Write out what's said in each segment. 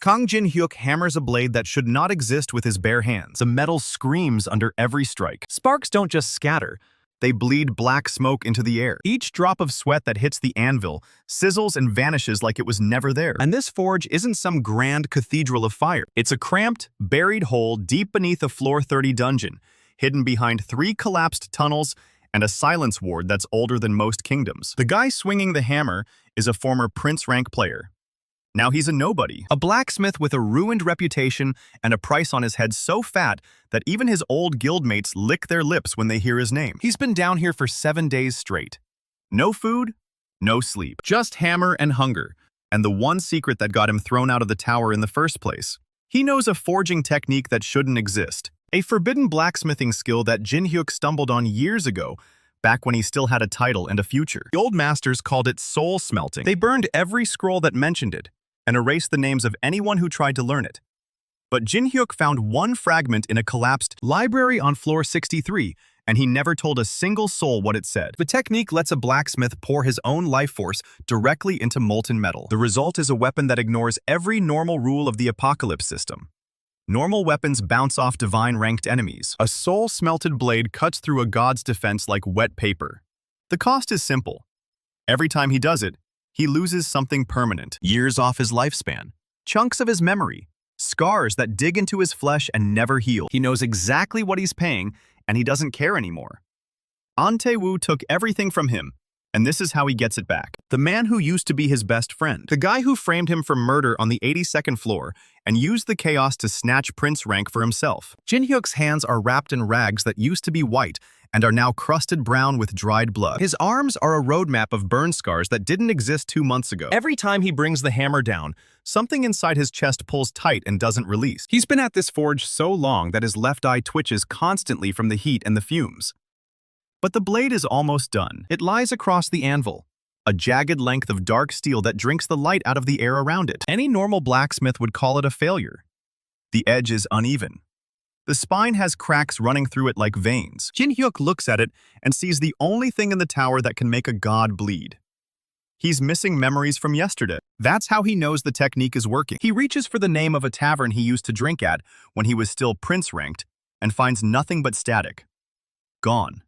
Kang Jin-hyuk hammers a blade that should not exist with his bare hands. The metal screams under every strike. Sparks don't just scatter, they bleed black smoke into the air. Each drop of sweat that hits the anvil sizzles and vanishes like it was never there. And this forge isn't some grand cathedral of fire. It's a cramped, buried hole deep beneath a floor 30 dungeon, hidden behind 3 collapsed tunnels and a silence ward that's older than most kingdoms. The guy swinging the hammer is a former prince rank player. Now he's a nobody, a blacksmith with a ruined reputation and a price on his head so fat that even his old guildmates lick their lips when they hear his name. He's been down here for 7 days straight. No food, no sleep, just hammer and hunger, and the one secret that got him thrown out of the tower in the first place. He knows a forging technique that shouldn't exist, a forbidden blacksmithing skill that Jin-hyuk stumbled on years ago, back when he still had a title and a future. The old masters called it soul-smelting. They burned every scroll that mentioned it, and erased the names of anyone who tried to learn it. But Jin-hyuk found one fragment in a collapsed library on floor 63, and he never told a single soul what it said. The technique lets a blacksmith pour his own life force directly into molten metal. The result is a weapon that ignores every normal rule of the apocalypse system. Normal weapons bounce off divine-ranked enemies. A soul-smelted blade cuts through a god's defense like wet paper. The cost is simple. Every time he does it, he loses something permanent. Years off his lifespan, chunks of his memory, scars that dig into his flesh and never heal. He knows exactly what he's paying, and he doesn't care anymore. An Tae-woo took everything from him, and this is how he gets it back. The man who used to be his best friend. The guy who framed him for murder on the 82nd floor and used the chaos to snatch prince rank for himself. Jin-hyuk's hands are wrapped in rags that used to be white and are now crusted brown with dried blood. His arms are a roadmap of burn scars that didn't exist 2 months ago. Every time he brings the hammer down, something inside his chest pulls tight and doesn't release. He's been at this forge so long that his left eye twitches constantly from the heat and the fumes. But the blade is almost done. It lies across the anvil, a jagged length of dark steel that drinks the light out of the air around it. Any normal blacksmith would call it a failure. The edge is uneven. The spine has cracks running through it like veins. Jin-hyuk looks at it and sees the only thing in the tower that can make a god bleed. He's missing memories from yesterday. That's how he knows the technique is working. He reaches for the name of a tavern he used to drink at when he was still prince-ranked and finds nothing but static. Gone.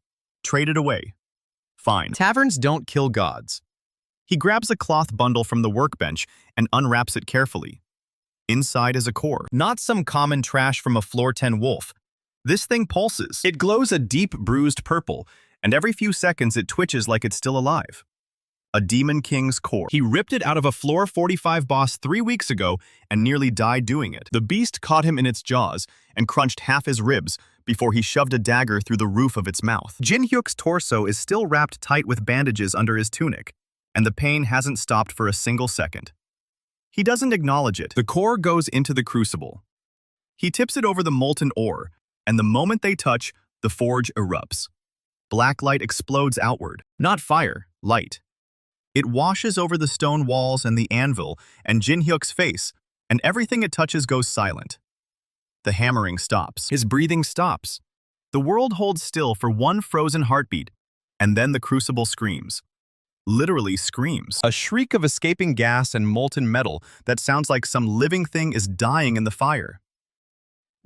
Traded away. Fine. Taverns don't kill gods. He grabs a cloth bundle from the workbench and unwraps it carefully. Inside is a core, not some common trash from a floor 10 wolf. This thing pulses. It glows a deep bruised purple, and every few seconds it twitches like it's still alive. A Demon King's core. He ripped it out of a floor 45 boss 3 weeks ago and nearly died doing it. The beast caught him in its jaws and crunched half his ribs before he shoved a dagger through the roof of its mouth. Jin-hyuk's torso is still wrapped tight with bandages under his tunic, and the pain hasn't stopped for a single second. He doesn't acknowledge it. The core goes into the crucible. He tips it over the molten ore, and the moment they touch, the forge erupts. Black light explodes outward. Not fire, light. It washes over the stone walls and the anvil and Jin-hyuk's face, and everything it touches goes silent. The hammering stops. His breathing stops. The world holds still for one frozen heartbeat, and then the crucible screams. Literally screams. A shriek of escaping gas and molten metal that sounds like some living thing is dying in the fire.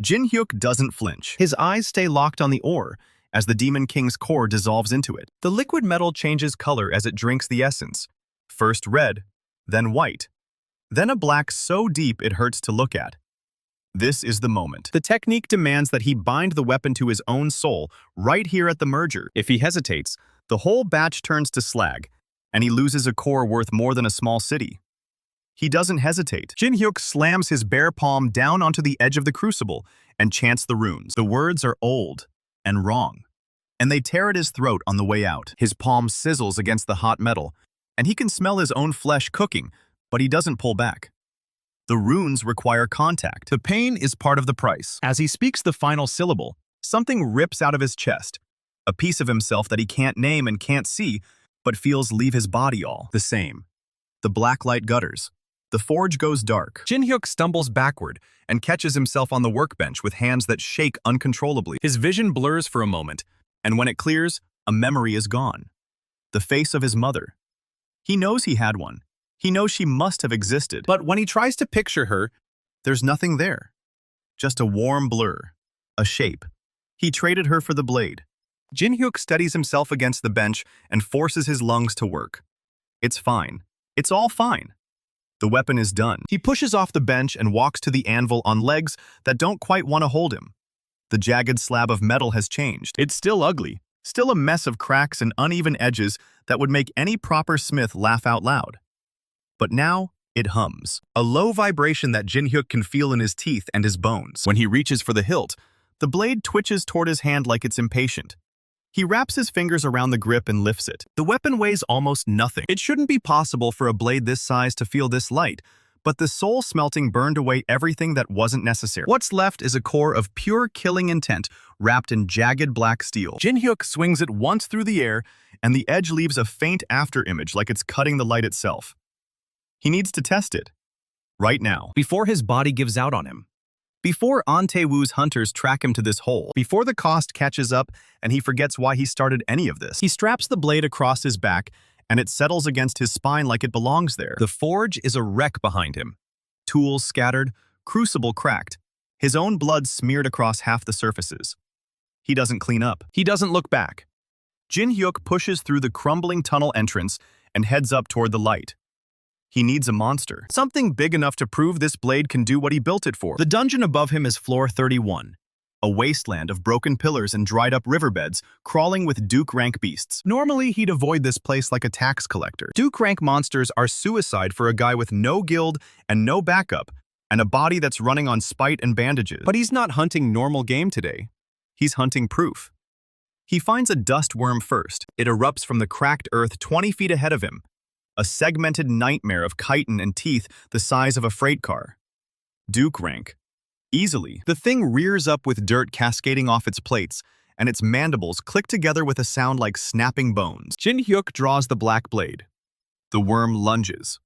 Jin-hyuk doesn't flinch. His eyes stay locked on the ore as the Demon King's core dissolves into it. The liquid metal changes color as it drinks the essence. First red, then white, then a black so deep it hurts to look at. This is the moment. The technique demands that he bind the weapon to his own soul right here at the merger. If he hesitates, the whole batch turns to slag, and he loses a core worth more than a small city. He doesn't hesitate. Jin-hyuk slams his bare palm down onto the edge of the crucible and chants the runes. The words are old and wrong, and they tear at his throat on the way out. His palm sizzles against the hot metal, and he can smell his own flesh cooking, but he doesn't pull back. The runes require contact. The pain is part of the price. As he speaks the final syllable, something rips out of his chest, a piece of himself that he can't name and can't see, but feels leave his body all the same. The black light gutters. The forge goes dark. Jin-hyuk stumbles backward and catches himself on the workbench with hands that shake uncontrollably. His vision blurs for a moment, and when it clears, a memory is gone. The face of his mother. He knows he had one. He knows she must have existed. But when he tries to picture her, There's nothing there. Just a warm blur. A shape. He traded her for the blade. Jin-hyuk steadies himself against the bench and forces his lungs to work. It's fine. It's all fine. The weapon is done. He pushes off the bench and walks to the anvil on legs that don't quite want to hold him. The jagged slab of metal has changed. It's still ugly, still a mess of cracks and uneven edges that would make any proper smith laugh out loud. But now, it hums. A low vibration that Jin-hyuk can feel in his teeth and his bones. When he reaches for the hilt, the blade twitches toward his hand like it's impatient. He wraps his fingers around the grip and lifts it. The weapon weighs almost nothing. It shouldn't be possible for a blade this size to feel this light, but the soul-smelting burned away everything that wasn't necessary. What's left is a core of pure killing intent wrapped in jagged black steel. Jin-hyuk swings it once through the air, and the edge leaves a faint afterimage like it's cutting the light itself. He needs to test it. Right now. Before his body gives out on him. Before Antewu's hunters track him to this hole. Before the cost catches up and he forgets why he started any of this. He straps the blade across his back and it settles against his spine like it belongs there. The forge is a wreck behind him. Tools scattered, crucible cracked, his own blood smeared across half the surfaces. He doesn't clean up. He doesn't look back. Jin-hyuk pushes through the crumbling tunnel entrance and heads up toward the light. He needs a monster. Something big enough to prove this blade can do what he built it for. The dungeon above him is floor 31. A wasteland of broken pillars and dried-up riverbeds crawling with Duke-rank beasts. Normally, he'd avoid this place like a tax collector. Duke-rank monsters are suicide for a guy with no guild and no backup, and a body that's running on spite and bandages. But he's not hunting normal game today. He's hunting proof. He finds a dust worm first. It erupts from the cracked earth 20 feet ahead of him. A segmented nightmare of chitin and teeth the size of a freight car. Duke rank. Easily. The thing rears up with dirt cascading off its plates, and its mandibles click together with a sound like snapping bones. Jin-hyuk draws the black blade. The worm lunges.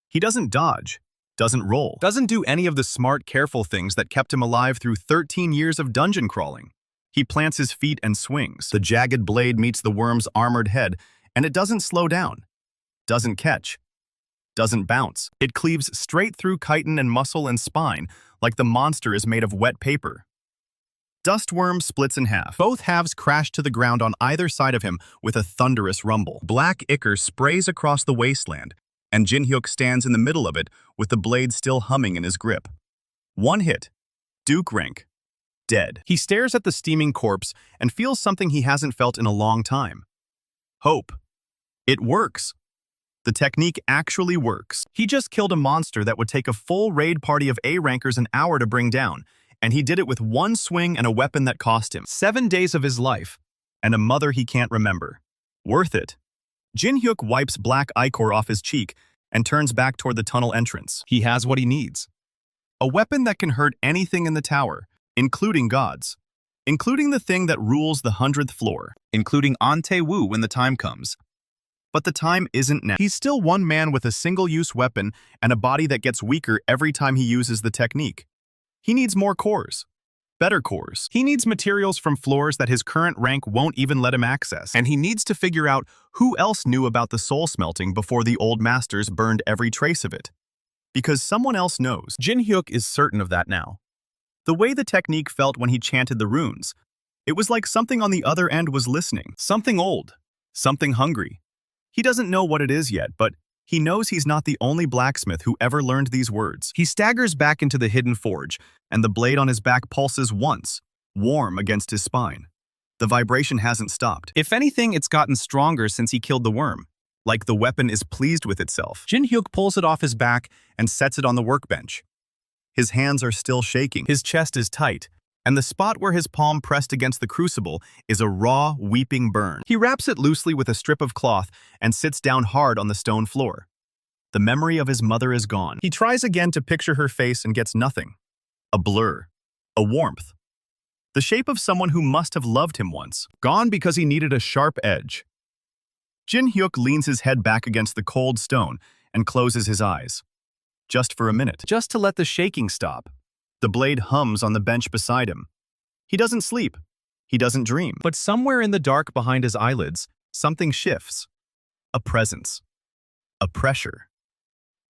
He doesn't dodge, doesn't roll, doesn't do any of the smart, careful things that kept him alive through 13 years of dungeon crawling. He plants his feet and swings. The jagged blade meets the worm's armored head, and it doesn't slow down. Doesn't catch, doesn't bounce. It cleaves straight through chitin and muscle and spine, like the monster is made of wet paper. Dustworm splits in half. Both halves crash to the ground on either side of him with a thunderous rumble. Black ichor sprays across the wasteland, and Jin-hyuk stands in the middle of it with the blade still humming in his grip. One hit. Duke rank. Dead. He stares at the steaming corpse and feels something he hasn't felt in a long time. Hope. It works. The technique actually works. He just killed a monster that would take a full raid party of A-rankers an hour to bring down, and he did it with one swing and a weapon that cost him 7 days of his life, and a mother he can't remember. Worth it. Jin-hyuk wipes black ichor off his cheek and turns back toward the tunnel entrance. He has what he needs. A weapon that can hurt anything in the tower, including gods. Including the thing that rules the 100th floor. Including Antewu when the time comes. But the time isn't now. He's still one man with a single-use weapon and a body that gets weaker every time he uses the technique. He needs more cores. Better cores. He needs materials from floors that his current rank won't even let him access. And he needs to figure out who else knew about the soul-smelting before the old masters burned every trace of it. Because someone else knows. Jin-hyuk is certain of that now. The way the technique felt when he chanted the runes, it was like something on the other end was listening. Something old. Something hungry. He doesn't know what it is yet, but he knows he's not the only blacksmith who ever learned these words. He staggers back into the hidden forge, and the blade on his back pulses once, warm against his spine. The vibration hasn't stopped. If anything, it's gotten stronger since he killed the worm, like the weapon is pleased with itself. Jin-hyuk pulls it off his back and sets it on the workbench. His hands are still shaking. His chest is tight, and the spot where his palm pressed against the crucible is a raw, weeping burn. He wraps it loosely with a strip of cloth and sits down hard on the stone floor. The memory of his mother is gone. He tries again to picture her face and gets nothing. A blur. A warmth. The shape of someone who must have loved him once. Gone because he needed a sharp edge. Jin-hyuk leans his head back against the cold stone and closes his eyes. Just for a minute. Just to let the shaking stop. The blade hums on the bench beside him. He doesn't sleep. He doesn't dream. But somewhere in the dark behind his eyelids, something shifts. A presence. A pressure.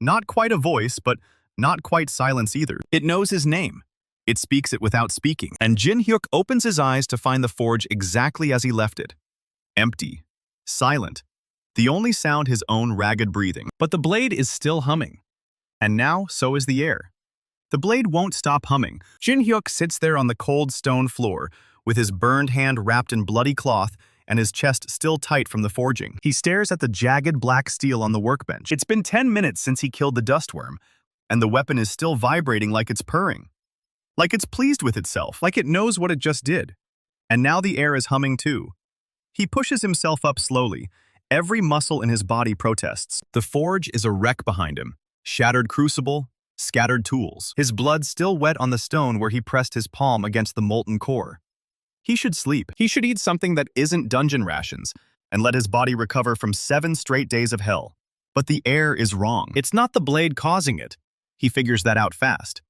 Not quite a voice, but Not quite silence either. It knows his name. It speaks it without speaking. And Jin-hyuk opens his eyes to find the forge exactly as he left it. Empty. Silent. The only sound his own ragged breathing. But the blade is still humming. And now, so is the air. The blade won't stop humming. Jin-hyuk sits there on the cold stone floor, with his burned hand wrapped in bloody cloth and his chest still tight from the forging. He stares at the jagged black steel on the workbench. It's been 10 minutes since he killed the dustworm, and the weapon is still vibrating like it's purring. Like it's pleased with itself, like it knows what it just did. And now the air is humming too. He pushes himself up slowly. Every muscle in his body protests. The forge is a wreck behind him. Shattered crucible, scattered tools. His blood still wet on the stone where he pressed his palm against the molten core. He should sleep. He should eat something that isn't dungeon rations and let his body recover from 7 straight days of hell. But the air is wrong. It's not the blade causing it. He figures that out fast.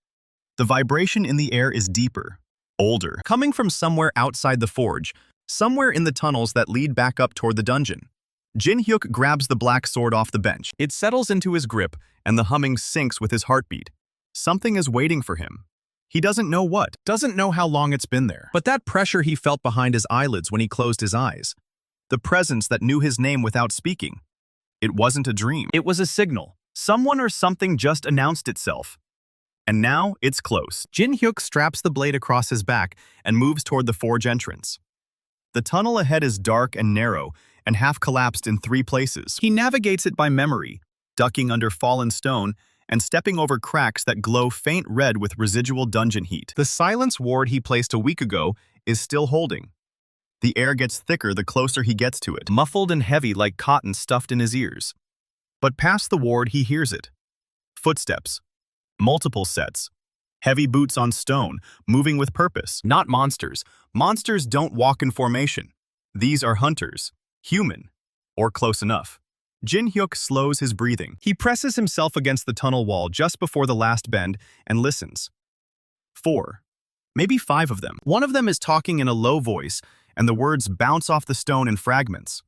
The vibration in the air is deeper, older, coming from somewhere outside the forge, somewhere in the tunnels that lead back up toward the dungeon. Jin-hyuk grabs the black sword off the bench. It settles into his grip, and the humming syncs with his heartbeat. Something is waiting for him. He doesn't know what, doesn't know how long it's been there. But that pressure he felt behind his eyelids when he closed his eyes. The presence that knew his name without speaking. It wasn't a dream. It was a signal. Someone or something just announced itself. And now, it's close. Jin-hyuk straps the blade across his back and moves toward the forge entrance. The tunnel ahead is dark and narrow, and half collapsed in 3 places. He navigates it by memory, ducking under fallen stone and stepping over cracks that glow faint red with residual dungeon heat. The silence ward he placed a week ago is still holding. The air gets thicker the closer he gets to it, muffled and heavy like cotton stuffed in his ears. But past the ward he hears it. Footsteps. Multiple sets. Heavy boots on stone, moving with purpose. Not monsters. Monsters don't walk in formation. These are hunters. Human. Or close enough. Jin-hyuk slows his breathing. He presses himself against the tunnel wall just before the last bend and listens. 4. Maybe 5 of them. One of them is talking in a low voice, and the words bounce off the stone in fragments.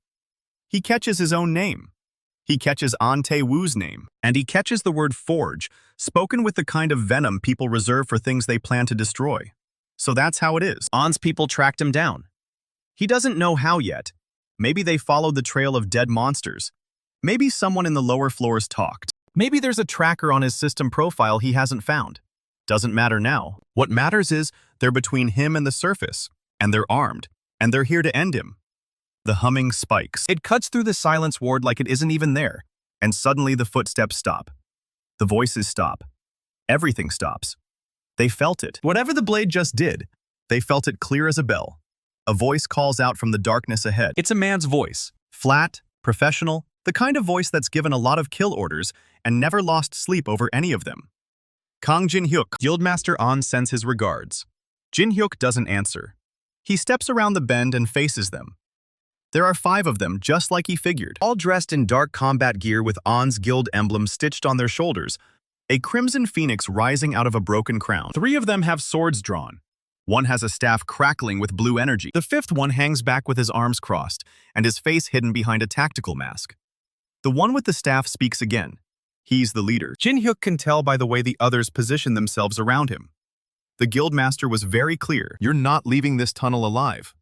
He catches his own name. He catches An Tae-woo's name. And he catches the word forge, spoken with the kind of venom people reserve for things they plan to destroy. So that's how it is. An's people tracked him down. He doesn't know how yet. Maybe they followed the trail of dead monsters. Maybe someone in the lower floors talked. Maybe there's a tracker on his system profile he hasn't found. Doesn't matter now. What matters is they're between him and the surface, and they're armed, and they're here to end him. The humming spikes. It cuts through the silence ward like it isn't even there, and suddenly the footsteps stop. The voices stop. Everything stops. They felt it. Whatever the blade just did, they felt it clear as a bell. A voice calls out from the darkness ahead. It's a man's voice. Flat, professional, the kind of voice that's given a lot of kill orders and never lost sleep over any of them. Kang Jin-hyuk. Guildmaster An sends his regards. Jin-hyuk doesn't answer. He steps around the bend and faces them. There are 5 of them, just like he figured, all dressed in dark combat gear with An's guild emblem stitched on their shoulders, a crimson phoenix rising out of a broken crown. 3 of them have swords drawn. One has a staff crackling with blue energy. The 5th one hangs back with his arms crossed and his face hidden behind a tactical mask. The one with the staff speaks again. He's the leader. Jin-hyuk can tell by the way the others position themselves around him. The guildmaster was very clear. You're not leaving this tunnel alive.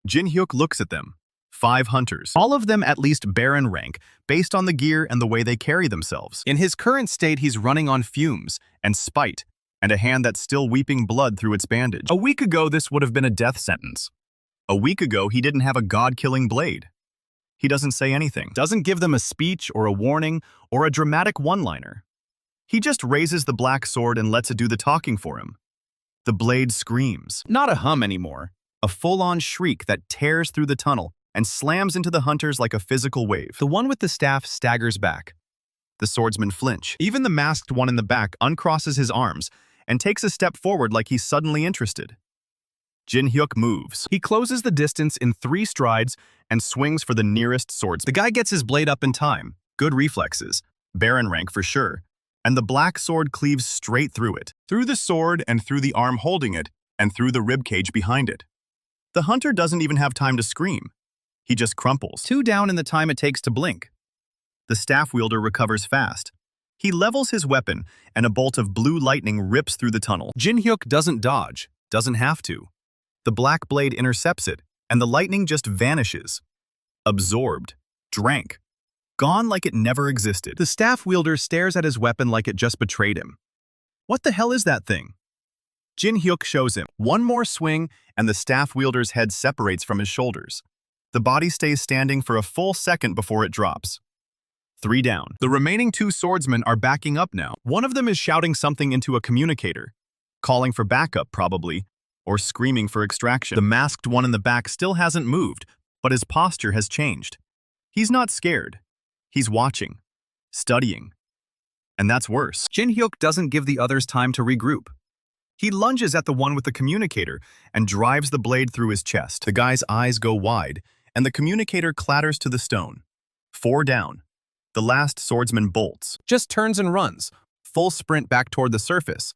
Jin-hyuk looks at them. 5 hunters. All of them at least baron rank, based on the gear and the way they carry themselves. In his current state, he's running on fumes and spite, and a hand that's still weeping blood through its bandage. A week ago, this would have been a death sentence. A week ago, he didn't have a god-killing blade. He doesn't say anything, doesn't give them a speech or a warning or a dramatic one-liner. He just raises the black sword and lets it do the talking for him. The blade screams. Not a hum anymore. A full-on shriek that tears through the tunnel and slams into the hunters like a physical wave. The one with the staff staggers back. The swordsmen flinch. Even the masked one in the back uncrosses his arms and takes a step forward like he's suddenly interested. Jin-hyuk moves. He closes the distance in 3 strides and swings for the nearest swordsman. The guy gets his blade up in time. Good reflexes. Baron rank for sure. And the black sword cleaves straight through it. Through the sword and through the arm holding it and through the ribcage behind it. The hunter doesn't even have time to scream. He just crumples. 2 down in the time it takes to blink. The staff wielder recovers fast. He levels his weapon, and a bolt of blue lightning rips through the tunnel. Jin-hyuk doesn't dodge, doesn't have to. The black blade intercepts it, and the lightning just vanishes. Absorbed, drank, gone like it never existed. The staff wielder stares at his weapon like it just betrayed him. What the hell is that thing? Jin-hyuk shows him. One more swing, and the staff wielder's head separates from his shoulders. The body stays standing for a full second before it drops. 3 down. The remaining 2 swordsmen are backing up now. One of them is shouting something into a communicator, calling for backup probably, or screaming for extraction. The masked one in the back still hasn't moved, but his posture has changed. He's not scared. He's watching, studying. And that's worse. Jin-hyuk doesn't give the others time to regroup. He lunges at the one with the communicator and drives the blade through his chest. The guy's eyes go wide, and the communicator clatters to the stone. 4 down. The last swordsman bolts, just turns and runs, full sprint back toward the surface,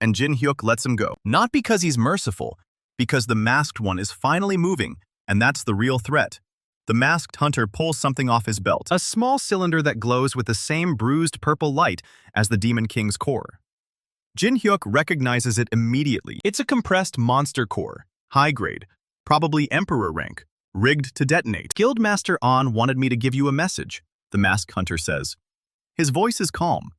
and Jin-hyuk lets him go. Not because he's merciful, because the masked one is finally moving, and that's the real threat. The masked hunter pulls something off his belt, a small cylinder that glows with the same bruised purple light as the Demon King's core. Jin-hyuk recognizes it immediately. It's a compressed monster core, high grade, probably Emperor rank, rigged to detonate. Guildmaster An wanted me to give you a message, the masked hunter says. His voice is calm.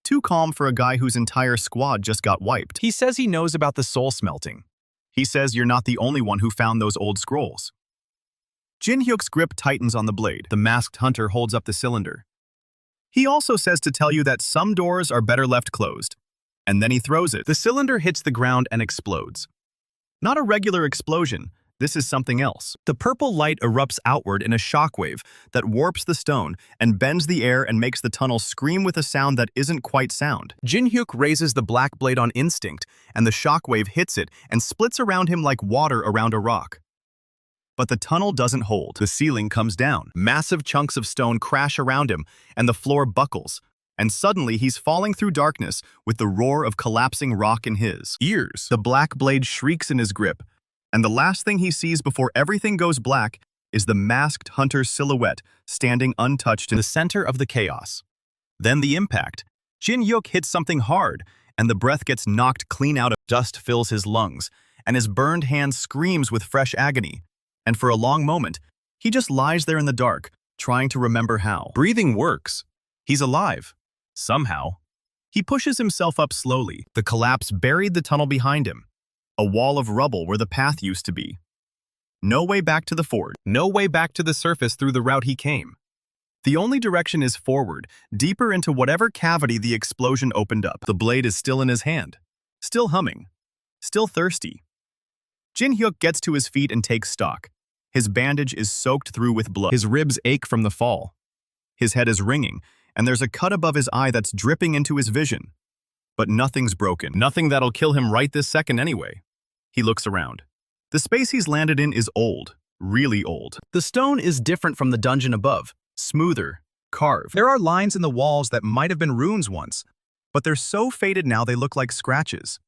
Too calm for a guy whose entire squad just got wiped. He says he knows about the soul-smelting. He says you're not the only one who found those old scrolls. Jin-hyuk's grip tightens on the blade. The masked hunter holds up the cylinder. He also says to tell you that some doors are better left closed. And then he throws it. The cylinder hits the ground and explodes. Not a regular explosion. This is something else. The purple light erupts outward in a shockwave that warps the stone and bends the air and makes the tunnel scream with a sound that isn't quite sound. Jin-hyuk raises the black blade on instinct, and the shockwave hits it and splits around him like water around a rock. But the tunnel doesn't hold. The ceiling comes down. Massive chunks of stone crash around him, and the floor buckles. And suddenly he's falling through darkness with the roar of collapsing rock in his ears. The black blade shrieks in his grip, and the last thing he sees before everything goes black is the masked hunter's silhouette standing untouched in the center of the chaos. Then the impact. Jin-hyuk hits something hard, and the breath gets knocked clean out. Dust fills his lungs, and his burned hand screams with fresh agony. And for a long moment, he just lies there in the dark, trying to remember how. Breathing works. He's alive. Somehow. He pushes himself up slowly. The collapse buried the tunnel behind him. A wall of rubble where the path used to be. No way back to the ford. No way back to the surface through the route he came. The only direction is forward, deeper into whatever cavity the explosion opened up. The blade is still in his hand. Still humming. Still thirsty. Jin-hyuk gets to his feet and takes stock. His bandage is soaked through with blood. His ribs ache from the fall. His head is ringing, and there's a cut above his eye that's dripping into his vision. But nothing's broken. Nothing that'll kill him right this second anyway. He looks around. The space he's landed in is old. Really old. The stone is different from the dungeon above. Smoother. Carved. There are lines in the walls that might have been runes once, but they're so faded now they look like scratches.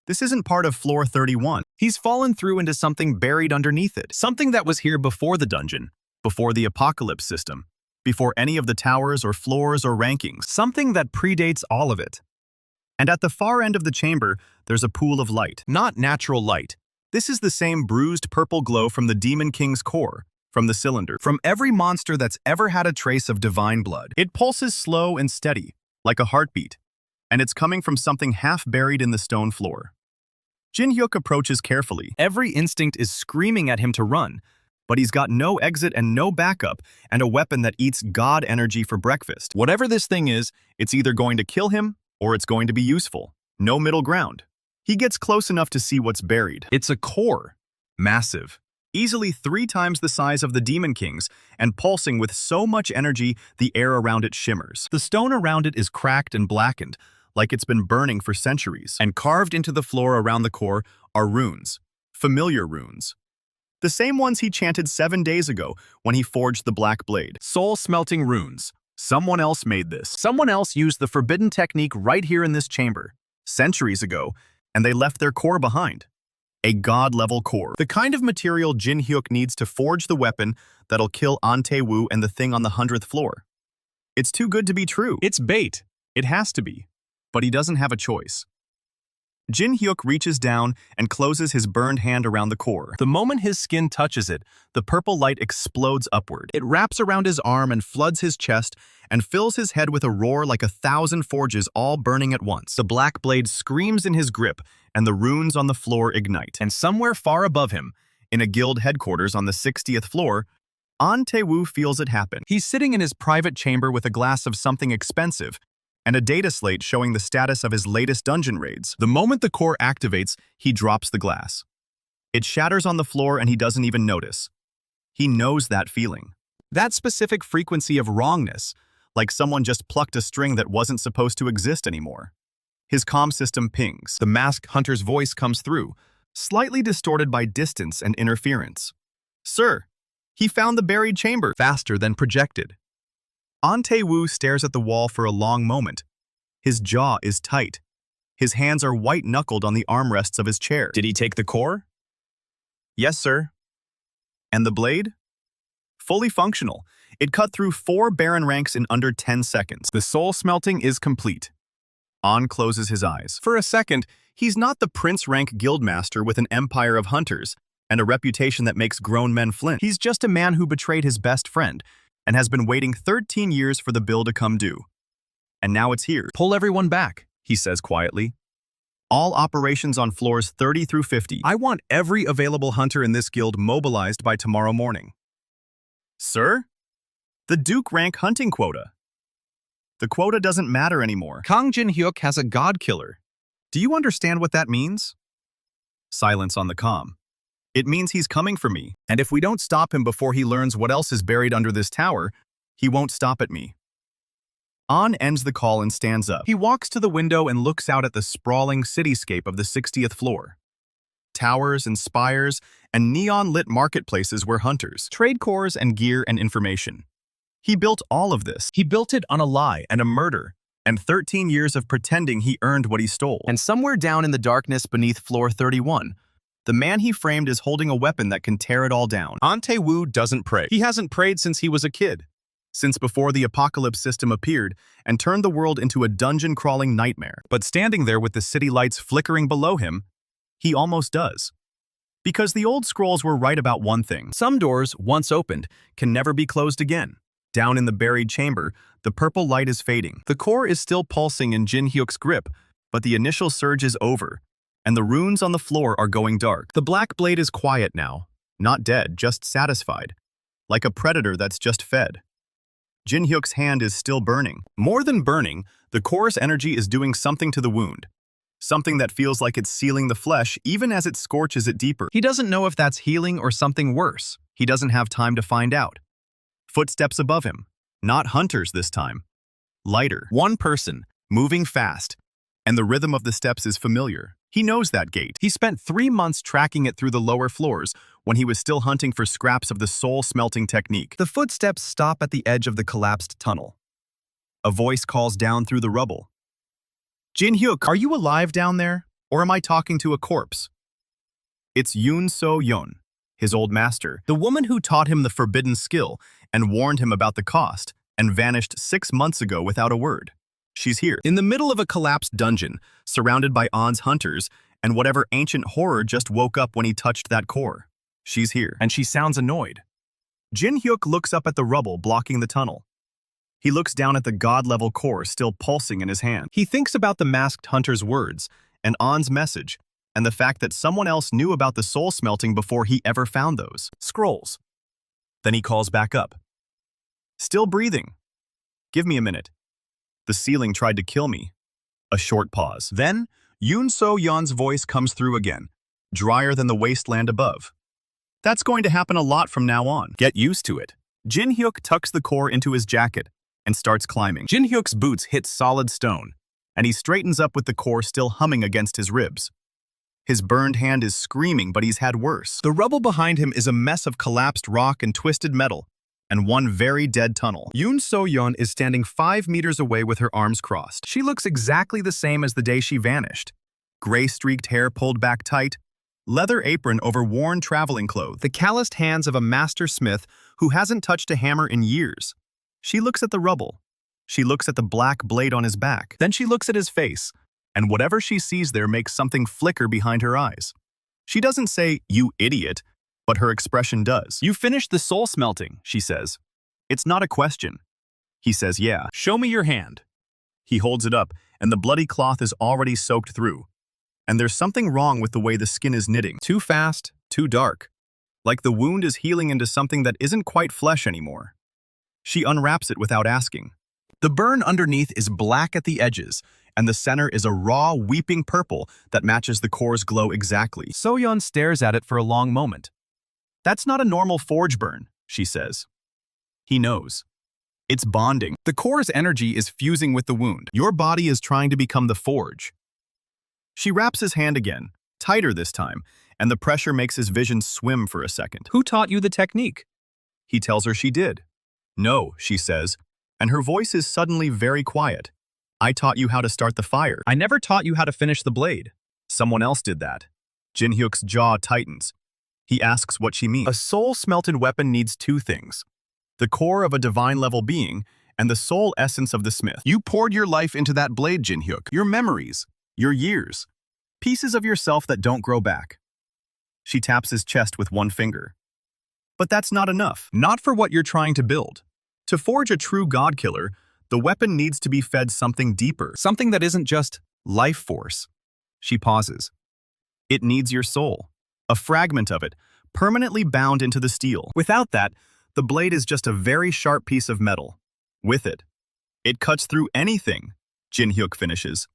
This isn't part of floor 31. He's fallen through into something buried underneath it. Something that was here before the dungeon, before the apocalypse system, before any of the towers or floors or rankings. Something that predates all of it. And at the far end of the chamber, there's a pool of light. Not natural light. This is the same bruised purple glow from the Demon King's core, from the cylinder, from every monster that's ever had a trace of divine blood. It pulses slow and steady, like a heartbeat, and it's coming from something half buried in the stone floor. Jin-hyuk approaches carefully. Every instinct is screaming at him to run, but he's got no exit and no backup, and a weapon that eats god energy for breakfast. Whatever this thing is, it's either going to kill him, or it's going to be useful. No middle ground. He gets close enough to see what's buried. It's a core. Massive. Easily 3 times the size of the Demon King's, and pulsing with so much energy the air around it shimmers. The stone around it is cracked and blackened, like it's been burning for centuries. And carved into the floor around the core are runes. Familiar runes. The same ones he chanted 7 days ago when he forged the black blade. Soul-smelting runes. Someone else made this. Someone else used the forbidden technique right here in this chamber, centuries ago, and they left their core behind. A god-level core. The kind of material Jin-hyuk needs to forge the weapon that'll kill Ante Wu and the thing on the 100th floor. It's too good to be true. It's bait. It has to be. But he doesn't have a choice. Jin-hyuk reaches down and closes his burned hand around the core. The moment his skin touches it, the purple light explodes upward. It wraps around his arm and floods his chest and fills his head with a roar like 1,000 forges all burning at once. The black blade screams in his grip, and the runes on the floor ignite. And somewhere far above him, in a guild headquarters on the 60th floor, An Tae-woo feels it happen. He's sitting in his private chamber with a glass of something expensive and a data slate showing the status of his latest dungeon raids. The moment the core activates, he drops the glass. It shatters on the floor and he doesn't even notice. He knows that feeling. That specific frequency of wrongness, like someone just plucked a string that wasn't supposed to exist anymore. His comm system pings. The masked hunter's voice comes through, slightly distorted by distance and interference. Sir, he found the buried chamber faster than projected. An Tae-woo stares at the wall for a long moment. His jaw is tight. His hands are white-knuckled on the armrests of his chair. Did he take the core? Yes, sir. And the blade? Fully functional. It cut through 4 Baron ranks in under 10 seconds. The soul-smelting is complete. An closes his eyes. For a second, he's not the prince-rank guildmaster with an empire of hunters and a reputation that makes grown men flint. He's just a man who betrayed his best friend and has been waiting 13 years for the bill to come due. And now it's here. Pull everyone back, he says quietly. All operations on floors 30 through 50. I want every available hunter in this guild mobilized by tomorrow morning. Sir? The Duke rank hunting quota. The quota doesn't matter anymore. Kang Jin-hyuk has a god killer. Do you understand what that means? Silence on the comm. It means he's coming for me, and if we don't stop him before he learns what else is buried under this tower, he won't stop at me. An ends the call and stands up. He walks to the window and looks out at the sprawling cityscape of the 60th floor. Towers and spires and neon-lit marketplaces where hunters trade cores and gear and information. He built all of this. He built it on a lie and a murder, and 13 years of pretending he earned what he stole. And somewhere down in the darkness beneath floor 31, the man he framed is holding a weapon that can tear it all down. An Tae-woo doesn't pray. He hasn't prayed since he was a kid, since before the apocalypse system appeared and turned the world into a dungeon-crawling nightmare. But standing there with the city lights flickering below him, he almost does. Because the old scrolls were right about one thing. Some doors, once opened, can never be closed again. Down in the buried chamber, the purple light is fading. The core is still pulsing in Jin-hyuk's grip, but the initial surge is over, and the runes on the floor are going dark. The black blade is quiet now, not dead, just satisfied, like a predator that's just fed. Jin-hyuk's hand is still burning. More than burning, the core's energy is doing something to the wound. Something that feels like it's sealing the flesh even as it scorches it deeper. He doesn't know if that's healing or something worse. He doesn't have time to find out. Footsteps above him. Not hunters this time. Lighter. One person, moving fast. And the rhythm of the steps is familiar. He knows that gate. He spent 3 months tracking it through the lower floors when he was still hunting for scraps of the soul-smelting technique. The footsteps stop at the edge of the collapsed tunnel. A voice calls down through the rubble. Jin-hyuk, are you alive down there? Or am I talking to a corpse? It's Yoon So-yeon, his old master, the woman who taught him the forbidden skill and warned him about the cost and vanished 6 months ago without a word. She's here, in the middle of a collapsed dungeon, surrounded by An's hunters and whatever ancient horror just woke up when he touched that core. She's here, and she sounds annoyed. Jin-hyuk looks up at the rubble blocking the tunnel. He looks down at the god-level core still pulsing in his hand. He thinks about the masked hunter's words and An's message and the fact that someone else knew about the soul-smelting before he ever found those scrolls. Then he calls back up. Still breathing. Give me a minute. The ceiling tried to kill me. A short pause. Then, Yoon So-yeon's voice comes through again, drier than the wasteland above. That's going to happen a lot from now on. Get used to it. Jin-hyuk tucks the core into his jacket and starts climbing. Jin-hyuk's boots hit solid stone, and he straightens up with the core still humming against his ribs. His burned hand is screaming, but he's had worse. The rubble behind him is a mess of collapsed rock and twisted metal, and one very dead tunnel. Yoon So-yeon is standing 5 meters away with her arms crossed. She looks exactly the same as the day she vanished. Gray-streaked hair pulled back tight, leather apron over worn traveling clothes, the calloused hands of a master smith who hasn't touched a hammer in years. She looks at the rubble, She looks at the black blade on his back. Then she looks at his face, and whatever she sees there makes something flicker behind her eyes. She doesn't say, "You idiot," but her expression does. "You finished the soul-smelting," she says. It's not a question. He says, "Yeah." "Show me your hand." He holds it up, and the bloody cloth is already soaked through. And there's something wrong with the way the skin is knitting. Too fast, too dark. Like the wound is healing into something that isn't quite flesh anymore. She unwraps it without asking. The burn underneath is black at the edges, and the center is a raw, weeping purple that matches the core's glow exactly. So-yeon stares at it for a long moment. "That's not a normal forge burn," she says. He knows. It's bonding. The core's energy is fusing with the wound. Your body is trying to become the forge. She wraps his hand again, tighter this time, and the pressure makes his vision swim for a second. "Who taught you the technique?" He tells her she did. "No," she says, and her voice is suddenly very quiet. "I taught you how to start the fire. I never taught you how to finish the blade. Someone else did that." Jin-hyuk's jaw tightens. He asks what she means. A soul-smelted weapon needs two things: the core of a divine-level being and the soul essence of the smith. You poured your life into that blade, Jin-hyuk. Your memories, your years, pieces of yourself that don't grow back. She taps his chest with one finger. But that's not enough. Not for what you're trying to build. To forge a true god killer, the weapon needs to be fed something deeper. Something that isn't just life force. She pauses. It needs your soul. A fragment of it, permanently bound into the steel. Without that, the blade is just a very sharp piece of metal. With it, it cuts through anything, Jin-hyuk finishes.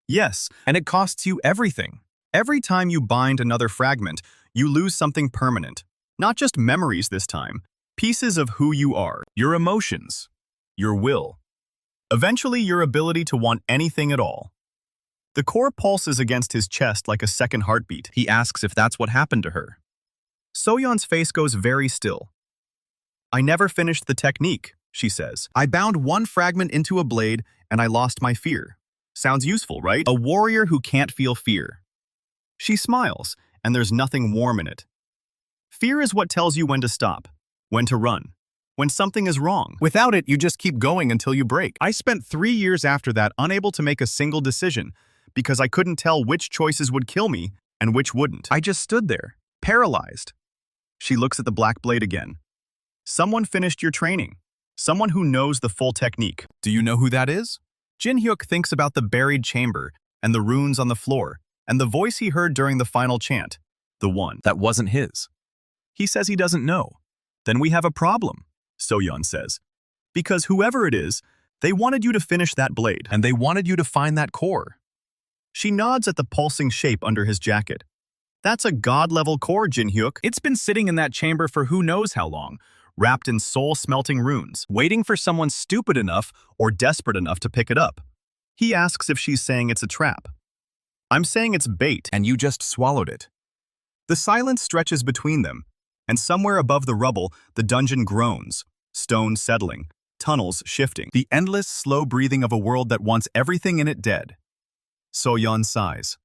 Yes, and it costs you everything. Every time you bind another fragment, you lose something permanent. Not just memories this time, pieces of who you are, your emotions, your will. Eventually, your ability to want anything at all. The core pulses against his chest like a second heartbeat. He asks if that's what happened to her. So-yeon's face goes very still. I never finished the technique, she says. I bound one fragment into a blade and I lost my fear. Sounds useful, right? A warrior who can't feel fear. She smiles, and there's nothing warm in it. Fear is what tells you when to stop, when to run, when something is wrong. Without it, you just keep going until you break. I spent 3 years after that unable to make a single decision because I couldn't tell which choices would kill me and which wouldn't. I just stood there, paralyzed. She looks at the black blade again. Someone finished your training. Someone who knows the full technique. Do you know who that is? Jin-hyuk thinks about the buried chamber and the runes on the floor and the voice he heard during the final chant, the one that wasn't his. He says he doesn't know. Then we have a problem, So-yeon says. Because whoever it is, they wanted you to finish that blade. And they wanted you to find that core. She nods at the pulsing shape under his jacket. That's a god-level core, Jin-hyuk. It's been sitting in that chamber for who knows how long, wrapped in soul-smelting runes, waiting for someone stupid enough or desperate enough to pick it up. He asks if she's saying it's a trap. I'm saying it's bait, and you just swallowed it. The silence stretches between them, and somewhere above the rubble, the dungeon groans, stones settling, tunnels shifting, the endless, slow breathing of a world that wants everything in it dead. So-yeon sighs.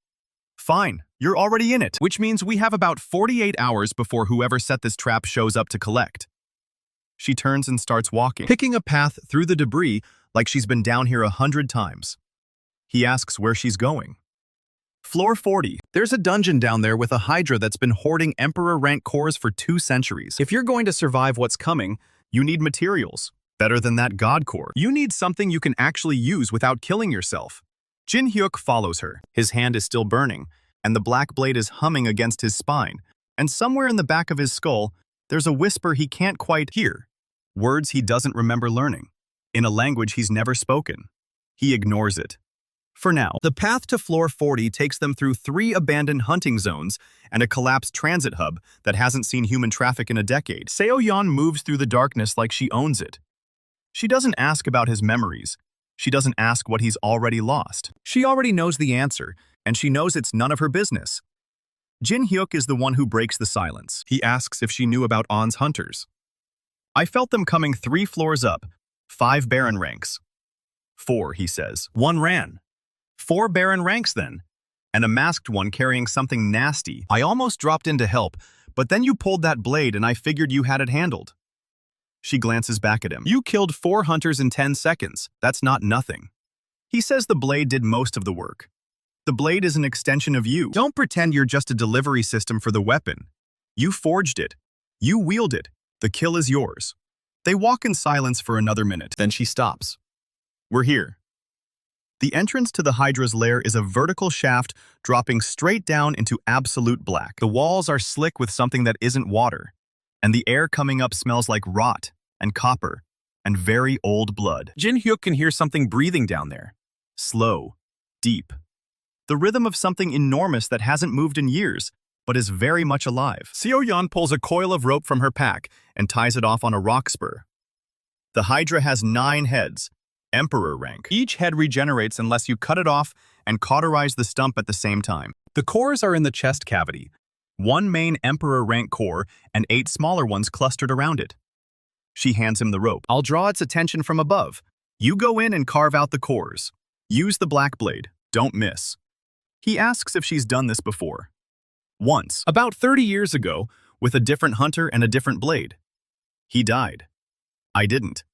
Fine, you're already in it, which means we have about 48 hours before whoever set this trap shows up to collect. She turns and starts walking, picking a path through the debris like she's been down here 100 times. He asks where she's going. Floor 40. There's a dungeon down there with a hydra that's been hoarding Emperor-rank cores for 2 centuries. If you're going to survive what's coming, you need materials. Better than that god core. You need something you can actually use without killing yourself. Jin-hyuk follows her. His hand is still burning, and the black blade is humming against his spine. And somewhere in the back of his skull, there's a whisper he can't quite hear. Words he doesn't remember learning. In a language he's never spoken. He ignores it. For now, the path to floor 40 takes them through 3 abandoned hunting zones and a collapsed transit hub that hasn't seen human traffic in a decade. So-yeon moves through the darkness like she owns it. She doesn't ask about his memories. She doesn't ask what he's already lost. She already knows the answer, and she knows it's none of her business. Jin-hyuk is the one who breaks the silence. He asks if she knew about On's hunters. I felt them coming 3 floors up, 5 Baron ranks. 4, he says. 1 ran. 4 Baron ranks then, and a masked one carrying something nasty. I almost dropped in to help, but then you pulled that blade and I figured you had it handled. She glances back at him. You killed 4 hunters in 10 seconds. That's not nothing. He says the blade did most of the work. The blade is an extension of you. Don't pretend you're just a delivery system for the weapon. You forged it. You wield it. The kill is yours. They walk in silence for another minute. Then she stops. We're here. The entrance to the Hydra's lair is a vertical shaft dropping straight down into absolute black. The walls are slick with something that isn't water, and the air coming up smells like rot and copper and very old blood. Jin-hyuk can hear something breathing down there. Slow, deep. The rhythm of something enormous that hasn't moved in years, but is very much alive. Seo-yeon pulls a coil of rope from her pack and ties it off on a rock spur. The Hydra has 9 heads, Emperor rank. Each head regenerates unless you cut it off and cauterize the stump at the same time. The cores are in the chest cavity. 1 main Emperor rank core and 8 smaller ones clustered around it. She hands him the rope. I'll draw its attention from above. You go in and carve out the cores. Use the black blade. Don't miss. He asks if she's done this before. Once, about 30 years ago, with a different hunter and a different blade. He died. I didn't.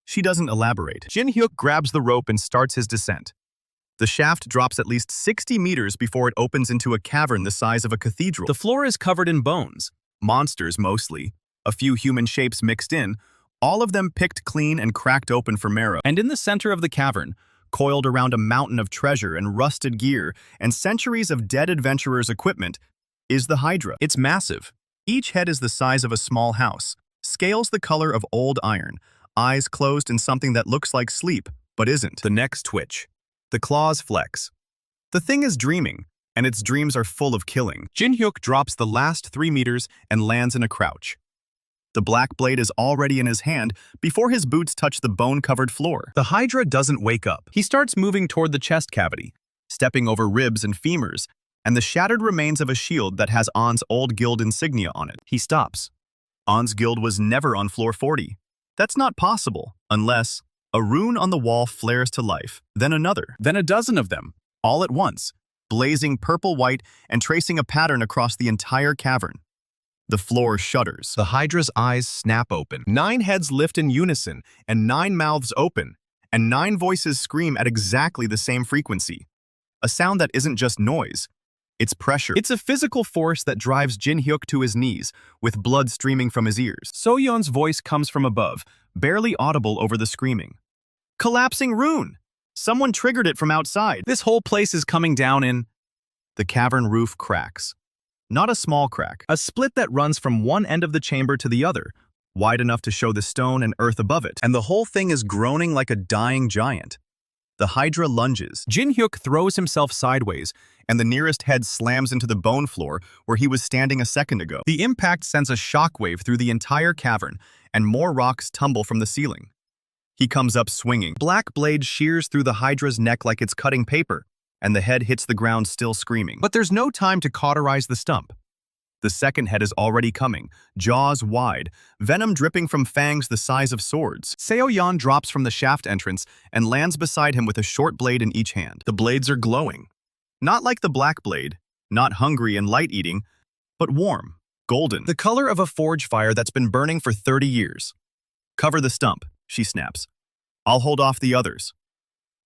She doesn't elaborate. Jin-hyuk grabs the rope and starts his descent. The shaft drops at least 60 meters before it opens into a cavern the size of a cathedral. The floor is covered in bones, monsters mostly, a few human shapes mixed in, all of them picked clean and cracked open for marrow. And in the center of the cavern, coiled around a mountain of treasure and rusted gear and centuries of dead adventurers' equipment, is the Hydra. It's massive. Each head is the size of a small house, scales the color of old iron, eyes closed in something that looks like sleep, but isn't. The necks twitch. The claws flex. The thing is dreaming, and its dreams are full of killing. Jin-hyuk drops the last 3 meters and lands in a crouch. The black blade is already in his hand before his boots touch the bone-covered floor. The Hydra doesn't wake up. He starts moving toward the chest cavity, stepping over ribs and femurs, and the shattered remains of a shield that has On's old guild insignia on it. He stops. On's guild was never on floor 40. That's not possible, unless a rune on the wall flares to life, then another, then a dozen of them, all at once, blazing purple-white and tracing a pattern across the entire cavern. The floor shudders. The Hydra's eyes snap open. 9 heads lift in unison, and 9 mouths open, and 9 voices scream at exactly the same frequency. A sound that isn't just noise. It's pressure. It's a physical force that drives Jin-hyuk to his knees, with blood streaming from his ears. So-yeon's voice comes from above, barely audible over the screaming. Collapsing rune! Someone triggered it from outside. This whole place is coming down in... The cavern roof cracks. Not a small crack, a split that runs from one end of the chamber to the other, wide enough to show the stone and earth above it, and the whole thing is groaning like a dying giant. The Hydra lunges. Jin-hyuk throws himself sideways, and the nearest head slams into the bone floor where he was standing a second ago. The impact sends a shockwave through the entire cavern, and more rocks tumble from the ceiling. He comes up swinging. Black blade shears through the Hydra's neck like it's cutting paper, and the head hits the ground still screaming. But there's no time to cauterize the stump. The second head is already coming, jaws wide, venom dripping from fangs the size of swords. Seo-yeon drops from the shaft entrance and lands beside him with a short blade in each hand. The blades are glowing. Not like the black blade, not hungry and light-eating, but warm, golden. The color of a forge fire that's been burning for 30 years. Cover the stump, she snaps. I'll hold off the others.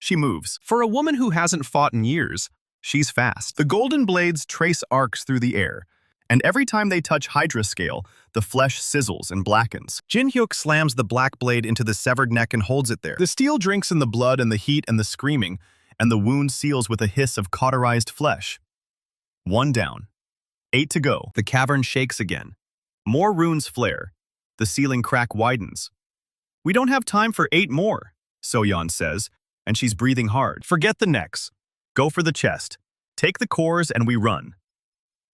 She moves. For a woman who hasn't fought in years, she's fast. The golden blades trace arcs through the air, and every time they touch Hydra scale, the flesh sizzles and blackens. Jin-hyuk slams the black blade into the severed neck and holds it there. The steel drinks in the blood and the heat and the screaming, and the wound seals with a hiss of cauterized flesh. 1 down. 8 to go. The cavern shakes again. More runes flare. The ceiling crack widens. We don't have time for 8 more, So-yeon says, and she's breathing hard. Forget the necks. Go for the chest. Take the cores and we run.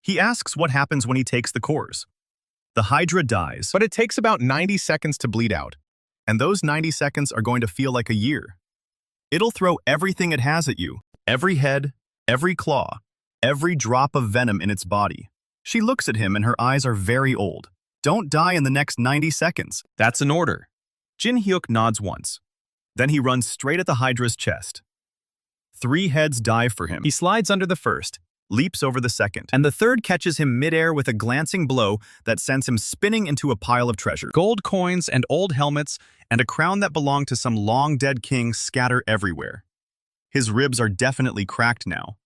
He asks what happens when he takes the cores. The Hydra dies, but it takes about 90 seconds to bleed out. And those 90 seconds are going to feel like a year. It'll throw everything it has at you. Every head, every claw, every drop of venom in its body. She looks at him and her eyes are very old. Don't die in the next 90 seconds. That's an order. Jin-hyuk nods once. Then he runs straight at the Hydra's chest. 3 heads dive for him. He slides under the first, leaps over the second, and the third catches him midair with a glancing blow that sends him spinning into a pile of treasure. Gold coins and old helmets and a crown that belonged to some long-dead king scatter everywhere. His ribs are definitely cracked now.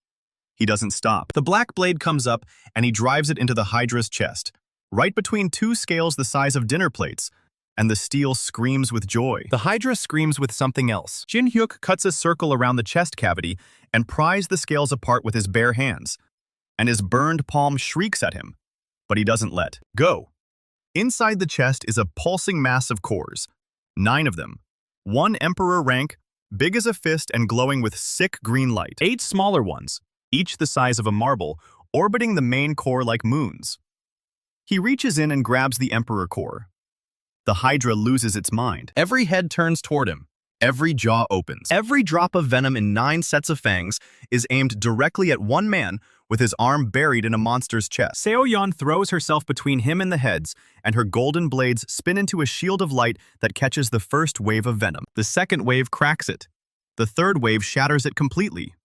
He doesn't stop. The black blade comes up and he drives it into the Hydra's chest, right between two scales the size of dinner plates, and the steel screams with joy. The Hydra screams with something else. Jin-hyuk cuts a circle around the chest cavity and pries the scales apart with his bare hands, and his burned palm shrieks at him, but he doesn't let go. Inside the chest is a pulsing mass of cores, 9 of them, 1 emperor rank, big as a fist and glowing with sick green light, 8 smaller ones, each the size of a marble, orbiting the main core like moons. He reaches in and grabs the emperor core. The Hydra loses its mind. Every head turns toward him. Every jaw opens. Every drop of venom in 9 sets of fangs is aimed directly at one man with his arm buried in a monster's chest. Seo-yeon throws herself between him and the heads, and her golden blades spin into a shield of light that catches the first wave of venom. The second wave cracks it. The third wave shatters it completely.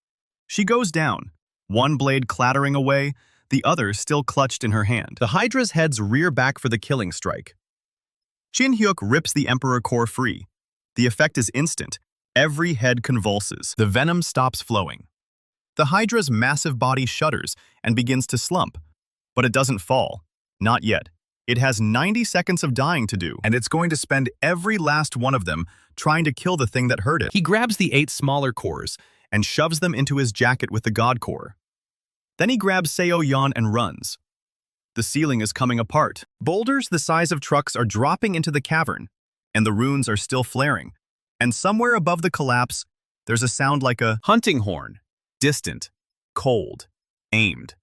She goes down, one blade clattering away, the other still clutched in her hand. The Hydra's heads rear back for the killing strike. Jin-hyuk rips the Emperor core free. The effect is instant. Every head convulses. The venom stops flowing. The Hydra's massive body shudders and begins to slump, but it doesn't fall. Not yet. It has 90 seconds of dying to do, and it's going to spend every last one of them trying to kill the thing that hurt it. He grabs the 8 smaller cores and shoves them into his jacket with the God core. Then he grabs Seo-yeon and runs. The ceiling is coming apart. Boulders the size of trucks are dropping into the cavern, and the runes are still flaring. And somewhere above the collapse, there's a sound like a hunting horn. Distant, cold, aimed.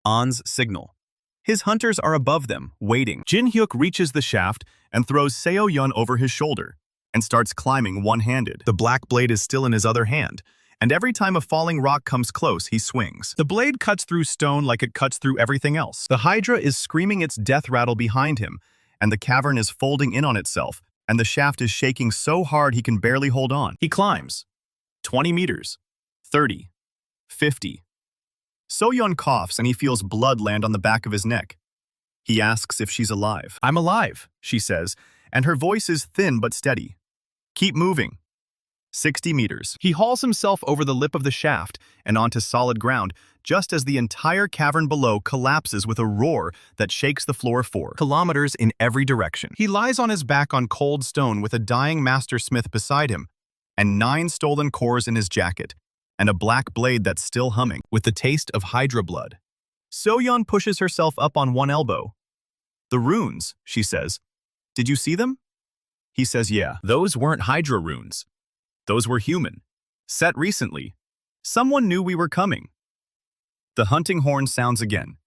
An's signal. His hunters are above them, waiting. Jin-hyuk reaches the shaft and throws Seo-yeon over his shoulder and starts climbing one-handed. The black blade is still in his other hand, and every time a falling rock comes close, he swings. The blade cuts through stone like it cuts through everything else. The Hydra is screaming its death rattle behind him, and the cavern is folding in on itself, and the shaft is shaking so hard he can barely hold on. He climbs. 20 meters. 30. 50. So-yeon coughs and he feels blood land on the back of his neck. He asks if she's alive. "I'm alive," she says, and her voice is thin but steady. "Keep moving." 60 meters. He hauls himself over the lip of the shaft and onto solid ground, just as the entire cavern below collapses with a roar that shakes the floor 4 kilometers in every direction. He lies on his back on cold stone with a dying master smith beside him, and 9 stolen cores in his jacket, and a black blade that's still humming, with the taste of Hydra blood. So-yeon pushes herself up on one elbow. "The runes," she says. "Did you see them?" He says, "Yeah, those weren't Hydra runes. Those were human. Set recently. Someone knew we were coming." The hunting horn sounds again.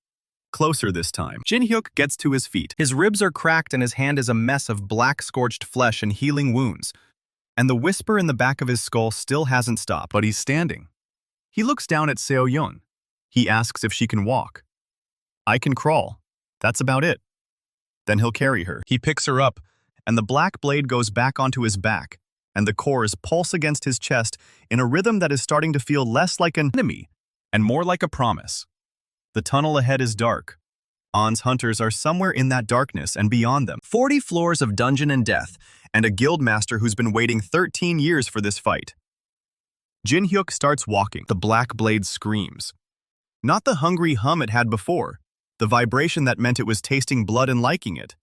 Closer this time. Jin-hyuk gets to his feet. His ribs are cracked and his hand is a mess of black scorched flesh and healing wounds. And the whisper in the back of his skull still hasn't stopped, but he's standing. He looks down at Seo-yeon. He asks if she can walk. "I can crawl. That's about it." Then he'll carry her. He picks her up, and the black blade goes back onto his back, and the cores pulse against his chest in a rhythm that is starting to feel less like an enemy and more like a promise. The tunnel ahead is dark. An's hunters are somewhere in that darkness and beyond them. 40 floors of dungeon and death, and a guild master who's been waiting 13 years for this fight. Jin-hyuk starts walking. The black blade screams. Not the hungry hum it had before, the vibration that meant it was tasting blood and liking it.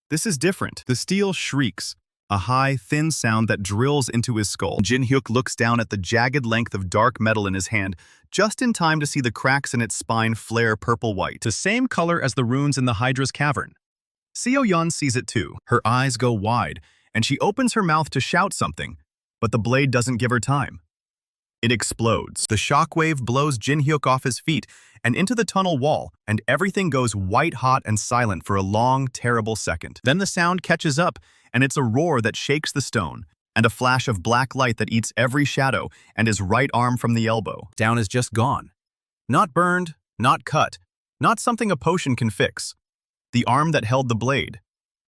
This is different. The steel shrieks, a high, thin sound that drills into his skull. Jin-hyuk looks down at the jagged length of dark metal in his hand, just in time to see the cracks in its spine flare purple-white, the same color as the runes in the Hydra's cavern. Seo-yeon sees it too. Her eyes go wide, and she opens her mouth to shout something, but the blade doesn't give her time. It explodes. The shockwave blows Jin-hyuk off his feet and into the tunnel wall, and everything goes white-hot and silent for a long, terrible second. Then the sound catches up, and it's a roar that shakes the stone, and a flash of black light that eats every shadow and his right arm from the elbow. Down is just gone. Not burned, not cut, not something a potion can fix. The arm that held the blade.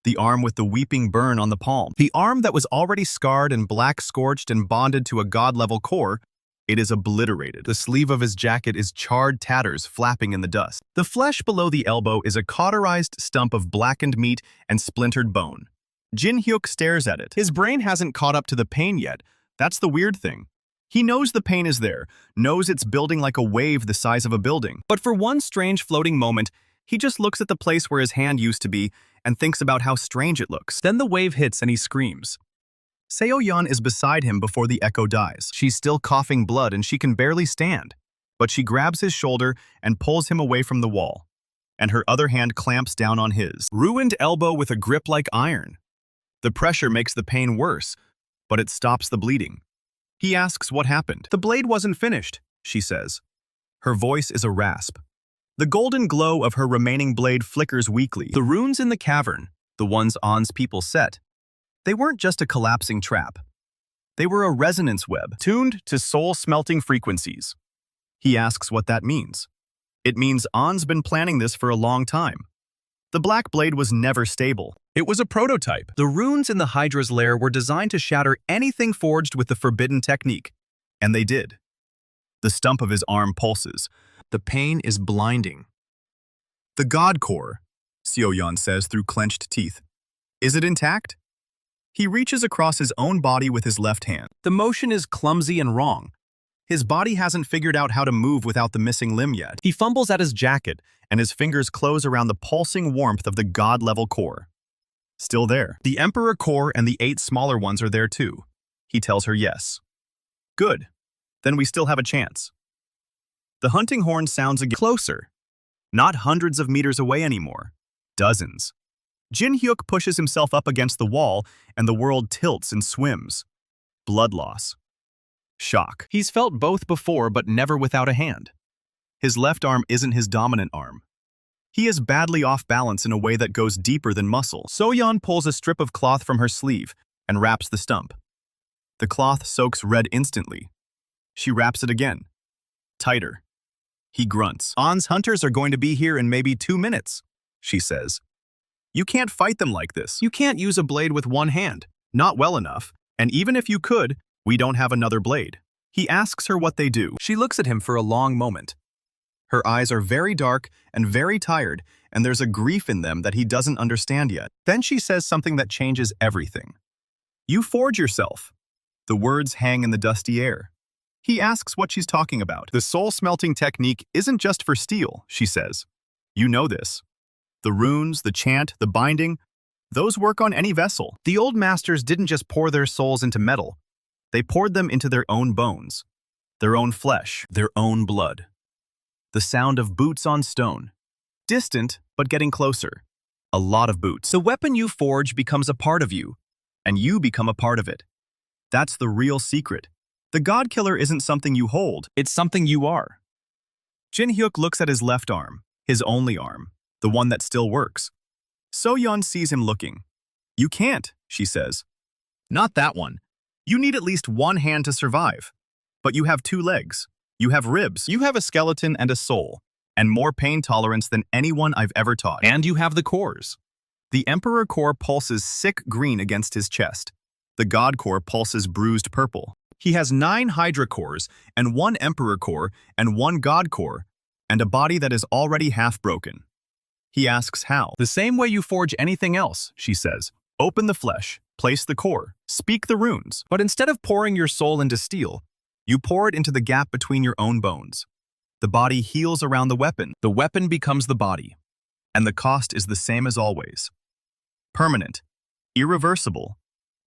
The arm with the weeping burn on the palm. The arm that was already scarred and black-scorched and bonded to a god-level core It is obliterated. The sleeve of his jacket is charred tatters flapping in the dust. The flesh below the elbow is a cauterized stump of blackened meat and splintered bone. Jin-hyuk stares at it. His brain hasn't caught up to the pain yet. That's the weird thing. He knows the pain is there, knows it's building like a wave the size of a building. But for one strange floating moment, he just looks at the place where his hand used to be and thinks about how strange it looks. Then the wave hits and he screams. Seo-yeon is beside him before the echo dies. She's still coughing blood and she can barely stand. But she grabs his shoulder and pulls him away from the wall. And her other hand clamps down on his. Ruined elbow with a grip like iron. The pressure makes the pain worse, but it stops the bleeding. He asks what happened. The blade wasn't finished, she says. Her voice is a rasp. The golden glow of her remaining blade flickers weakly. The runes in the cavern, the ones On's people set, they weren't just a collapsing trap. They were a resonance web, tuned to soul-smelting frequencies. He asks what that means. It means On's been planning this for a long time. The black blade was never stable. It was a prototype. The runes in the Hydra's lair were designed to shatter anything forged with the forbidden technique. And they did. The stump of his arm pulses. The pain is blinding. The God Core, Seo-yeon says through clenched teeth. Is it intact? He reaches across his own body with his left hand. The motion is clumsy and wrong. His body hasn't figured out how to move without the missing limb yet. He fumbles at his jacket, and his fingers close around the pulsing warmth of the God-level core. Still there. The Emperor core and the 8 smaller ones are there too. He tells her yes. Good. Then we still have a chance. The hunting horn sounds again. Closer. Not hundreds of meters away anymore. Dozens. Jin-hyuk pushes himself up against the wall, and the world tilts and swims. Blood loss. Shock. He's felt both before, but never without a hand. His left arm isn't his dominant arm. He is badly off balance in a way that goes deeper than muscle. So-yeon pulls a strip of cloth from her sleeve and wraps the stump. The cloth soaks red instantly. She wraps it again. Tighter. He grunts. On's hunters are going to be here in maybe 2 minutes, she says. You can't fight them like this. You can't use a blade with one hand. Not well enough. And even if you could, we don't have another blade. He asks her what they do. She looks at him for a long moment. Her eyes are very dark and very tired, and there's a grief in them that he doesn't understand yet. Then she says something that changes everything. You forge yourself. The words hang in the dusty air. He asks what she's talking about. The soul-smelting technique isn't just for steel, she says. You know this. The runes, the chant, the binding, those work on any vessel. The old masters didn't just pour their souls into metal. They poured them into their own bones, their own flesh, their own blood. The sound of boots on stone. Distant, but getting closer. A lot of boots. The weapon you forge becomes a part of you, and you become a part of it. That's the real secret. The God Killer isn't something you hold, it's something you are. Jin-hyuk looks at his left arm, his only arm, the one that still works. So-yeon sees him looking. You can't, she says. Not that one. You need at least one hand to survive. But you have 2 legs. You have ribs. You have a skeleton and a soul, and more pain tolerance than anyone I've ever taught. And you have the cores. The Emperor core pulses sick green against his chest. The God core pulses bruised purple. He has 9 Hydra cores, and 1 Emperor core, and 1 God core, and a body that is already half broken. He asks how. The same way you forge anything else, she says. Open the flesh, place the core, speak the runes. But instead of pouring your soul into steel, you pour it into the gap between your own bones. The body heals around the weapon. The weapon becomes the body. And the cost is the same as always. Permanent. Irreversible.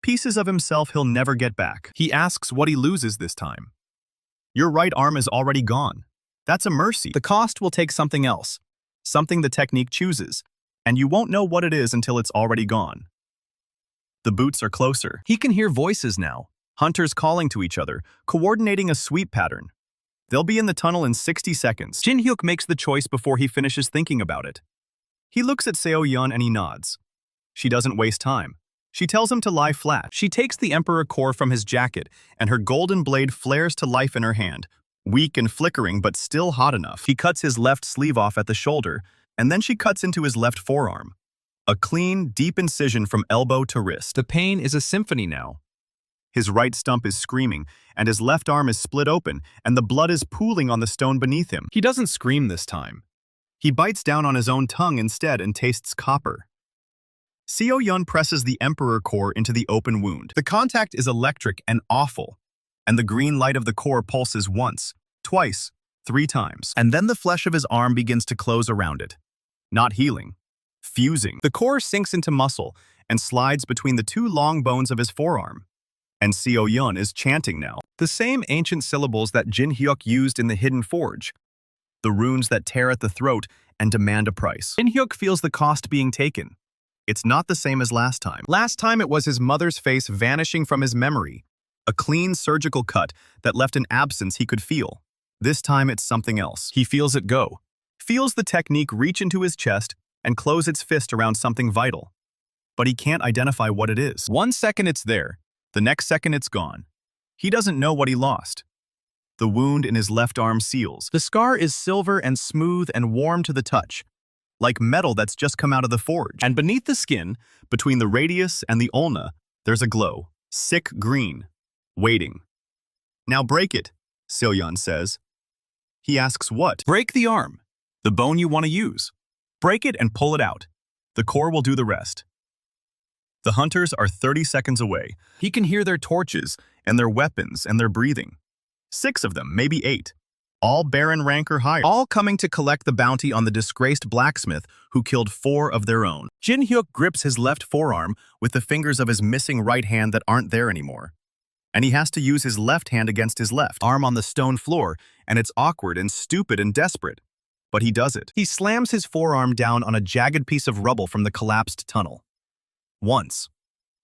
Pieces of himself he'll never get back. He asks what he loses this time. Your right arm is already gone. That's a mercy. The cost will take something else. Something the technique chooses. And you won't know what it is until it's already gone. The boots are closer. He can hear voices now. Hunters calling to each other, coordinating a sweep pattern. They'll be in the tunnel in 60 seconds. Jin-hyuk makes the choice before he finishes thinking about it. He looks at Seo-yeon and he nods. She doesn't waste time. She tells him to lie flat. She takes the Emperor core from his jacket, and her golden blade flares to life in her hand, weak and flickering but still hot enough. He cuts his left sleeve off at the shoulder, and then she cuts into his left forearm. A clean, deep incision from elbow to wrist. The pain is a symphony now. His right stump is screaming, and his left arm is split open, and the blood is pooling on the stone beneath him. He doesn't scream this time. He bites down on his own tongue instead and tastes copper. Seo-yeon presses the Emperor core into the open wound. The contact is electric and awful, and the green light of the core pulses once, twice, 3 times. And then the flesh of his arm begins to close around it. Not healing, fusing. The core sinks into muscle and slides between the 2 long bones of his forearm. And Seo-yeon is chanting now. The same ancient syllables that Jin-hyuk used in the Hidden Forge. The runes that tear at the throat and demand a price. Jin-hyuk feels the cost being taken. It's not the same as last time. Last time it was his mother's face vanishing from his memory. A clean surgical cut that left an absence he could feel. This time it's something else. He feels it go. Feels the technique reach into his chest and close its fist around something vital. But he can't identify what it is. 1 second it's there. The next second it's gone. He doesn't know what he lost. The wound in his left arm seals. The scar is silver and smooth and warm to the touch, like metal that's just come out of the forge. And beneath the skin, between the radius and the ulna, there's a glow. Sick green. Waiting. Now break it, Seo-yeon says. He asks what? Break the arm. The bone you want to use. Break it and pull it out. The core will do the rest. The hunters are 30 seconds away. He can hear their torches and their weapons and their breathing. 6 of them, maybe 8. All baron rank or higher. All coming to collect the bounty on the disgraced blacksmith who killed 4 of their own. Jin-hyuk grips his left forearm with the fingers of his missing right hand that aren't there anymore. And he has to use his left hand against his left arm on the stone floor, and it's awkward and stupid and desperate. But he does it. He slams his forearm down on a jagged piece of rubble from the collapsed tunnel. Once.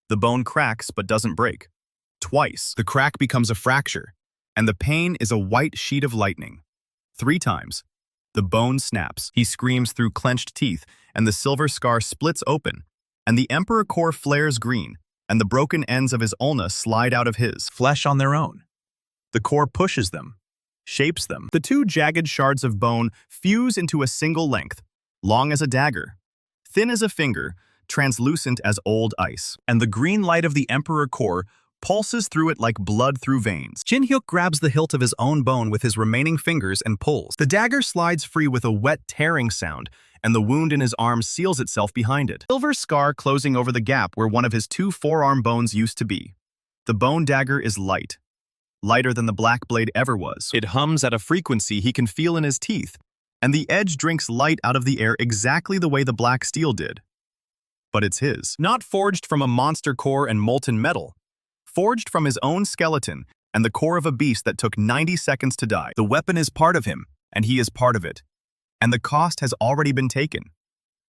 The bone cracks but doesn't break. Twice. The crack becomes a fracture, and the pain is a white sheet of lightning. 3 times. The bone snaps. He screams through clenched teeth, and the silver scar splits open, and the Emperor core flares green, and the broken ends of his ulna slide out of his flesh on their own. The core pushes them, shapes them. The 2 jagged shards of bone fuse into a single length, long as a dagger, thin as a finger, translucent as old ice. And the green light of the Emperor core pulses through it like blood through veins. Jin-hyuk grabs the hilt of his own bone with his remaining fingers and pulls. The dagger slides free with a wet tearing sound, and the wound in his arm seals itself behind it. Silver scar closing over the gap where one of his 2 forearm bones used to be. The bone dagger is light. Lighter than the black blade ever was. It hums at a frequency he can feel in his teeth, and the edge drinks light out of the air exactly the way the black steel did. But it's his. Not forged from a monster core and molten metal. Forged from his own skeleton and the core of a beast that took 90 seconds to die. The weapon is part of him, and he is part of it. And the cost has already been taken.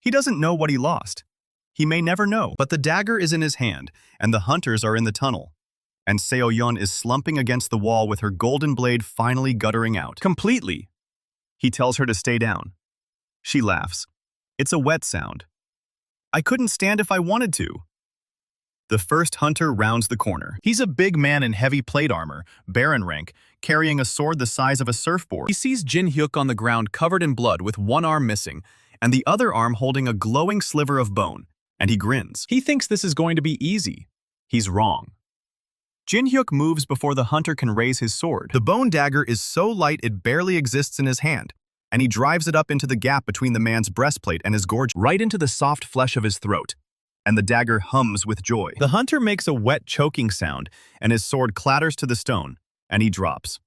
He doesn't know what he lost. He may never know. But the dagger is in his hand, and the hunters are in the tunnel. And Seo-yeon is slumping against the wall with her golden blade finally guttering out. Completely. He tells her to stay down. She laughs. It's a wet sound. I couldn't stand if I wanted to. The first hunter rounds the corner. He's a big man in heavy plate armor, baron rank, carrying a sword the size of a surfboard. He sees Jin-hyuk on the ground covered in blood with one arm missing, and the other arm holding a glowing sliver of bone, and he grins. He thinks this is going to be easy. He's wrong. Jin-hyuk moves before the hunter can raise his sword. The bone dagger is so light it barely exists in his hand, and he drives it up into the gap between the man's breastplate and his gorge, right into the soft flesh of his throat. And the dagger hums with joy. The hunter makes a wet choking sound, and his sword clatters to the stone, and he drops.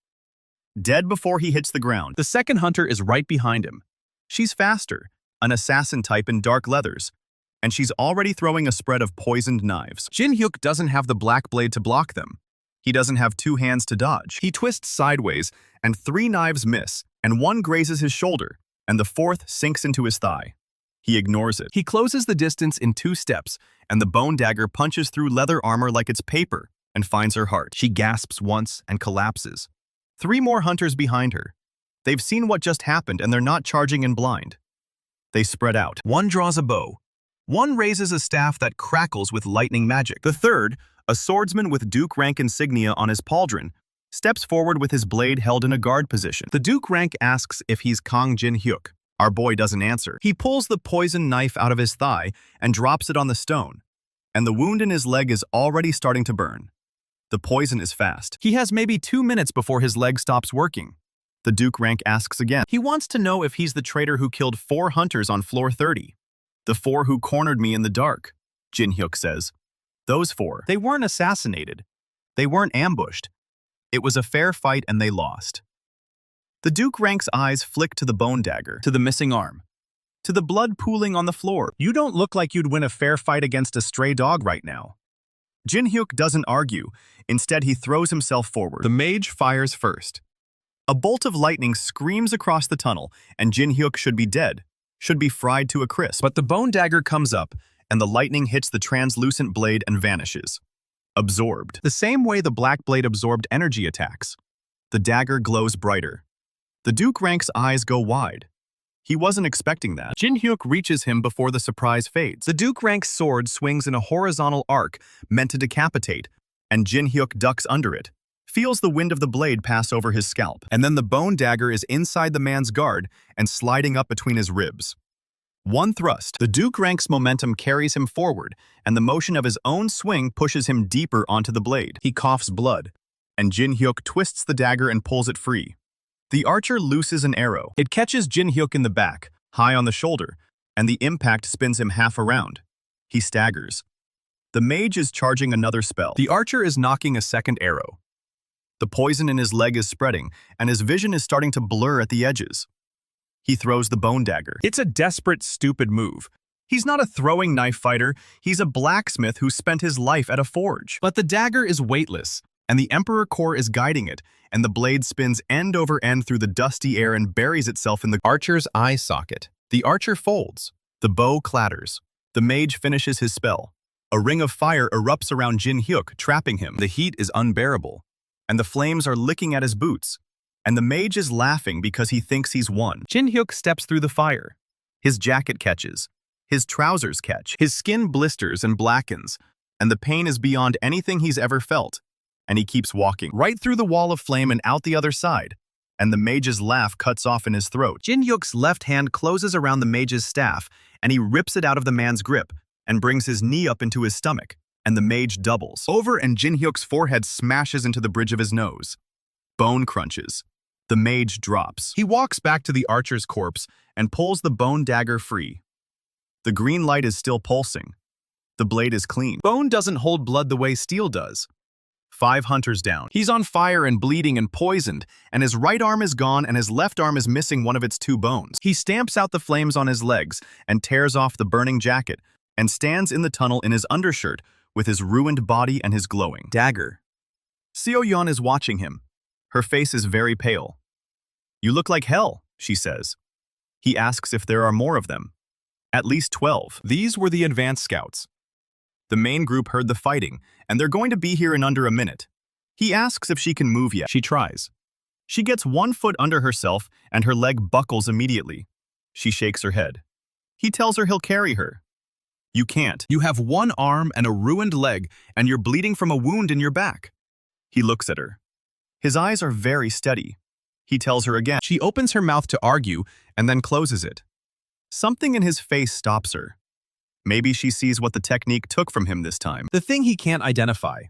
Dead before he hits the ground. The second hunter is right behind him. She's faster, an assassin type in dark leathers, and she's already throwing a spread of poisoned knives. Jin-hyuk doesn't have the black blade to block them. He doesn't have 2 hands to dodge. He twists sideways, and 3 knives miss, and 1 grazes his shoulder, and the 4th sinks into his thigh. He ignores it. He closes the distance in 2 steps, and the bone dagger punches through leather armor like it's paper and finds her heart. She gasps once and collapses. 3 more hunters behind her. They've seen what just happened, and they're not charging in blind. They spread out. 1 draws a bow. 1 raises a staff that crackles with lightning magic. The 3rd, a swordsman with Duke rank insignia on his pauldron, steps forward with his blade held in a guard position. The Duke rank asks if he's Kang Jin-hyuk. Our boy doesn't answer. He pulls the poison knife out of his thigh and drops it on the stone, and the wound in his leg is already starting to burn. The poison is fast. He has maybe 2 minutes before his leg stops working. The Duke rank asks again. He wants to know if he's the traitor who killed 4 hunters on floor 30. The 4 who cornered me in the dark, Jin-hyuk says. Those 4, they weren't assassinated. They weren't ambushed. It was a fair fight and they lost. The Duke rank's eyes flick to the bone dagger, to the missing arm, to the blood pooling on the floor. You don't look like you'd win a fair fight against a stray dog right now. Jin-hyuk doesn't argue. Instead, he throws himself forward. The mage fires first. A bolt of lightning screams across the tunnel, and Jin-hyuk should be dead, should be fried to a crisp. But the bone dagger comes up, and the lightning hits the translucent blade and vanishes. Absorbed. The same way the black blade absorbed energy attacks. The dagger glows brighter. The Duke rank's eyes go wide. He wasn't expecting that. Jin-hyuk reaches him before the surprise fades. The Duke rank's sword swings in a horizontal arc meant to decapitate, and Jin-hyuk ducks under it, feels the wind of the blade pass over his scalp, and then the bone dagger is inside the man's guard and sliding up between his ribs. One thrust, the Duke rank's momentum carries him forward, and the motion of his own swing pushes him deeper onto the blade. He coughs blood, and Jin-hyuk twists the dagger and pulls it free. The archer looses an arrow. It catches Jin-hyuk in the back, high on the shoulder, and the impact spins him half around. He staggers. The mage is charging another spell. The archer is knocking a second arrow. The poison in his leg is spreading, and his vision is starting to blur at the edges. He throws the bone dagger. It's a desperate, stupid move. He's not a throwing knife fighter, he's a blacksmith who spent his life at a forge. But the dagger is weightless, and the Emperor Core is guiding it, and the blade spins end over end through the dusty air and buries itself in the archer's eye socket. The archer folds. The bow clatters. The mage finishes his spell. A ring of fire erupts around Jin-hyuk, trapping him. The heat is unbearable, and the flames are licking at his boots, and the mage is laughing because he thinks he's won. Jin-hyuk steps through the fire. His jacket catches. His trousers catch. His skin blisters and blackens, and the pain is beyond anything he's ever felt. And he keeps walking, right through the wall of flame and out the other side, and the mage's laugh cuts off in his throat. Jin-hyuk's left hand closes around the mage's staff, and he rips it out of the man's grip, and brings his knee up into his stomach, and the mage doubles over, and Jin-hyuk's forehead smashes into the bridge of his nose. Bone crunches. The mage drops. He walks back to the archer's corpse and pulls the bone dagger free. The green light is still pulsing. The blade is clean. Bone doesn't hold blood the way steel does. 5 hunters down. He's on fire and bleeding and poisoned, and his right arm is gone and his left arm is missing one of its 2 bones. He stamps out the flames on his legs and tears off the burning jacket and stands in the tunnel in his undershirt with his ruined body and his glowing dagger. Seo-yeon is watching him. Her face is very pale. "You look like hell," she says. He asks if there are more of them. At least 12. These were the advance scouts. The main group heard the fighting, and they're going to be here in under a minute. He asks if she can move yet. She tries. She gets 1 foot under herself, and her leg buckles immediately. She shakes her head. He tells her he'll carry her. "You can't. You have 1 arm and a ruined leg, and you're bleeding from a wound in your back." He looks at her. His eyes are very steady. He tells her again. She opens her mouth to argue, and then closes it. Something in his face stops her. Maybe she sees what the technique took from him this time. The thing he can't identify.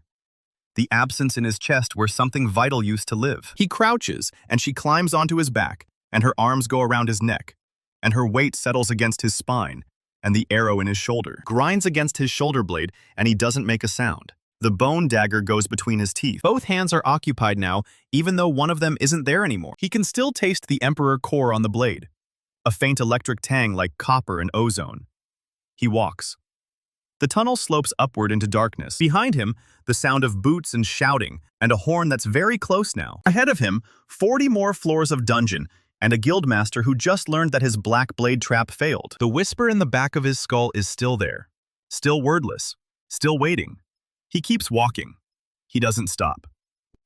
The absence in his chest where something vital used to live. He crouches, and she climbs onto his back, and her arms go around his neck, and her weight settles against his spine, and the arrow in his shoulder grinds against his shoulder blade, and he doesn't make a sound. The bone dagger goes between his teeth. Both hands are occupied now, even though one of them isn't there anymore. He can still taste the Emperor Core on the blade. A faint electric tang like copper and ozone. He walks. The tunnel slopes upward into darkness. Behind him, the sound of boots and shouting, and a horn that's very close now. Ahead of him, 40 more floors of dungeon, and a guildmaster who just learned that his black blade trap failed. The whisper in the back of his skull is still there. Still wordless. Still waiting. He keeps walking. He doesn't stop.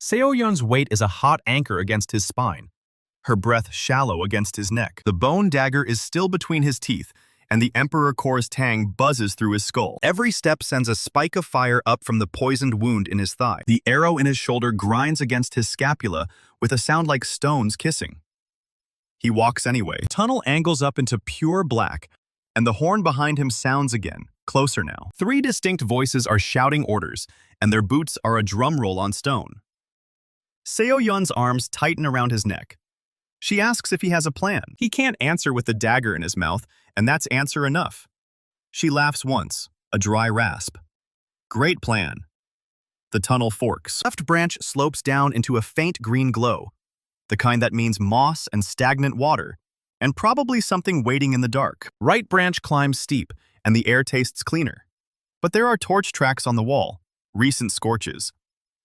Seo-yeon's weight is a hot anchor against his spine. Her breath shallow against his neck. The bone dagger is still between his teeth, and the Emperor Core's tang buzzes through his skull. Every step sends a spike of fire up from the poisoned wound in his thigh. The arrow in his shoulder grinds against his scapula with a sound like stones kissing. He walks anyway. The tunnel angles up into pure black, and the horn behind him sounds again. Closer now. 3 distinct voices are shouting orders, and their boots are a drum roll on stone. Seo-yeon's arms tighten around his neck. She asks if he has a plan. He can't answer with the dagger in his mouth, and that's answer enough. She laughs once, a dry rasp. Great plan. The tunnel forks. Left branch slopes down into a faint green glow, the kind that means moss and stagnant water, and probably something waiting in the dark. Right branch climbs steep, and the air tastes cleaner. But there are torch tracks on the wall, recent scorches.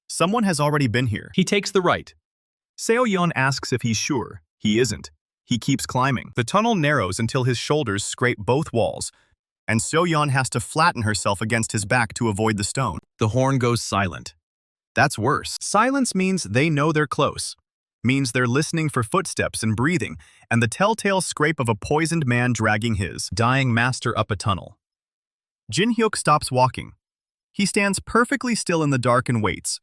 Someone has already been here. He takes the right. Seo-yeon asks if he's sure. He isn't. He keeps climbing. The tunnel narrows until his shoulders scrape both walls, and Seo-yeon has to flatten herself against his back to avoid the stone. The horn goes silent. That's worse. Silence means they know they're close. Means they're listening for footsteps and breathing, and the telltale scrape of a poisoned man dragging his dying master up a tunnel. Jin-hyuk stops walking. He stands perfectly still in the dark and waits.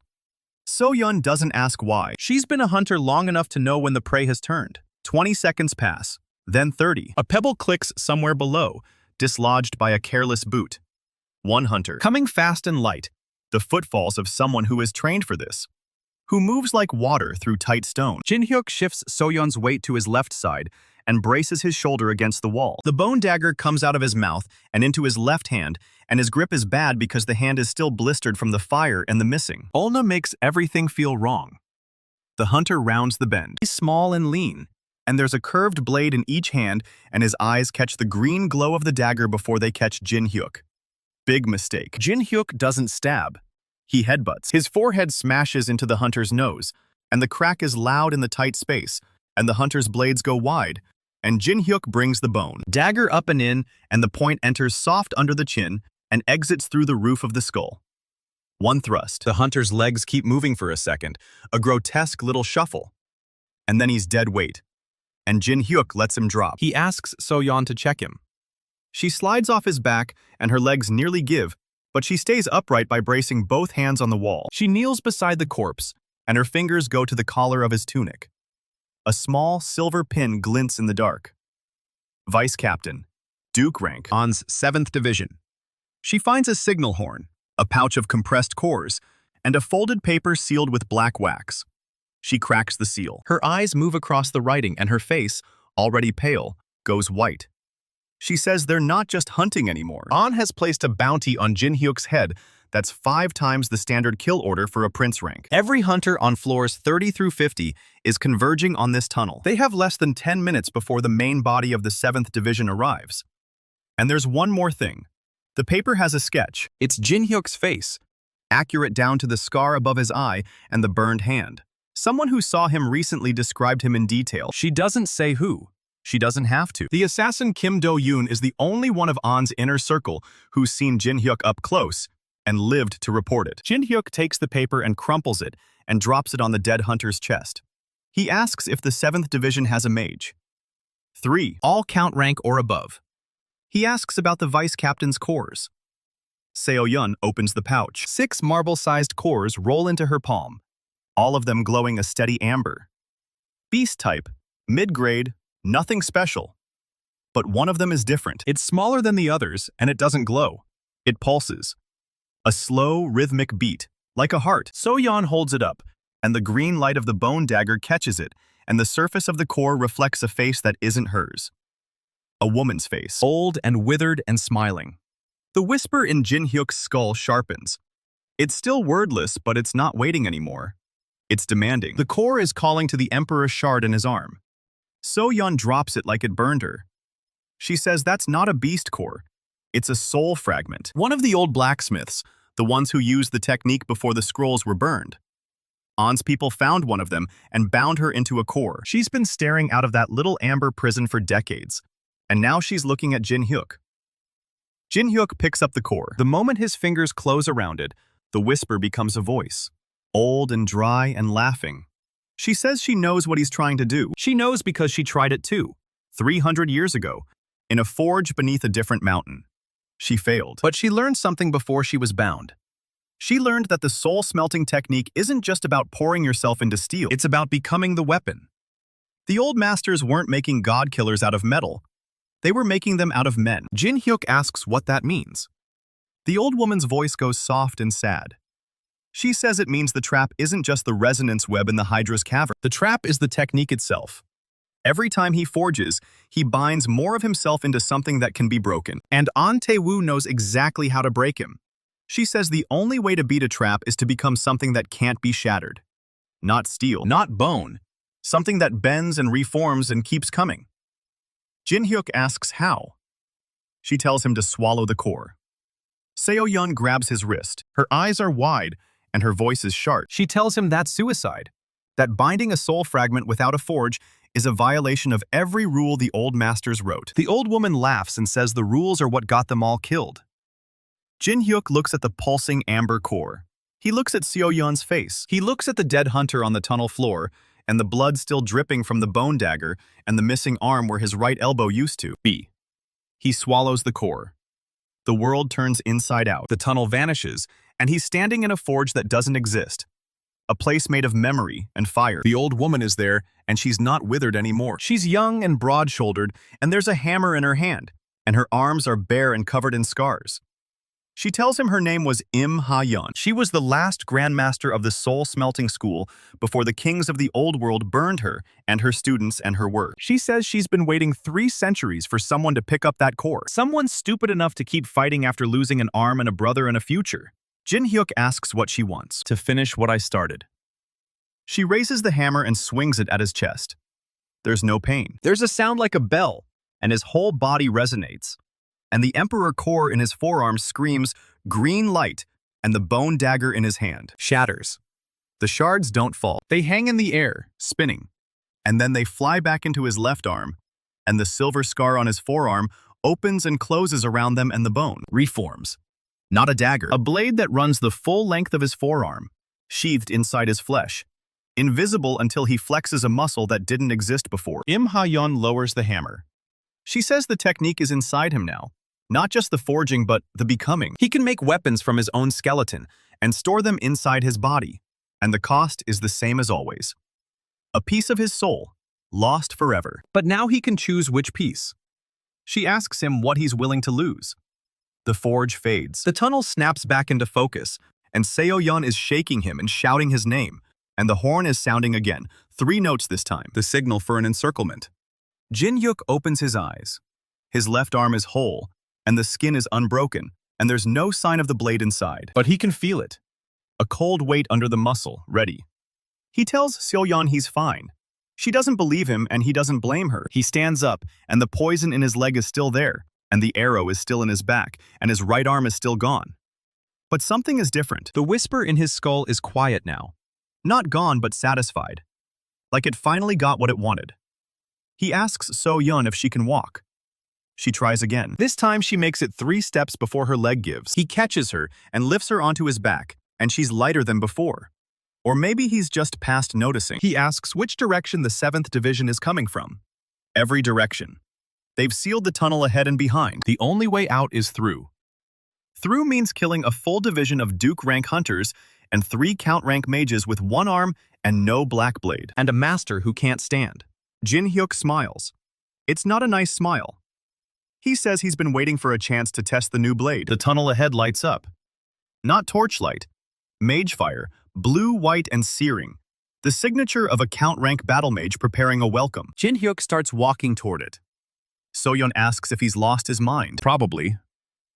So-yeon doesn't ask why. She's been a hunter long enough to know when the prey has turned. 20 seconds pass, then 30. A pebble clicks somewhere below, dislodged by a careless boot. One hunter, coming fast and light, the footfalls of someone who is trained for this, who moves like water through tight stone. Jin-hyuk shifts So-yeon's weight to his left side and braces his shoulder against the wall. The bone dagger comes out of his mouth and into his left hand, and his grip is bad because the hand is still blistered from the fire and the missing. Ulna makes everything feel wrong. The hunter rounds the bend. He's small and lean, and there's a curved blade in each hand, and his eyes catch the green glow of the dagger before they catch Jin-hyuk. Big mistake. Jin-hyuk doesn't stab. He headbutts. His forehead smashes into the hunter's nose, and the crack is loud in the tight space, and the hunter's blades go wide, and Jin-hyuk brings the bone. Dagger up and in, and the point enters soft under the chin and exits through the roof of the skull. One thrust. The hunter's legs keep moving for a second, a grotesque little shuffle. And then he's dead weight, and Jin-hyuk lets him drop. He asks So-yeon to check him. She slides off his back, and her legs nearly give, but she stays upright by bracing both hands on the wall. She kneels beside the corpse, and her fingers go to the collar of his tunic. A small silver pin glints in the dark. Vice Captain, Duke rank, On's 7th Division. She finds a signal horn, a pouch of compressed cores, and a folded paper sealed with black wax. She cracks the seal. Her eyes move across the writing, and her face, already pale, goes white. She says they're not just hunting anymore. On has placed a bounty on Jin-hyuk's head that's 5 times the standard kill order for a prince rank. Every hunter on floors 30 through 50 is converging on this tunnel. They have less than 10 minutes before the main body of the 7th Division arrives. And there's one more thing. The paper has a sketch. It's Jin-hyuk's face, accurate down to the scar above his eye and the burned hand. Someone who saw him recently described him in detail. She doesn't say who. She doesn't have to. The assassin Kim Do-yoon is the only one of On's inner circle who's seen Jin-hyuk up close and lived to report it. Jin-hyuk takes the paper and crumples it and drops it on the dead hunter's chest. He asks if the 7th Division has a mage. 3, all count rank or above. He asks about the vice captain's cores. Seo-yeon opens the pouch. 6 marble-sized cores roll into her palm, all of them glowing a steady amber. Beast type, mid-grade, nothing special. But one of them is different. It's smaller than the others, and it doesn't glow. It pulses. A slow, rhythmic beat, like a heart. So-yeon holds it up, and the green light of the bone dagger catches it, and the surface of the core reflects a face that isn't hers. A woman's face, old and withered and smiling. The whisper in Jin-hyuk's skull sharpens. It's still wordless, but it's not waiting anymore. It's demanding. The core is calling to the Emperor's shard in his arm. So-yeon drops it like it burned her. She says that's not a beast core. It's a soul fragment. One of the old blacksmiths, the ones who used the technique before the scrolls were burned. On's people found one of them and bound her into a core. She's been staring out of that little amber prison for decades, and now she's looking at Jin-hyuk. Jin-hyuk picks up the core. The moment his fingers close around it, the whisper becomes a voice, old and dry and laughing. She says she knows what he's trying to do. She knows because she tried it too, 300 years ago, in a forge beneath a different mountain. She failed. But she learned something before she was bound. She learned that the soul-smelting technique isn't just about pouring yourself into steel. It's about becoming the weapon. The old masters weren't making god killers out of metal. They were making them out of men. Jin-hyuk asks what that means. The old woman's voice goes soft and sad. She says it means the trap isn't just the resonance web in the Hydra's cavern. The trap is the technique itself. Every time he forges, he binds more of himself into something that can be broken. And An Tae-woo knows exactly how to break him. She says the only way to beat a trap is to become something that can't be shattered. Not steel, not bone. Something that bends and reforms and keeps coming. Jin-hyuk asks how. She tells him to swallow the core. Seo-yeon grabs his wrist. Her eyes are wide, and her voice is sharp. She tells him that's suicide. That binding a soul fragment without a forge is a violation of every rule the old masters wrote. The old woman laughs and says the rules are what got them all killed. Jin-hyuk looks at the pulsing amber core. He looks at Seo-yeon's face. He looks at the dead hunter on the tunnel floor, and the blood still dripping from the bone dagger and the missing arm where his right elbow used to be. He swallows the core. The world turns inside out. The tunnel vanishes, and he's standing in a forge that doesn't exist. A place made of memory and fire. The old woman is there, and she's not withered anymore. She's young and broad-shouldered, and there's a hammer in her hand, and her arms are bare and covered in scars. She tells him her name was Im Ha-yeon. She was the last grandmaster of the Soul-Smelting school before the kings of the old world burned her and her students and her work. She says she's been waiting 3 centuries for someone to pick up that core. Someone stupid enough to keep fighting after losing an arm and a brother and a future. Jin-hyuk asks what she wants. To finish what I started. She raises the hammer and swings it at his chest. There's no pain. There's a sound like a bell, and his whole body resonates. And the emperor core in his forearm screams, "Green light," and the bone dagger in his hand shatters. The shards don't fall. They hang in the air, spinning. And then they fly back into his left arm, and the silver scar on his forearm opens and closes around them and the bone reforms. Not a dagger, a blade that runs the full length of his forearm, sheathed inside his flesh, invisible until he flexes a muscle that didn't exist before. Im Ha-yeon lowers the hammer. She says the technique is inside him now. Not just the forging, but the becoming. He can make weapons from his own skeleton and store them inside his body, and the cost is the same as always. A piece of his soul, lost forever. But now he can choose which piece. She asks him what he's willing to lose. The forge fades. The tunnel snaps back into focus, and Seo-yeon is shaking him and shouting his name, and the horn is sounding again, 3 notes this time, the signal for an encirclement. Jin-hyuk opens his eyes. His left arm is whole, and the skin is unbroken, and there's no sign of the blade inside. But he can feel it. A cold weight under the muscle, ready. He tells Seo-yeon he's fine. She doesn't believe him, and he doesn't blame her. He stands up, and the poison in his leg is still there, and the arrow is still in his back, and his right arm is still gone. But something is different. The whisper in his skull is quiet now. Not gone, but satisfied. Like it finally got what it wanted. He asks Seo-yeon if she can walk. She tries again. This time she makes it 3 steps before her leg gives. He catches her and lifts her onto his back, and she's lighter than before. Or maybe he's just past noticing. He asks which direction the 7th Division is coming from. Every direction. They've sealed the tunnel ahead and behind. The only way out is through. Through means killing a full division of Duke rank hunters and 3 count rank mages with 1 arm and no black blade. And a master who can't stand. Jin-hyuk smiles. It's not a nice smile. He says he's been waiting for a chance to test the new blade. The tunnel ahead lights up. Not torchlight. Mage fire, blue, white, and searing. The signature of a count rank battle mage preparing a welcome. Jin-hyuk starts walking toward it. Seo-yeon asks if he's lost his mind. Probably.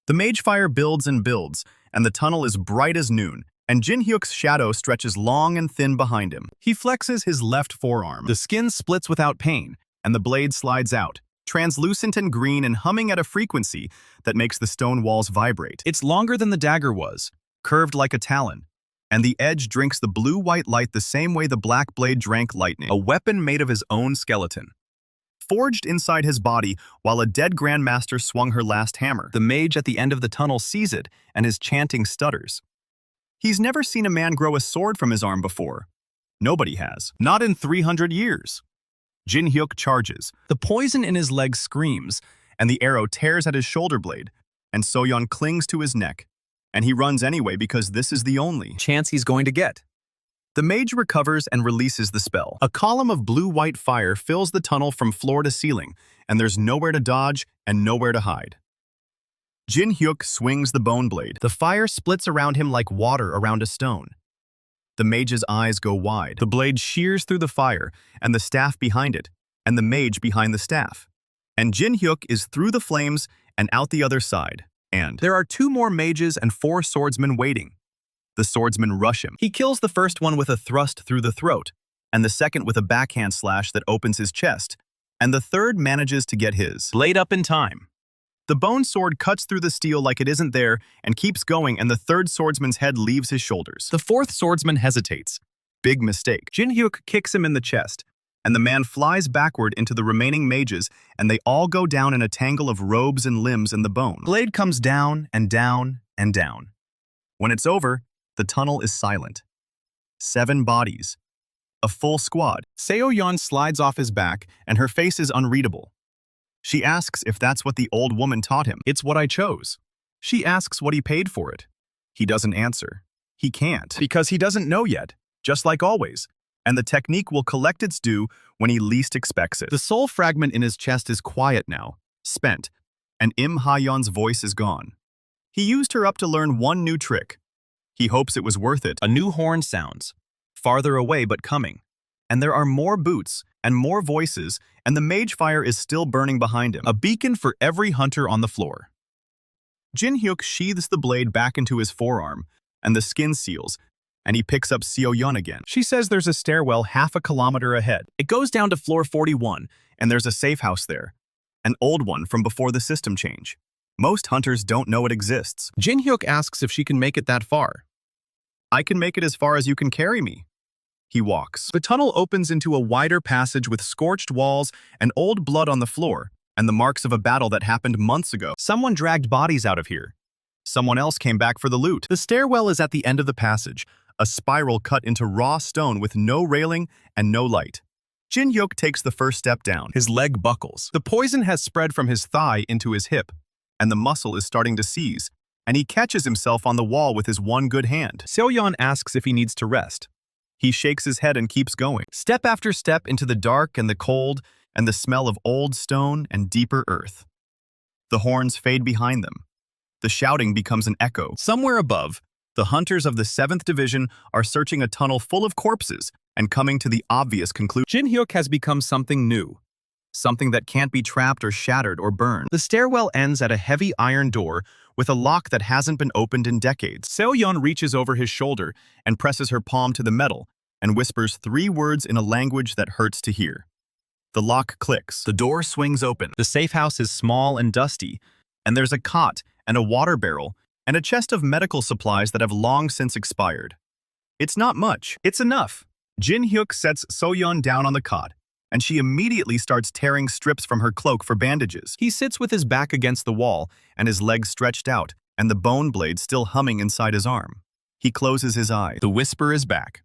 The mage fire builds and builds, and the tunnel is bright as noon, and Jin-hyuk's shadow stretches long and thin behind him. He flexes his left forearm. The skin splits without pain, and the blade slides out, translucent and green and humming at a frequency that makes the stone walls vibrate. It's longer than the dagger was, curved like a talon, and the edge drinks the blue-white light the same way the black blade drank lightning. A weapon made of his own skeleton. Forged inside his body while a dead grandmaster swung her last hammer. The mage at the end of the tunnel sees it, and his chanting stutters. He's never seen a man grow a sword from his arm before. Nobody has. Not in 300 years. Jin-hyuk charges. The poison in his leg screams, and the arrow tears at his shoulder blade, and Seo-yeon clings to his neck. And he runs anyway because this is the only chance he's going to get. The mage recovers and releases the spell. A column of blue-white fire fills the tunnel from floor to ceiling, and there's nowhere to dodge and nowhere to hide. Jin-hyuk swings the bone blade. The fire splits around him like water around a stone. The mage's eyes go wide. The blade shears through the fire, and the staff behind it, and the mage behind the staff. And Jin-hyuk is through the flames and out the other side. And there are 2 more mages and 4 swordsmen waiting. The swordsmen rush him. He kills the first one with a thrust through the throat, and the second with a backhand slash that opens his chest, and the third manages to get his blade up in time. The bone sword cuts through the steel like it isn't there and keeps going, and the third swordsman's head leaves his shoulders. The fourth swordsman hesitates. Big mistake. Jin-hyuk kicks him in the chest, and the man flies backward into the remaining mages, and they all go down in a tangle of robes and limbs in the bone. Blade comes down and down and down. When it's over, the tunnel is silent. 7 bodies. A full squad. Seo-yeon slides off his back, and her face is unreadable. She asks if that's what the old woman taught him. It's what I chose. She asks what he paid for it. He doesn't answer. He can't, because he doesn't know yet, just like always. And the technique will collect its due when he least expects it. The soul fragment in his chest is quiet now, spent, and Im Ha-yeon's voice is gone. He used her up to learn one new trick. He hopes it was worth it. A new horn sounds, farther away but coming. And there are more boots and more voices, and the mage fire is still burning behind him, a beacon for every hunter on the floor. Jin-hyuk sheathes the blade back into his forearm, and the skin seals, and he picks up Seo-yeon again. She says there's a stairwell half a kilometer ahead. It goes down to floor 41, and there's a safe house there, an old one from before the system change. Most hunters don't know it exists. Jin-hyuk asks if she can make it that far. I can make it as far as you can carry me. He walks. The tunnel opens into a wider passage with scorched walls and old blood on the floor, and the marks of a battle that happened months ago. Someone dragged bodies out of here. Someone else came back for the loot. The stairwell is at the end of the passage, a spiral cut into raw stone with no railing and no light. Jin-hyuk takes the first step down. His leg buckles. The poison has spread from his thigh into his hip, and the muscle is starting to seize, and he catches himself on the wall with his one good hand. Seo-yeon asks if he needs to rest. He shakes his head and keeps going, step after step into the dark and the cold and the smell of old stone and deeper earth. The horns fade behind them. The shouting becomes an echo. Somewhere above, the hunters of the 7th Division are searching a tunnel full of corpses and coming to the obvious conclusion. Jin-hyuk has become something new, something that can't be trapped or shattered or burned. The stairwell ends at a heavy iron door with a lock that hasn't been opened in decades. Seo-yeon reaches over his shoulder and presses her palm to the metal and whispers 3 words in a language that hurts to hear. The lock clicks. The door swings open. The safe house is small and dusty, and there's a cot and a water barrel and a chest of medical supplies that have long since expired. It's not much. It's enough. Jin-hyuk sets Seo-yeon down on the cot, and she immediately starts tearing strips from her cloak for bandages. He sits with his back against the wall and his legs stretched out, and the bone blade still humming inside his arm. He closes his eyes. The whisper is back.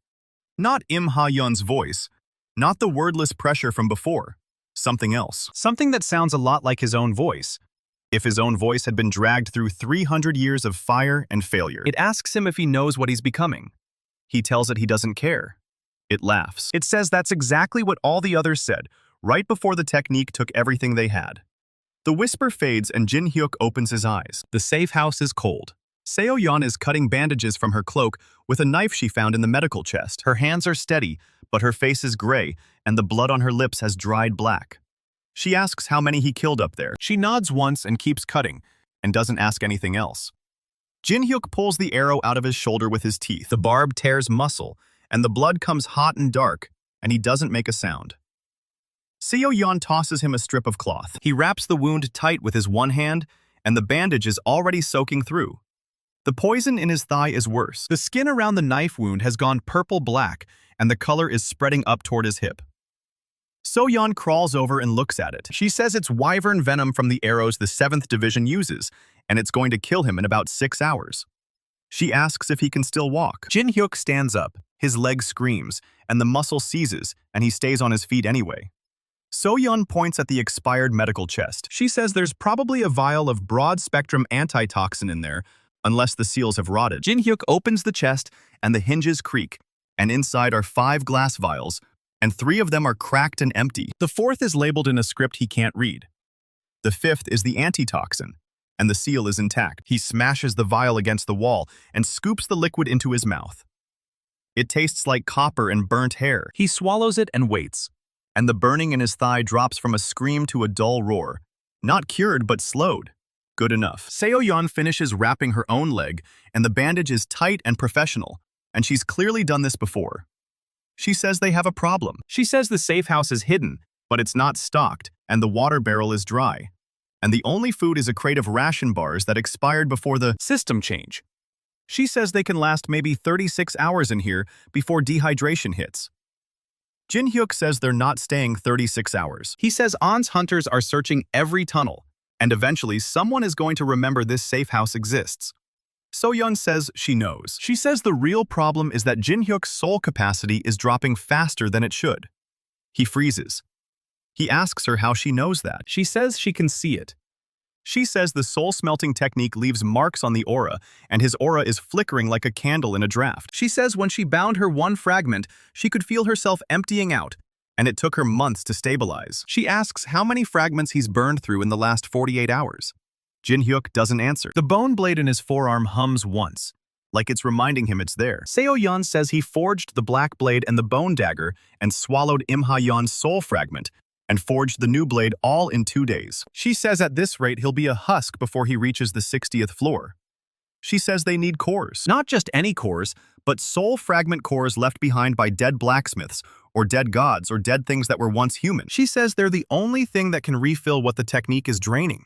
Not Im Ha-yeon's voice, not the wordless pressure from before. Something else. Something that sounds a lot like his own voice. If his own voice had been dragged through 300 years of fire and failure. It asks him if he knows what he's becoming. He tells it he doesn't care. It laughs. It says that's exactly what all the others said, right before the technique took everything they had. The whisper fades and Jin-hyuk opens his eyes. The safe house is cold. Seo-yeon is cutting bandages from her cloak with a knife she found in the medical chest. Her hands are steady, but her face is gray, and the blood on her lips has dried black. She asks how many he killed up there. She nods once and keeps cutting, and doesn't ask anything else. Jin-hyuk pulls the arrow out of his shoulder with his teeth. The barb tears muscle, and the blood comes hot and dark, and he doesn't make a sound. Seo-yeon tosses him a strip of cloth. He wraps the wound tight with his one hand, and the bandage is already soaking through. The poison in his thigh is worse. The skin around the knife wound has gone purple-black, and the color is spreading up toward his hip. Seo-yeon crawls over and looks at it. She says it's wyvern venom from the arrows the 7th Division uses, and it's going to kill him in about 6 hours. She asks if he can still walk. Jin-hyuk stands up, his leg screams, and the muscle seizes, and he stays on his feet anyway. Seo-yeon points at the expired medical chest. She says there's probably a vial of broad-spectrum antitoxin in there, unless the seals have rotted. Jin-hyuk opens the chest, and the hinges creak, and inside are 5 glass vials, and 3 of them are cracked and empty. The 4th is labeled in a script he can't read. The 5th is the antitoxin, and the seal is intact. He smashes the vial against the wall and scoops the liquid into his mouth. It tastes like copper and burnt hair. He swallows it and waits, and the burning in his thigh drops from a scream to a dull roar. Not cured, but slowed. Good enough. Seo-yeon finishes wrapping her own leg, and the bandage is tight and professional, and she's clearly done this before. She says they have a problem. She says the safe house is hidden, but it's not stocked, and the water barrel is dry. And the only food is a crate of ration bars that expired before the system change. She says they can last maybe 36 hours in here before dehydration hits. Jin-hyuk says they're not staying 36 hours. He says On's hunters are searching every tunnel, and eventually someone is going to remember this safe house exists. So-yeon says she knows. She says the real problem is that Jin-hyuk's soul capacity is dropping faster than it should. He freezes. He asks her how she knows that. She says she can see it. She says the soul-smelting technique leaves marks on the aura, and his aura is flickering like a candle in a draft. She says when she bound her one fragment, she could feel herself emptying out, and it took her months to stabilize. She asks how many fragments he's burned through in the last 48 hours. Jin-hyuk doesn't answer. The bone blade in his forearm hums once, like it's reminding him it's there. Seo-yeon says he forged the black blade and the bone dagger and swallowed Im Ha-yeon's soul fragment, and forged the new blade all in 2 days. She says at this rate he'll be a husk before he reaches the 60th floor. She says they need cores. Not just any cores, but soul fragment cores left behind by dead blacksmiths, or dead gods, or dead things that were once human. She says they're the only thing that can refill what the technique is draining.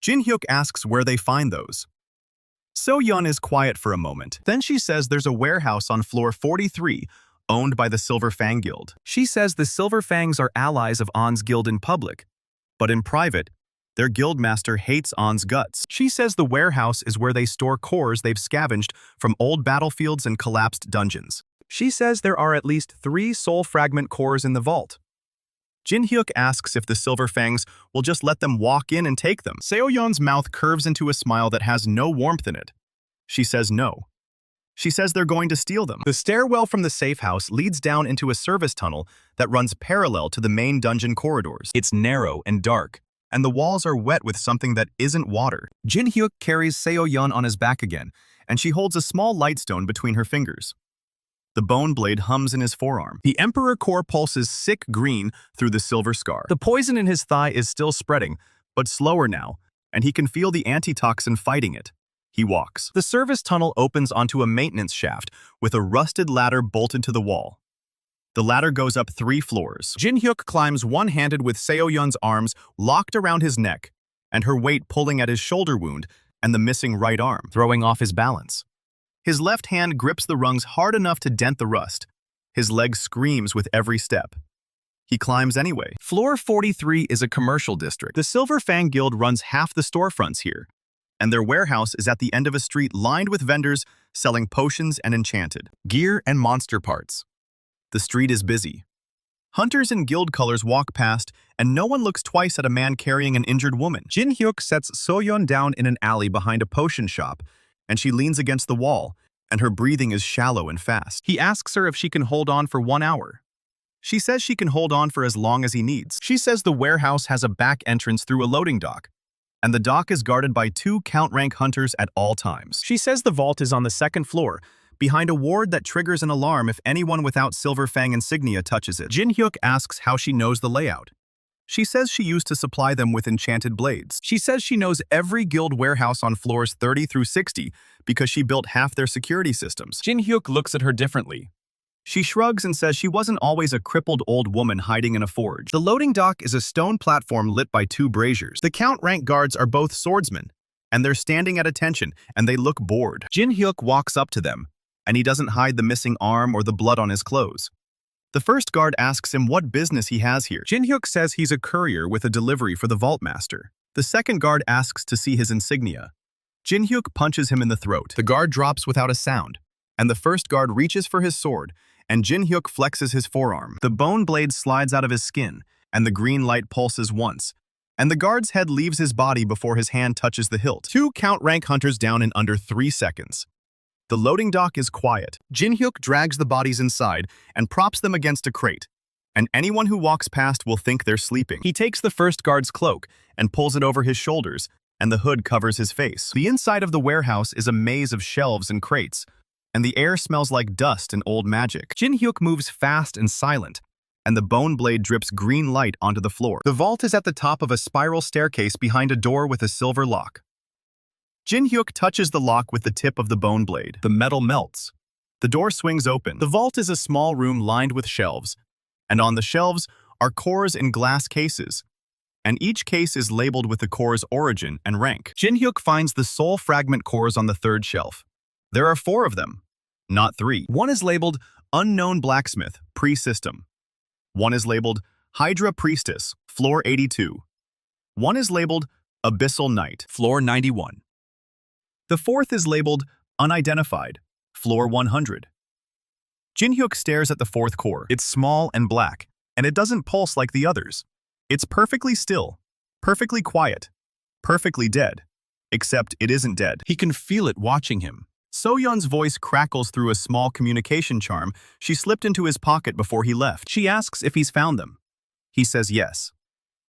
Jin-hyuk asks where they find those. So-yeon is quiet for a moment. Then she says there's a warehouse on floor 43, owned by the Silver Fang Guild. She says the Silver Fangs are allies of On's guild in public, but in private, their guildmaster hates On's guts. She says the warehouse is where they store cores they've scavenged from old battlefields and collapsed dungeons. She says there are at least 3 soul fragment cores in the vault. Jin-hyuk asks if the Silver Fangs will just let them walk in and take them. Seo-yeon's mouth curves into a smile that has no warmth in it. She says no. She says they're going to steal them. The stairwell from the safe house leads down into a service tunnel that runs parallel to the main dungeon corridors. It's narrow and dark, and the walls are wet with something that isn't water. Jin-hyuk carries Seo-yeon on his back again, and she holds a small lightstone between her fingers. The bone blade hums in his forearm. The Emperor core pulses sick green through the silver scar. The poison in his thigh is still spreading, but slower now, and he can feel the antitoxin fighting it. He walks. The service tunnel opens onto a maintenance shaft with a rusted ladder bolted to the wall. The ladder goes up 3 floors. Jin-hyuk climbs one-handed with Seo-yeon's arms locked around his neck, and her weight pulling at his shoulder wound and the missing right arm, throwing off his balance. His left hand grips the rungs hard enough to dent the rust. His leg screams with every step. He climbs anyway. Floor 43 is a commercial district. The Silver Fang Guild runs half the storefronts here, and their warehouse is at the end of a street lined with vendors selling potions and enchanted gear and monster parts. The street is busy. Hunters in guild colors walk past, and no one looks twice at a man carrying an injured woman. Jin-hyuk sets So-yeon down in an alley behind a potion shop, and she leans against the wall, and her breathing is shallow and fast. He asks her if she can hold on for 1 hour. She says she can hold on for as long as he needs. She says the warehouse has a back entrance through a loading dock, and the dock is guarded by 2 count-rank hunters at all times. She says the vault is on the 2nd floor, behind a ward that triggers an alarm if anyone without Silver Fang insignia touches it. Jin-hyuk asks how she knows the layout. She says she used to supply them with enchanted blades. She says she knows every guild warehouse on floors 30 through 60 because she built half their security systems. Jin-hyuk looks at her differently. She shrugs and says she wasn't always a crippled old woman hiding in a forge. The loading dock is a stone platform lit by 2 braziers. The count-rank guards are both swordsmen, and they're standing at attention, and they look bored. Jin-hyuk walks up to them, and he doesn't hide the missing arm or the blood on his clothes. The first guard asks him what business he has here. Jin-hyuk says he's a courier with a delivery for the vault master. The second guard asks to see his insignia. Jin-hyuk punches him in the throat. The guard drops without a sound, and the first guard reaches for his sword, and Jin-hyuk flexes his forearm. The bone blade slides out of his skin, and the green light pulses once, and the guard's head leaves his body before his hand touches the hilt. 2 count-rank hunters down in under 3 seconds. The loading dock is quiet. Jin-hyuk drags the bodies inside and props them against a crate, and anyone who walks past will think they're sleeping. He takes the first guard's cloak and pulls it over his shoulders, and the hood covers his face. The inside of the warehouse is a maze of shelves and crates, and the air smells like dust and old magic. Jin-hyuk moves fast and silent, and the bone blade drips green light onto the floor. The vault is at the top of a spiral staircase behind a door with a silver lock. Jin-hyuk touches the lock with the tip of the bone blade. The metal melts. The door swings open. The vault is a small room lined with shelves, and on the shelves are cores in glass cases, and each case is labeled with the core's origin and rank. Jin-hyuk finds the soul fragment cores on the third shelf. There are 4 of them, not 3. One is labeled Unknown Blacksmith, Pre-System. One is labeled Hydra Priestess, Floor 82. One is labeled Abyssal Knight, Floor 91. The 4th is labeled Unidentified, Floor 100. Jin-hyuk stares at the 4th core. It's small and black, and it doesn't pulse like the others. It's perfectly still, perfectly quiet, perfectly dead. Except it isn't dead. He can feel it watching him. So-yeon's voice crackles through a small communication charm she slipped into his pocket before he left. She asks if he's found them. He says yes.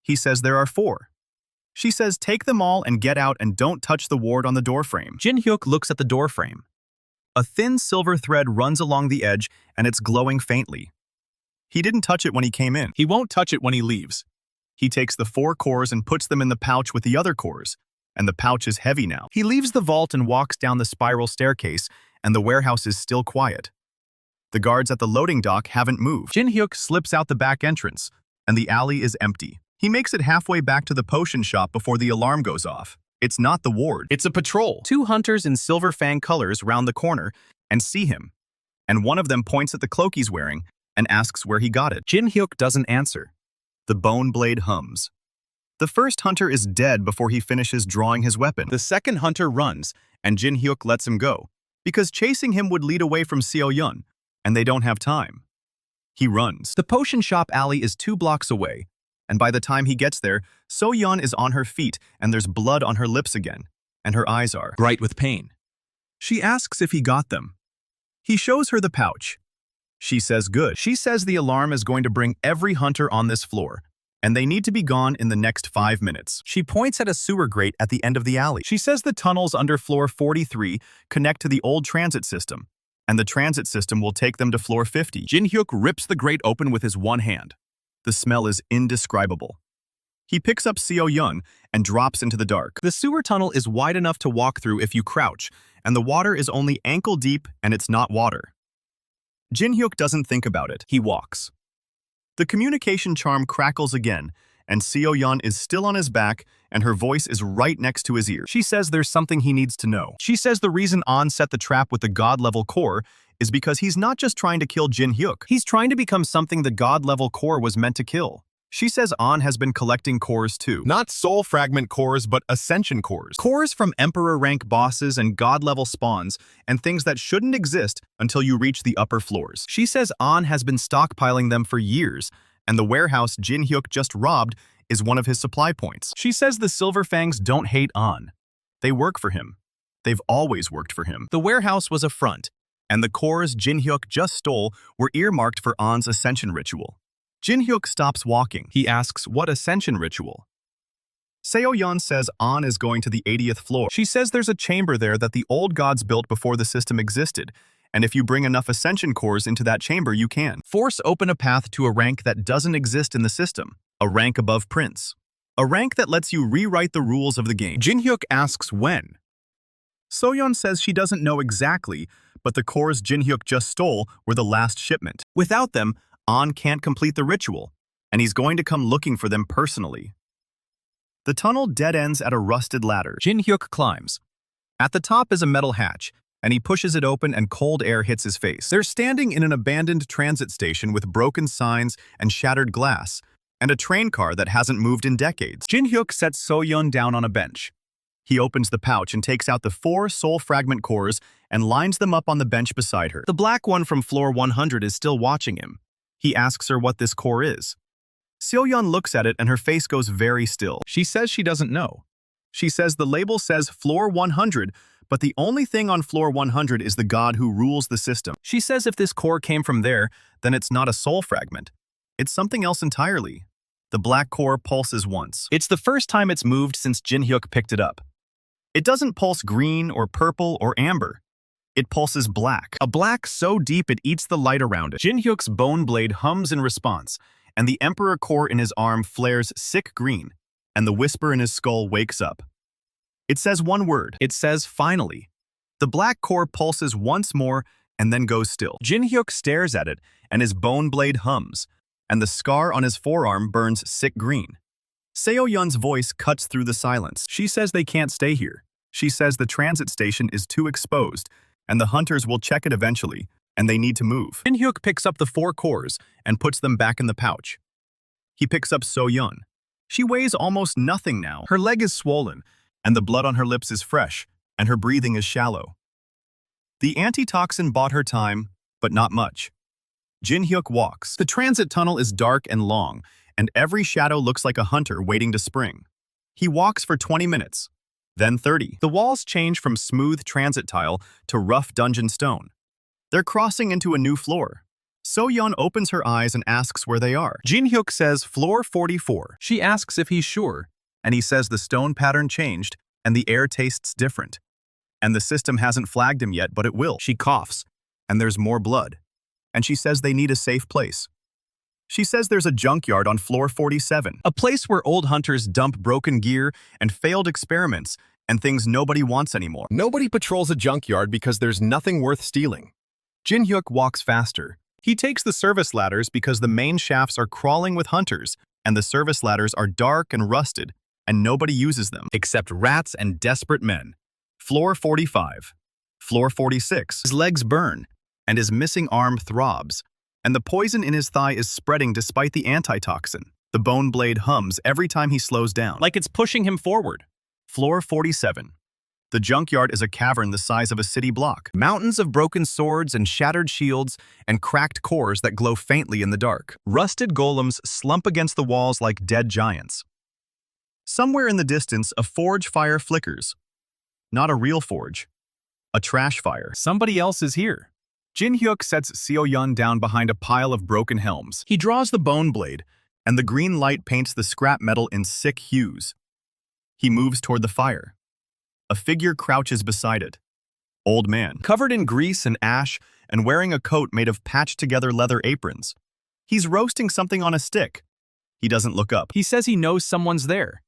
He says there are 4. She says take them all and get out and don't touch the ward on the doorframe. Jin-hyuk looks at the doorframe. A thin silver thread runs along the edge and it's glowing faintly. He didn't touch it when he came in. He won't touch it when he leaves. He takes the 4 cores and puts them in the pouch with the other cores, and the pouch is heavy now. He leaves the vault and walks down the spiral staircase, and the warehouse is still quiet. The guards at the loading dock haven't moved. Jin-hyuk slips out the back entrance, and the alley is empty. He makes it halfway back to the potion shop before the alarm goes off. It's not the ward. It's a patrol. 2 hunters in silver fang colors round the corner and see him, and one of them points at the cloak he's wearing and asks where he got it. Jin-hyuk doesn't answer. The bone blade hums. The first hunter is dead before he finishes drawing his weapon. The second hunter runs, and Jin-hyuk lets him go, because chasing him would lead away from Seo-yeon, and they don't have time. He runs. The potion shop alley is 2 blocks away, and by the time he gets there, So-yeon is on her feet, and there's blood on her lips again, and her eyes are bright with pain. She asks if he got them. He shows her the pouch. She says good. She says the alarm is going to bring every hunter on this floor, and they need to be gone in the next 5 minutes. She points at a sewer grate at the end of the alley. She says the tunnels under floor 43 connect to the old transit system, and the transit system will take them to floor 50. Jin-hyuk rips the grate open with his one hand. The smell is indescribable. He picks up Seo-yeon and drops into the dark. The sewer tunnel is wide enough to walk through if you crouch, and the water is only ankle deep and it's not water. Jin-hyuk doesn't think about it. He walks. The communication charm crackles again, and Seo-yeon is still on his back, and her voice is right next to his ear. She says there's something he needs to know. She says the reason An set the trap with the god-level core is because he's not just trying to kill Jin-hyuk. He's trying to become something the god-level core was meant to kill. She says An has been collecting cores too. Not soul fragment cores, but ascension cores. Cores from emperor rank bosses and god-level spawns, and things that shouldn't exist until you reach the upper floors. She says An has been stockpiling them for years, and the warehouse Jin-hyuk just robbed is one of his supply points. She says the Silver Fangs don't hate An. They work for him. They've always worked for him. The warehouse was a front, and the cores Jin-hyuk just stole were earmarked for An's ascension ritual. Jin-hyuk stops walking. He asks, what ascension ritual? Seo-yeon says An is going to the 80th floor. She says there's a chamber there that the old gods built before the system existed, and if you bring enough ascension cores into that chamber, you can force open a path to a rank that doesn't exist in the system, a rank above Prince. A rank that lets you rewrite the rules of the game. Jin-hyuk asks when. So-yeon says she doesn't know exactly, but the cores Jin-hyuk just stole were the last shipment. Without them, An can't complete the ritual, and he's going to come looking for them personally. The tunnel dead ends at a rusted ladder. Jin-hyuk climbs. At the top is a metal hatch, and he pushes it open and cold air hits his face. They're standing in an abandoned transit station with broken signs and shattered glass, and a train car that hasn't moved in decades. Jin-hyuk sets So-yeon down on a bench. He opens the pouch and takes out the 4 soul fragment cores and lines them up on the bench beside her. The black one from floor 100 is still watching him. He asks her what this core is. Seo-yeon looks at it and her face goes very still. She says she doesn't know. She says the label says floor 100, but the only thing on floor 100 is the god who rules the system. She says if this core came from there, then it's not a soul fragment. It's something else entirely. The black core pulses once. It's the first time it's moved since Jin-hyuk picked it up. It doesn't pulse green or purple or amber. It pulses black, a black so deep it eats the light around it. Jin-hyuk's bone blade hums in response, and the Emperor core in his arm flares sick green, and the whisper in his skull wakes up. It says one word. It says, finally. The black core pulses once more and then goes still. Jin-hyuk stares at it, and his bone blade hums, and the scar on his forearm burns sick green. Seo-yeon's voice cuts through the silence. She says they can't stay here. She says the transit station is too exposed, and the hunters will check it eventually, and they need to move. Jin-hyuk picks up the 4 cores and puts them back in the pouch. He picks up So-yeon. She weighs almost nothing now. Her leg is swollen, and the blood on her lips is fresh, and her breathing is shallow. The antitoxin bought her time, but not much. Jin-hyuk walks. The transit tunnel is dark and long, and every shadow looks like a hunter waiting to spring. He walks for 20 minutes. Then 30. The walls change from smooth transit tile to rough dungeon stone. They're crossing into a new floor. So-yeon opens her eyes and asks where they are. Jin-hyuk says floor 44. She asks if he's sure, and he says the stone pattern changed and the air tastes different. And the system hasn't flagged him yet, but it will. She coughs, and there's more blood. And she says they need a safe place. She says there's a junkyard on floor 47, a place where old hunters dump broken gear and failed experiments and things nobody wants anymore. Nobody patrols a junkyard because there's nothing worth stealing. Jin-hyuk walks faster. He takes the service ladders because the main shafts are crawling with hunters, and the service ladders are dark and rusted, and nobody uses them except rats and desperate men. Floor 45. Floor 46. His legs burn, and his missing arm throbs, and the poison in his thigh is spreading despite the antitoxin. The bone blade hums every time he slows down, like it's pushing him forward. Floor 47. The junkyard is a cavern the size of a city block. Mountains of broken swords and shattered shields and cracked cores that glow faintly in the dark. Rusted golems slump against the walls like dead giants. Somewhere in the distance, a forge fire flickers. Not a real forge. A trash fire. Somebody else is here. Jin-hyuk sets Seo-yeon down behind a pile of broken helms. He draws the bone blade, and the green light paints the scrap metal in sick hues. He moves toward the fire. A figure crouches beside it. Old man, covered in grease and ash and wearing a coat made of patched-together leather aprons. He's roasting something on a stick. He doesn't look up. He says he knows someone's there.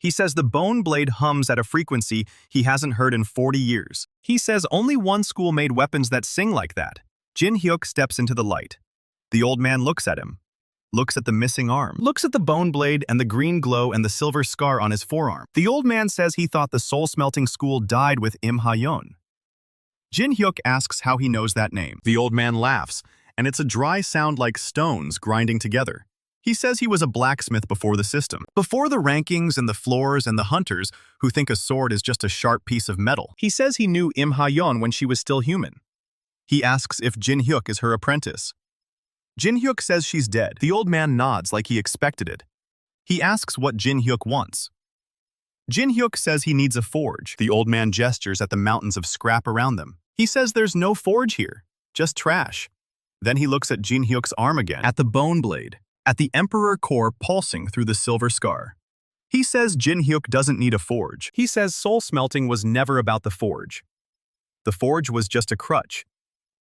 He says the bone blade hums at a frequency he hasn't heard in 40 years. He says only one school made weapons that sing like that. Jin-hyuk steps into the light. The old man looks at him, looks at the missing arm, looks at the bone blade and the green glow and the silver scar on his forearm. The old man says he thought the Soul-Smelting school died with Im Ha-yeon. Jin-hyuk asks how he knows that name. The old man laughs, and it's a dry sound like stones grinding together. He says he was a blacksmith before the system, before the rankings and the floors and the hunters who think a sword is just a sharp piece of metal. He says he knew Im Ha-yeon when she was still human. He asks if Jin-hyuk is her apprentice. Jin-hyuk says she's dead. The old man nods like he expected it. He asks what Jin-hyuk wants. Jin-hyuk says he needs a forge. The old man gestures at the mountains of scrap around them. He says there's no forge here, just trash. Then he looks at Jin-hyuk's arm again, at the bone blade, at the Emperor core pulsing through the silver scar. He says Jin-hyuk doesn't need a forge. He says Soul-Smelting was never about the forge. The forge was just a crutch.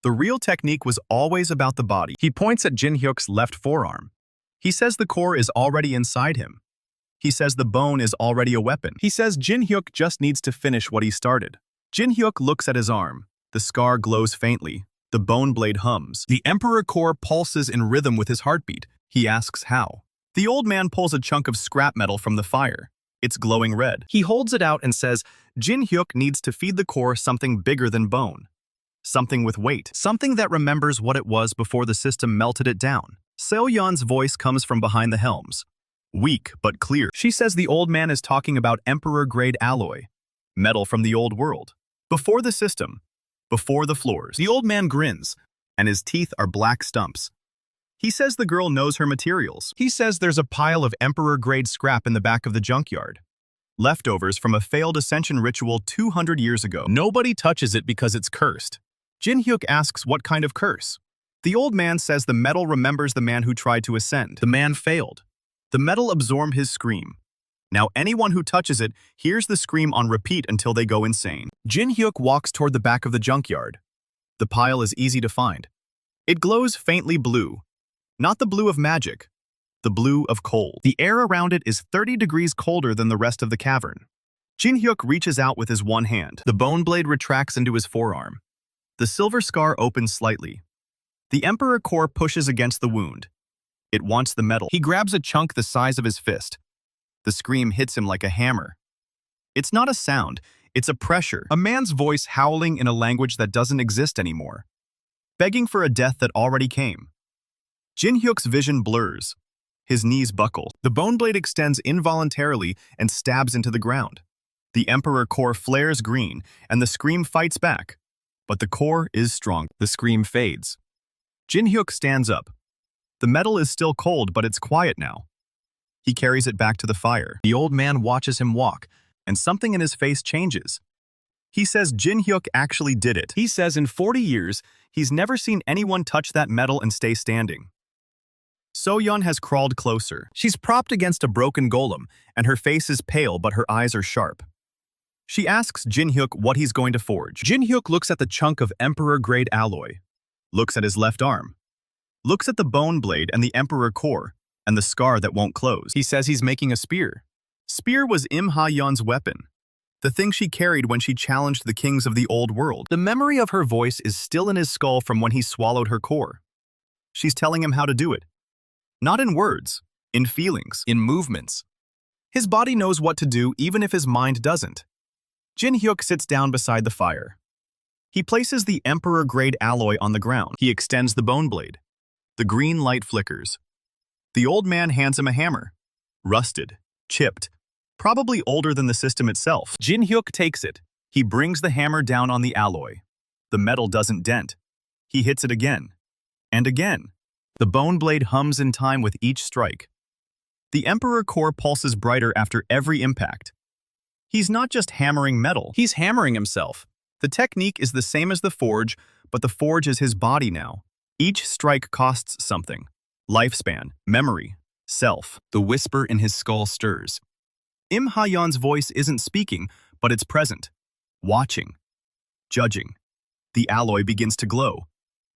The real technique was always about the body. He points at Jin-hyuk's left forearm. He says the core is already inside him. He says the bone is already a weapon. He says Jin-hyuk just needs to finish what he started. Jin-hyuk looks at his arm. The scar glows faintly. The bone blade hums. The Emperor core pulses in rhythm with his heartbeat. He asks how. The old man pulls a chunk of scrap metal from the fire. It's glowing red. He holds it out and says, Jin-hyuk needs to feed the core something bigger than bone. Something with weight. Something that remembers what it was before the system melted it down. Seo-yeon's voice comes from behind the helms. Weak, but clear. She says the old man is talking about Emperor-grade alloy. Metal from the old world. Before the system. Before the floors. The old man grins, and his teeth are black stumps. He says the girl knows her materials. He says there's a pile of Emperor-grade scrap in the back of the junkyard. Leftovers from a failed ascension ritual 200 years ago. Nobody touches it because it's cursed. Jin-hyuk asks what kind of curse. The old man says the metal remembers the man who tried to ascend. The man failed. The metal absorbed his scream. Now anyone who touches it hears the scream on repeat until they go insane. Jin-hyuk walks toward the back of the junkyard. The pile is easy to find. It glows faintly blue. Not the blue of magic, the blue of coal. The air around it is 30 degrees colder than the rest of the cavern. Jin-hyuk reaches out with his one hand. The bone blade retracts into his forearm. The silver scar opens slightly. The Emperor core pushes against the wound. It wants the metal. He grabs a chunk the size of his fist. The scream hits him like a hammer. It's not a sound, it's a pressure. A man's voice howling in a language that doesn't exist anymore. Begging for a death that already came. Jin-hyuk's vision blurs. His knees buckle. The bone blade extends involuntarily and stabs into the ground. The Emperor core flares green, and the scream fights back. But the core is strong. The scream fades. Jin-hyuk stands up. The metal is still cold, but it's quiet now. He carries it back to the fire. The old man watches him walk, and something in his face changes. He says Jin-hyuk actually did it. He says in 40 years, he's never seen anyone touch that metal and stay standing. So-yeon has crawled closer. She's propped against a broken golem, and her face is pale but her eyes are sharp. She asks Jin-hyuk what he's going to forge. Jin-hyuk looks at the chunk of Emperor-grade alloy, looks at his left arm, looks at the bone blade and the Emperor core, and the scar that won't close. He says he's making a spear. Spear was Im Ha-yeon's weapon, the thing she carried when she challenged the kings of the old world. The memory of her voice is still in his skull from when he swallowed her core. She's telling him how to do it. Not in words, in feelings, in movements. His body knows what to do even if his mind doesn't. Jin-hyuk sits down beside the fire. He places the Emperor-grade alloy on the ground. He extends the bone blade. The green light flickers. The old man hands him a hammer. Rusted, chipped, probably older than the system itself. Jin-hyuk takes it. He brings the hammer down on the alloy. The metal doesn't dent. He hits it again. And again. The bone blade hums in time with each strike. The Emperor core pulses brighter after every impact. He's not just hammering metal, he's hammering himself. The technique is the same as the forge, but the forge is his body now. Each strike costs something. Lifespan, memory, self. The whisper in his skull stirs. Im Ha-yeon's voice isn't speaking, but it's present. Watching. Judging. The alloy begins to glow.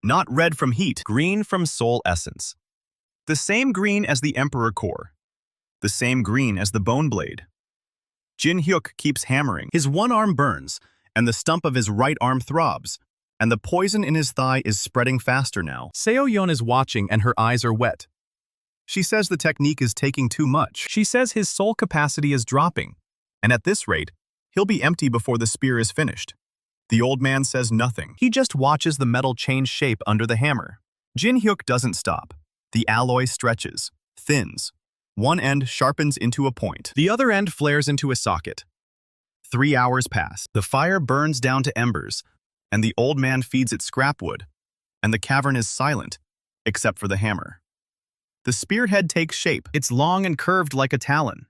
Not red from heat, green from soul essence. The same green as the Emperor core. The same green as the bone blade. Jin-hyuk keeps hammering. His one arm burns, and the stump of his right arm throbs, and the poison in his thigh is spreading faster now. So-yeon is watching and her eyes are wet. She says the technique is taking too much. She says his soul capacity is dropping, and at this rate, he'll be empty before the spear is finished. The old man says nothing. He just watches the metal change shape under the hammer. Jin-hyuk doesn't stop. The alloy stretches, thins. One end sharpens into a point. The other end flares into a socket. 3 hours pass. The fire burns down to embers, and the old man feeds it scrap wood, and the cavern is silent, except for the hammer. The spearhead takes shape. It's long and curved like a talon.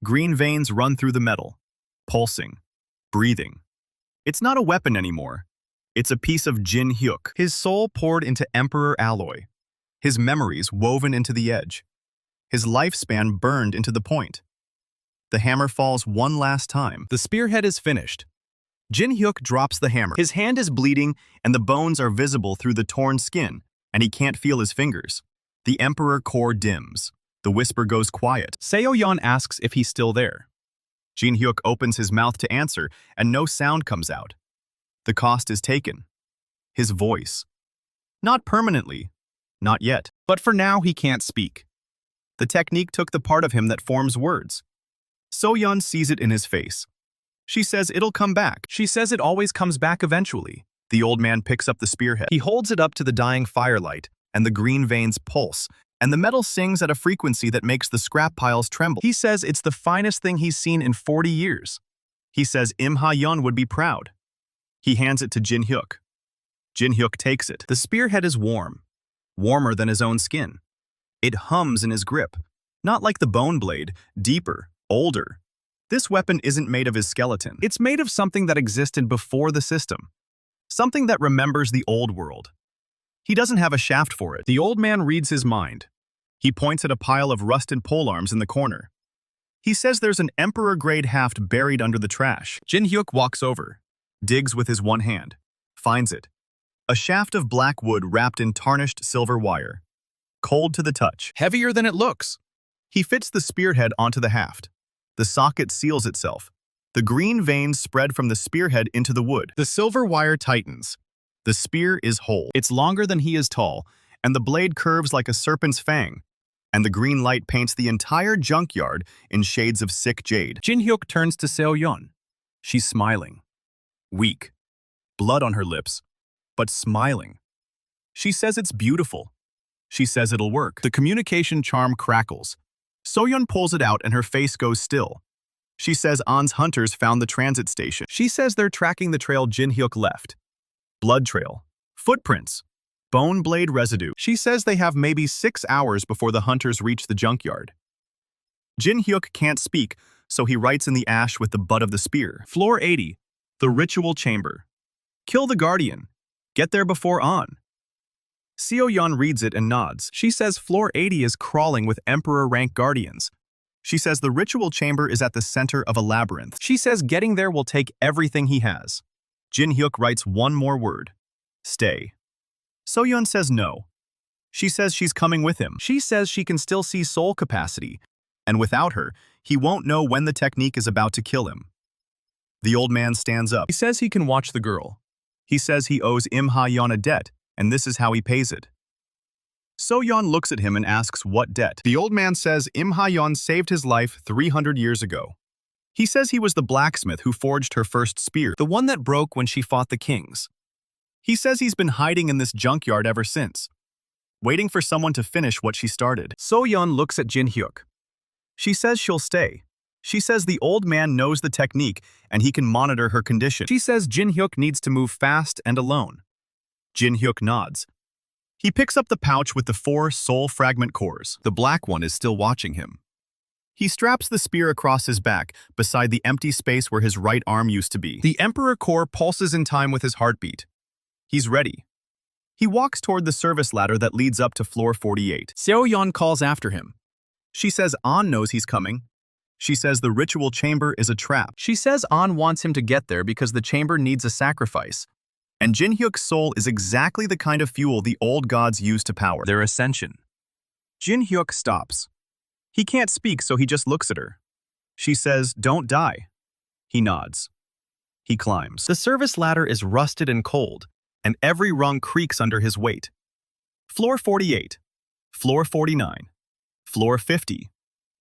Green veins run through the metal, pulsing, breathing. It's not a weapon anymore. It's a piece of Jin-hyuk, his soul poured into Emperor alloy, his memories woven into the edge, his lifespan burned into the point. The hammer falls one last time. The spearhead is finished. Jin-hyuk drops the hammer. His hand is bleeding, and the bones are visible through the torn skin, and he can't feel his fingers. The Emperor core dims. The whisper goes quiet. So-yeon asks if he's still there. Jin-hyuk opens his mouth to answer, and no sound comes out. The cost is taken. His voice. Not permanently. Not yet. But for now, he can't speak. The technique took the part of him that forms words. So-yeon sees it in his face. She says it'll come back. She says it always comes back eventually. The old man picks up the spearhead. He holds it up to the dying firelight, and the green veins pulse, and the metal sings at a frequency that makes the scrap piles tremble. He says it's the finest thing he's seen in 40 years. He says Im Ha-yeon would be proud. He hands it to Jin-hyuk. Jin-hyuk takes it. The spearhead is warm, warmer than his own skin. It hums in his grip, not like the bone blade, deeper, older. This weapon isn't made of his skeleton. It's made of something that existed before the system. Something that remembers the old world. He doesn't have a shaft for it. The old man reads his mind. He points at a pile of rusted polearms in the corner. He says there's an Emperor-grade haft buried under the trash. Jin-hyuk walks over, digs with his one hand, finds it. A shaft of black wood wrapped in tarnished silver wire. Cold to the touch. Heavier than it looks. He fits the spearhead onto the haft. The socket seals itself. The green veins spread from the spearhead into the wood. The silver wire tightens. The spear is whole. It's longer than he is tall, and the blade curves like a serpent's fang. And the green light paints the entire junkyard in shades of sick jade. Jin-hyuk turns to Seo-yeon. She's smiling. Weak. Blood on her lips, but smiling. She says it's beautiful. She says it'll work. The communication charm crackles. So-yeon pulls it out and her face goes still. She says An's hunters found the transit station. She says they're tracking the trail Jin-hyuk left. Blood trail. Footprints. Bone blade residue. She says they have maybe 6 hours before the hunters reach the junkyard. Jin-hyuk can't speak, so he writes in the ash with the butt of the spear. Floor 80. The ritual chamber. Kill the guardian. Get there before An. Seo-yeon reads it and nods. She says floor 80 is crawling with Emperor-rank guardians. She says the ritual chamber is at the center of a labyrinth. She says getting there will take everything he has. Jin-hyuk writes one more word. Stay. So-yeon says no. She says she's coming with him. She says she can still see soul capacity, and without her, he won't know when the technique is about to kill him. The old man stands up. He says he can watch the girl. He says he owes Im Ha-yeon a debt, and this is how he pays it. So-yeon looks at him and asks what debt. The old man says Im Ha-yeon saved his life 300 years ago. He says he was the blacksmith who forged her first spear, the one that broke when she fought the kings. He says he's been hiding in this junkyard ever since, waiting for someone to finish what she started. So-yeon looks at Jin-hyuk. She says she'll stay. She says the old man knows the technique and he can monitor her condition. She says Jin-hyuk needs to move fast and alone. Jin-hyuk nods. He picks up the pouch with the 4 soul fragment cores. The black one is still watching him. He straps the spear across his back, beside the empty space where his right arm used to be. The Emperor core pulses in time with his heartbeat. He's ready. He walks toward the service ladder that leads up to floor 48. Seo-yeon calls after him. She says An knows he's coming. She says the ritual chamber is a trap. She says An wants him to get there because the chamber needs a sacrifice. And Jin-hyuk's soul is exactly the kind of fuel the old gods use to power their ascension. Jin-hyuk stops. He can't speak, so he just looks at her. She says, "Don't die." He nods. He climbs. The service ladder is rusted and cold, and every rung creaks under his weight. Floor 48. Floor 49. Floor 50.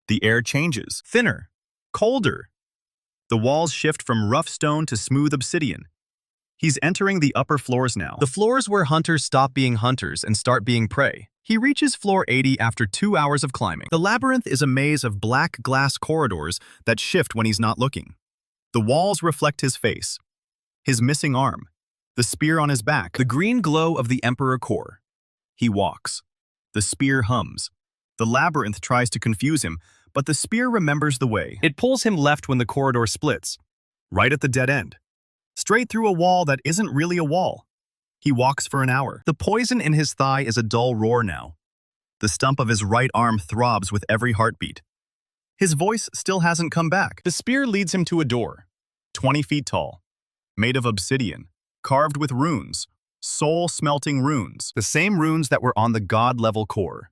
The air changes. Thinner. Colder. The walls shift from rough stone to smooth obsidian. He's entering the upper floors now. The floors where hunters stop being hunters and start being prey. He reaches floor 80 after 2 hours of climbing. The labyrinth is a maze of black glass corridors that shift when he's not looking. The walls reflect his face, his missing arm, the spear on his back, the green glow of the Emperor core. He walks. The spear hums. The labyrinth tries to confuse him, but the spear remembers the way. It pulls him left when the corridor splits, right at the dead end, straight through a wall that isn't really a wall. He walks for an hour. The poison in his thigh is a dull roar now. The stump of his right arm throbs with every heartbeat. His voice still hasn't come back. The spear leads him to a door, 20 feet tall, made of obsidian, carved with runes, soul-smelting runes, the same runes that were on the god-level core.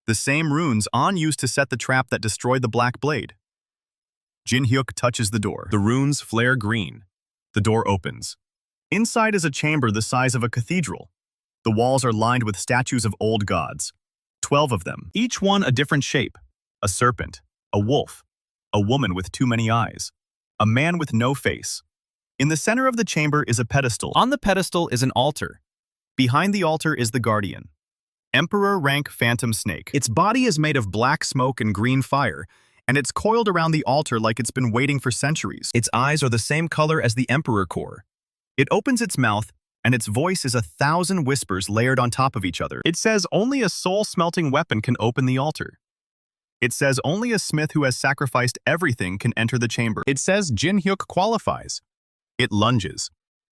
The same runes An used to set the trap that destroyed the Black Blade. Jin-hyuk touches the door. The runes flare green. The door opens. Inside is a chamber the size of a cathedral. The walls are lined with statues of old gods. 12 of them, each one a different shape. A serpent, a wolf, a woman with too many eyes, a man with no face. In the center of the chamber is a pedestal. On the pedestal is an altar. Behind the altar is the guardian. Emperor-rank phantom snake. Its body is made of black smoke and green fire, and it's coiled around the altar like it's been waiting for centuries. Its eyes are the same color as the Emperor core. It opens its mouth, and its voice is 1,000 whispers layered on top of each other. It says only a soul-smelting weapon can open the altar. It says only a smith who has sacrificed everything can enter the chamber. It says Jin-hyuk qualifies. It lunges.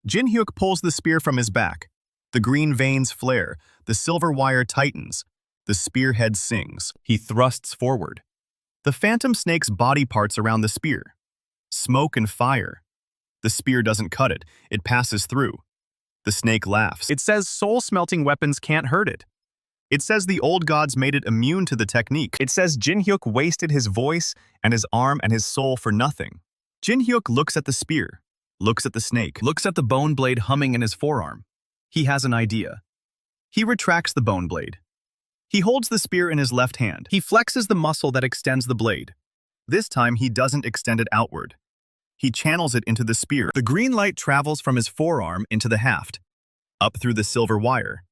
Jin-hyuk pulls the spear from his back. The green veins flare. The silver wire tightens. The spearhead sings. He thrusts forward. The phantom snake's body parts around the spear. Smoke and fire. The spear doesn't cut it. It passes through. The snake laughs. It says soul-smelting weapons can't hurt it. It says the old gods made it immune to the technique. It says Jin-hyuk wasted his voice and his arm and his soul for nothing. Jin-hyuk looks at the spear, looks at the snake, looks at the bone blade humming in his forearm. He has an idea. He retracts the bone blade. He holds the spear in his left hand. He flexes the muscle that extends the blade. This time he doesn't extend it outward. He channels it into the spear. The green light travels from his forearm into the haft, up through the silver wire,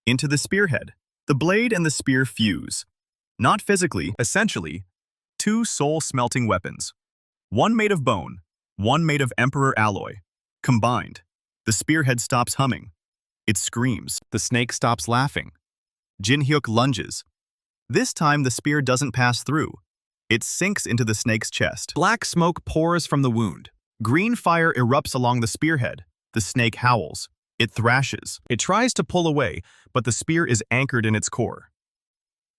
into the spearhead. The blade and the spear fuse. Not physically, essentially, two soul-smelting weapons. One made of bone, one made of emperor alloy. Combined, the spearhead stops humming. It screams. The snake stops laughing. Jin-hyuk lunges. This time the spear doesn't pass through. It sinks into the snake's chest. Black smoke pours from the wound. Green fire erupts along the spearhead. The snake howls. It thrashes. It tries to pull away, but the spear is anchored in its core.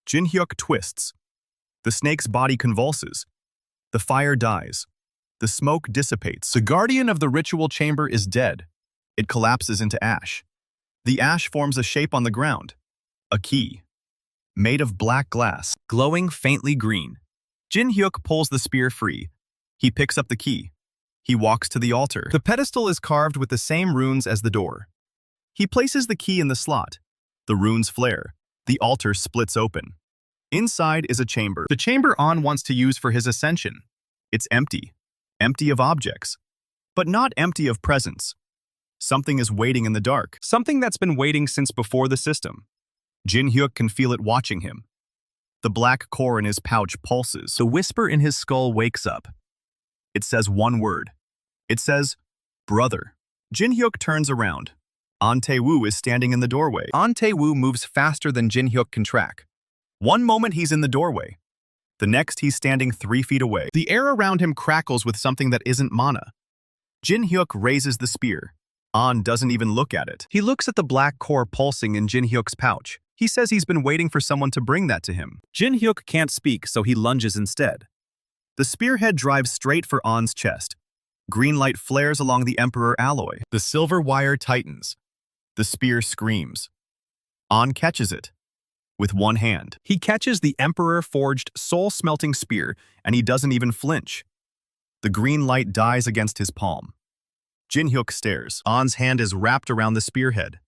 Jin-hyuk twists. The snake's body convulses. The fire dies. The smoke dissipates. The guardian of the ritual chamber is dead. It collapses into ash. The ash forms a shape on the ground. A key. Made of black glass, glowing faintly green. Jin-hyuk pulls the spear free. He picks up the key. He walks to the altar. The pedestal is carved with the same runes as the door. He places the key in the slot. The runes flare. The altar splits open. Inside is a chamber. The chamber On wants to use for his ascension. It's empty. Empty of objects. But not empty of presence. Something is waiting in the dark. Something that's been waiting since before the system. Jin-hyuk can feel it watching him. The black core in his pouch pulses. The whisper in his skull wakes up. It says one word. It says, brother. Jin-hyuk turns around. An Tae-woo is standing in the doorway. An Tae-woo moves faster than Jin-hyuk can track. One moment he's in the doorway. The next he's standing 3 feet away. The air around him crackles with something that isn't mana. Jin-hyuk raises the spear. An doesn't even look at it. He looks at the black core pulsing in Jin-hyuk's pouch. He says he's been waiting for someone to bring that to him. Jin-hyuk can't speak, so he lunges instead. The spearhead drives straight for An's chest. Green light flares along the emperor alloy. The silver wire tightens. The spear screams. An catches it. With one hand. He catches the emperor-forged soul-smelting spear, and he doesn't even flinch. The green light dies against his palm. Jin-hyuk stares. An's hand is wrapped around the spearhead.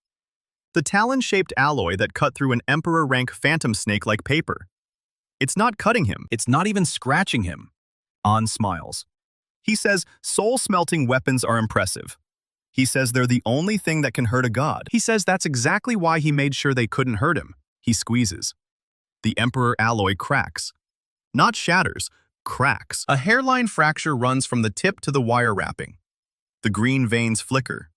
The talon-shaped alloy that cut through an emperor-rank phantom snake like paper. It's not cutting him. It's not even scratching him. An smiles. He says soul-smelting weapons are impressive. He says they're the only thing that can hurt a god. He says that's exactly why he made sure they couldn't hurt him. He squeezes. The emperor alloy cracks. Not shatters, cracks. A hairline fracture runs from the tip to the wire wrapping. The green veins flicker.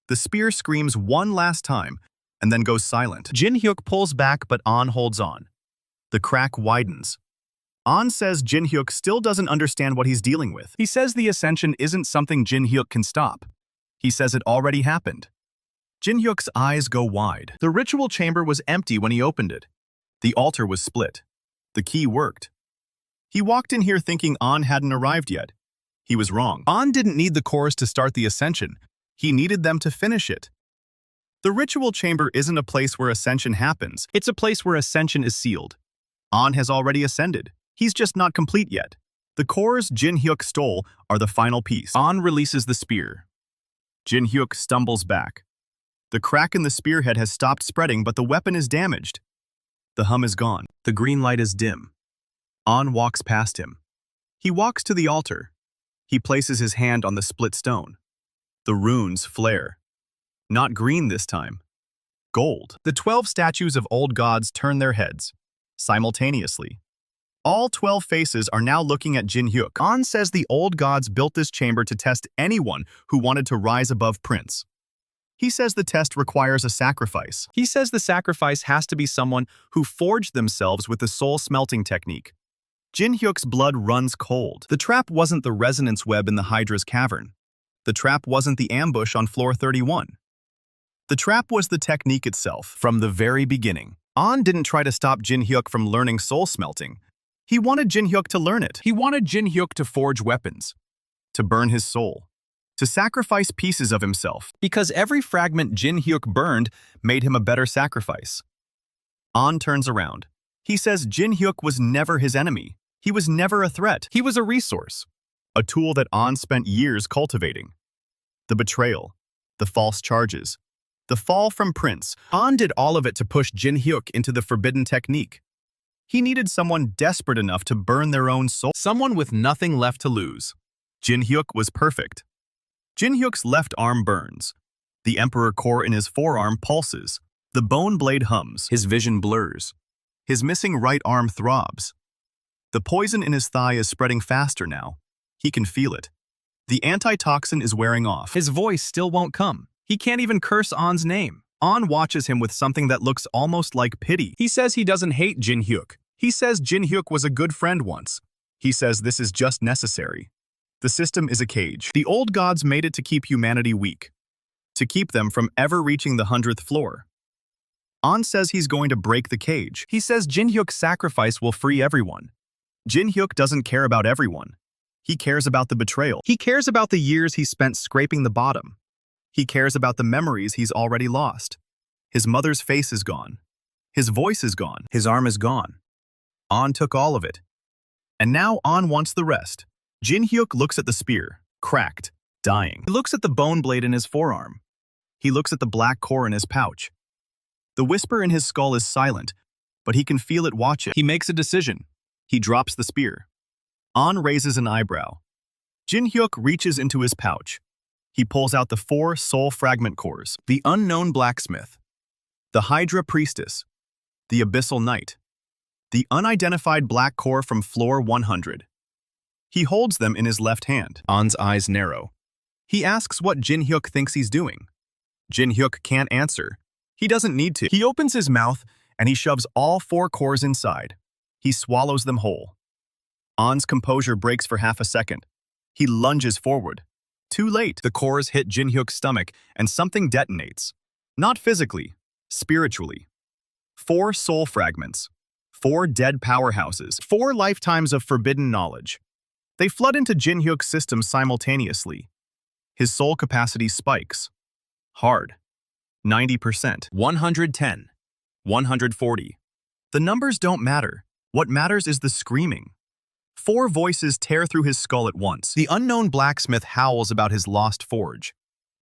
The spear screams one last time and then goes silent. Jin-hyuk pulls back, but An holds on. The crack widens. An says Jin-hyuk still doesn't understand what he's dealing with. He says the ascension isn't something Jin-hyuk can stop. He says it already happened. Jin-hyuk's eyes go wide. The ritual chamber was empty when he opened it. The altar was split. The key worked. He walked in here thinking An hadn't arrived yet. He was wrong. An didn't need the cores to start the ascension. He needed them to finish it. The ritual chamber isn't a place where ascension happens. It's a place where ascension is sealed. An has already ascended. He's just not complete yet. The cores Jin-hyuk stole are the final piece. An releases the spear. Jin-hyuk stumbles back. The crack in the spearhead has stopped spreading, but the weapon is damaged. The hum is gone. The green light is dim. An walks past him. He walks to the altar. He places his hand on the split stone. The runes flare. Not green this time. Gold. The 12 statues of old gods turn their heads. Simultaneously. All 12 faces are now looking at Jin-hyuk. An says the old gods built this chamber to test anyone who wanted to rise above Prince. He says the test requires a sacrifice. He says the sacrifice has to be someone who forged themselves with the soul-smelting technique. Jin-hyuk's blood runs cold. The trap wasn't the resonance web in the Hydra's cavern. The trap wasn't the ambush on floor 31. The trap was the technique itself, from the very beginning. An didn't try to stop Jin-hyuk from learning soul-smelting. He wanted Jin-hyuk to learn it. He wanted Jin-hyuk to forge weapons, To burn his soul. To sacrifice pieces of himself. Because every fragment Jin-hyuk burned made him a better sacrifice. An turns around. He says Jin-hyuk was never his enemy. He was never a threat. He was a resource. A tool that An spent years cultivating. The betrayal. The false charges. The fall from Prince. An did all of it to push Jin-hyuk into the forbidden technique. He needed someone desperate enough to burn their own soul. Someone with nothing left to lose. Jin-hyuk was perfect. Jin-hyuk's left arm burns. The emperor core in his forearm pulses. The bone blade hums. His vision blurs. His missing right arm throbs. The poison in his thigh is spreading faster now. He can feel it. The antitoxin is wearing off. His voice still won't come. He can't even curse An's name. An watches him with something that looks almost like pity. He says he doesn't hate Jin-hyuk. He says Jin-hyuk was a good friend once. He says this is just necessary. The system is a cage. The old gods made it to keep humanity weak. To keep them from ever reaching the 100th floor. An says he's going to break the cage. He says Jin-hyuk's sacrifice will free everyone. Jin-hyuk doesn't care about everyone. He cares about the betrayal. He cares about the years he spent scraping the bottom. He cares about the memories he's already lost. His mother's face is gone. His voice is gone. His arm is gone. An took all of it. And now An wants the rest. Jin-hyuk looks at the spear, cracked, dying. He looks at the bone blade in his forearm. He looks at the black core in his pouch. The whisper in his skull is silent, but he can feel it watching. He makes a decision. He drops the spear. An raises an eyebrow. Jin-hyuk reaches into his pouch. He pulls out the 4 soul fragment cores. The unknown blacksmith. The Hydra priestess. The abyssal knight. The unidentified black core from floor 100. He holds them in his left hand. An's eyes narrow. He asks what Jin-hyuk thinks he's doing. Jin-hyuk can't answer. He doesn't need to. He opens his mouth and he shoves all 4 cores inside. He swallows them whole. An's composure breaks for half a second. He lunges forward. Too late. The cores hit Jin-hyuk's stomach and something detonates. Not physically, spiritually. 4 soul fragments. 4 dead powerhouses. 4 lifetimes of forbidden knowledge. They flood into Jin-hyuk's system simultaneously. His soul capacity spikes. Hard. 90%. 110. 140. The numbers don't matter. What matters is the screaming. 4 voices tear through his skull at once. The unknown blacksmith howls about his lost forge.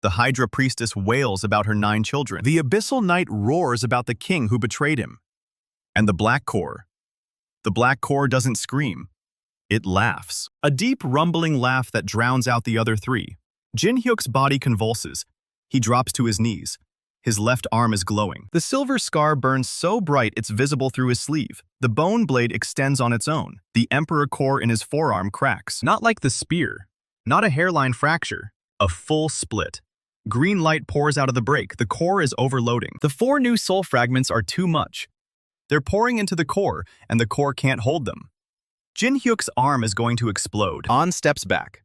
The Hydra priestess wails about her 9 children. The abyssal knight roars about the king who betrayed him. And the black core. The black core doesn't scream. It laughs. A deep rumbling laugh that drowns out the other 3. Jin-hyuk's body convulses. He drops to his knees. His left arm is glowing. The silver scar burns so bright it's visible through his sleeve. The bone blade extends on its own. The emperor core in his forearm cracks. Not like the spear. Not a hairline fracture. A full split. Green light pours out of the break. The core is overloading. The 4 new soul fragments are too much. They're pouring into the core, and the core can't hold them. Jin-hyuk's arm is going to explode. An steps back.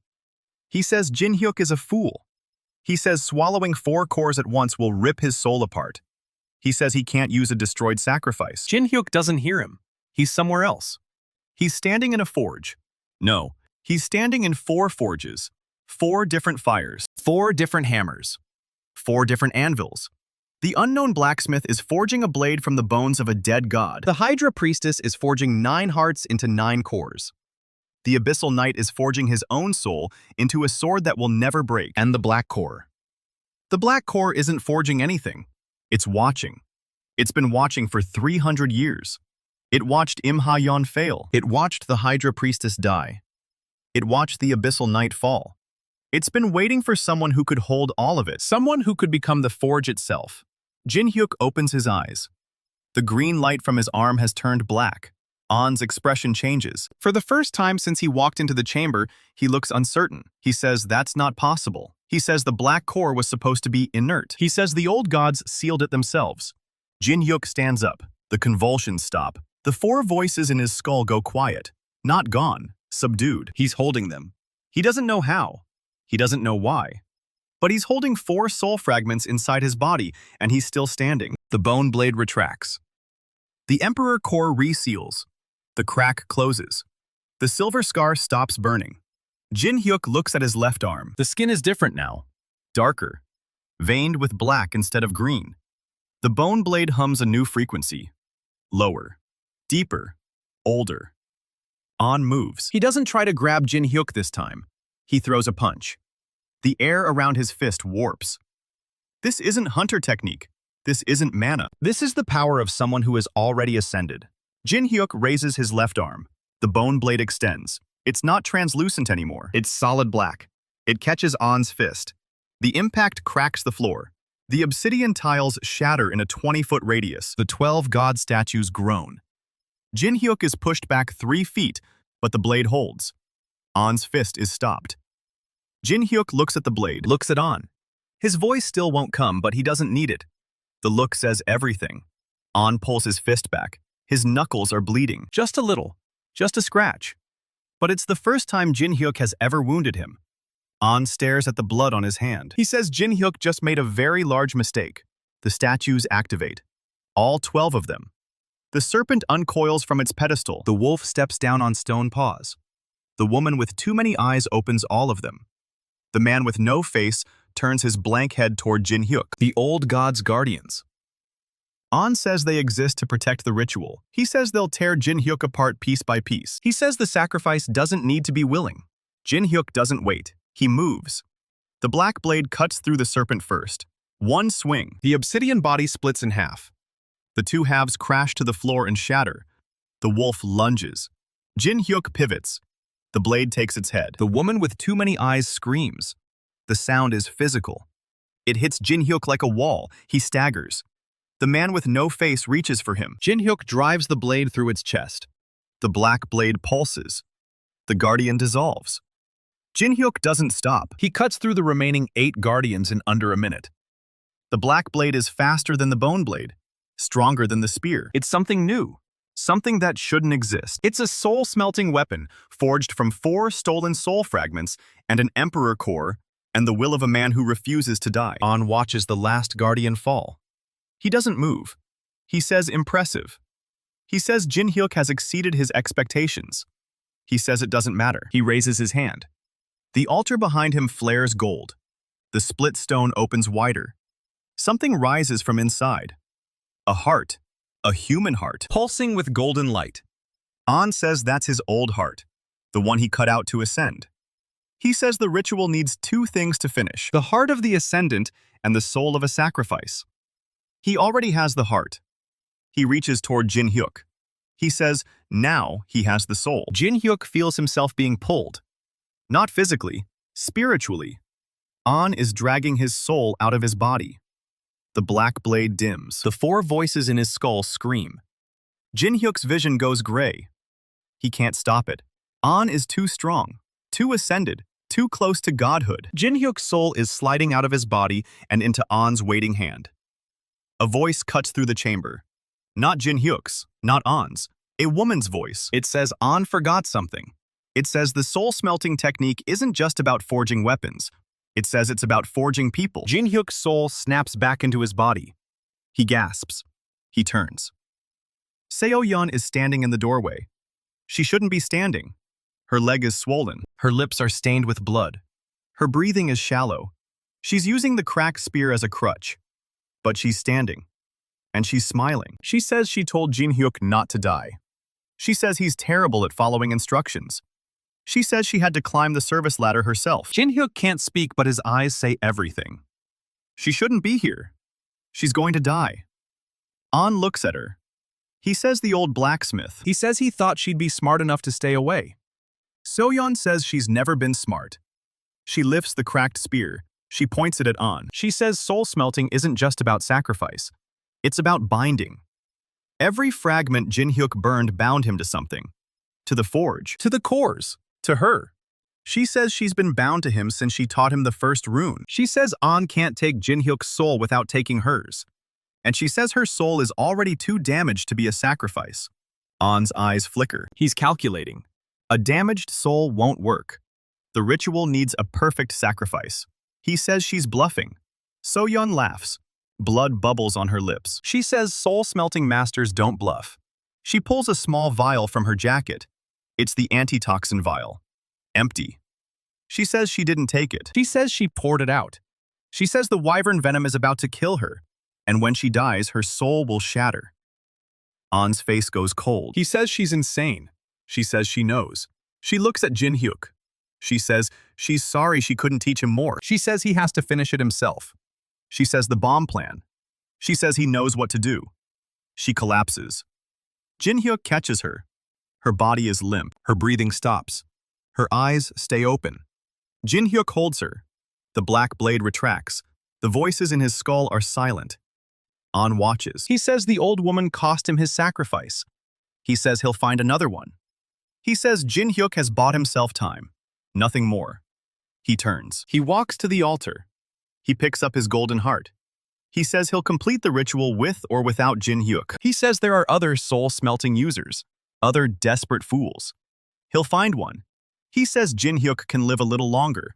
He says Jin-hyuk is a fool. He says swallowing 4 cores at once will rip his soul apart. He says he can't use a destroyed sacrifice. Jin-hyuk doesn't hear him. He's somewhere else. He's standing in a forge. No, he's standing in 4 forges. 4 different fires. 4 different hammers. 4 different anvils. The unknown blacksmith is forging a blade from the bones of a dead god. The Hydra priestess is forging 9 hearts into 9 cores. The abyssal knight is forging his own soul into a sword that will never break. And the black core. The black core isn't forging anything. It's watching. It's been watching for 300 years. It watched Im Ha-yeon fail. It watched the Hydra priestess die. It watched the abyssal knight fall. It's been waiting for someone who could hold all of it. Someone who could become the forge itself. Jin-hyuk opens his eyes. The green light from his arm has turned black. An's expression changes. For the first time since he walked into the chamber, he looks uncertain. He says that's not possible. He says the black core was supposed to be inert. He says the old gods sealed it themselves. Jin-hyuk stands up. The convulsions stop. The 4 voices in his skull go quiet. Not gone, subdued. He's holding them. He doesn't know how. He doesn't know why. But he's holding 4 soul fragments inside his body, and he's still standing. The bone blade retracts. The Emperor core reseals. The crack closes. The silver scar stops burning. Jin-hyuk looks at his left arm. The skin is different now. Darker. Veined with black instead of green. The bone blade hums a new frequency. Lower. Deeper. Older. On moves. He doesn't try to grab Jin-hyuk this time. He throws a punch. The air around his fist warps. This isn't hunter technique. This isn't mana. This is the power of someone who has already ascended. Jin-hyuk raises his left arm. The bone blade extends. It's not translucent anymore. It's solid black. It catches An's fist. The impact cracks the floor. The obsidian tiles shatter in a 20-foot radius. The 12 god statues groan. Jin-hyuk is pushed back 3 feet, but the blade holds. An's fist is stopped. Jin-hyuk looks at the blade. Looks at An. His voice still won't come, but he doesn't need it. The look says everything. An pulls his fist back. His knuckles are bleeding. Just a little. Just a scratch. But it's the first time Jin-hyuk has ever wounded him. An stares at the blood on his hand. He says Jin-hyuk just made a very large mistake. The statues activate. All 12 of them. The serpent uncoils from its pedestal. The wolf steps down on stone paws. The woman with too many eyes opens all of them. The man with no face turns his blank head toward Jin-hyuk. The old god's guardians. An says they exist to protect the ritual. He says they'll tear Jin-hyuk apart piece by piece. He says the sacrifice doesn't need to be willing. Jin-hyuk doesn't wait. He moves. The black blade cuts through the serpent first. One swing. The obsidian body splits in half. The two halves crash to the floor and shatter. The wolf lunges. Jin-hyuk pivots. The blade takes its head. The woman with too many eyes screams. The sound is physical. It hits Jin-hyuk like a wall. He staggers. The man with no face reaches for him. Jin-hyuk drives the blade through its chest. The black blade pulses. The guardian dissolves. Jin-hyuk doesn't stop. He cuts through the remaining 8 guardians in under a minute. The black blade is faster than the bone blade, stronger than the spear. It's something new, something that shouldn't exist. It's a soul-smelting weapon forged from 4 stolen soul fragments and an emperor core and the will of a man who refuses to die. An watches the last guardian fall. He doesn't move. He says impressive. He says Jin-hyuk has exceeded his expectations. He says it doesn't matter. He raises his hand. The altar behind him flares gold. The split stone opens wider. Something rises from inside. A heart. A human heart. Pulsing with golden light. An says that's his old heart, the one he cut out to ascend. He says the ritual needs 2 things to finish: the heart of the ascendant and the soul of a sacrifice. He already has the heart. He reaches toward Jin-hyuk. He says now he has the soul. Jin-hyuk feels himself being pulled. Not physically, spiritually. An is dragging his soul out of his body. The black blade dims. The 4 voices in his skull scream. Jin-hyuk's vision goes gray. He can't stop it. An is too strong, too ascended, too close to godhood. Jin-hyuk's soul is sliding out of his body and into An's waiting hand. A voice cuts through the chamber. Not Jin-hyuk's, not An's. A woman's voice. It says An forgot something. It says the soul-smelting technique isn't just about forging weapons. It says it's about forging people. Jin-hyuk's soul snaps back into his body. He gasps. He turns. Seo-yeon is standing in the doorway. She shouldn't be standing. Her leg is swollen. Her lips are stained with blood. Her breathing is shallow. She's using the cracked spear as a crutch. But she's standing. And she's smiling. She says she told Jin-hyuk not to die. She says he's terrible at following instructions. She says she had to climb the service ladder herself. Jin-hyuk can't speak, but his eyes say everything. She shouldn't be here. She's going to die. An looks at her. He says the old blacksmith. He says he thought she'd be smart enough to stay away. So-yeon says she's never been smart. She lifts the cracked spear. She points it at An. She says soul-smelting isn't just about sacrifice. It's about binding. Every fragment Jin-hyuk burned bound him to something. To the forge. To the cores. To her. She says she's been bound to him since she taught him the first rune. She says An can't take Jin-hyuk's soul without taking hers. And she says her soul is already too damaged to be a sacrifice. An's eyes flicker. He's calculating. A damaged soul won't work. The ritual needs a perfect sacrifice. He says she's bluffing. So-yeon laughs. Blood bubbles on her lips. She says soul-smelting masters don't bluff. She pulls a small vial from her jacket. It's the antitoxin vial. Empty. She says she didn't take it. She says she poured it out. She says the wyvern venom is about to kill her, and when she dies, her soul will shatter. An's face goes cold. He says she's insane. She says she knows. She looks at Jin-hyuk. She says she's sorry she couldn't teach him more. She says he has to finish it himself. She says the bomb plan. She says he knows what to do. She collapses. Jin-hyuk catches her. Her body is limp. Her breathing stops. Her eyes stay open. Jin-hyuk holds her. The black blade retracts. The voices in his skull are silent. An watches. He says the old woman cost him his sacrifice. He says he'll find another one. He says Jin-hyuk has bought himself time. Nothing more. He turns. He walks to the altar. He picks up his golden heart. He says he'll complete the ritual with or without Jin-hyuk. He says there are other soul-smelting users, other desperate fools. He'll find one. He says Jin-hyuk can live a little longer.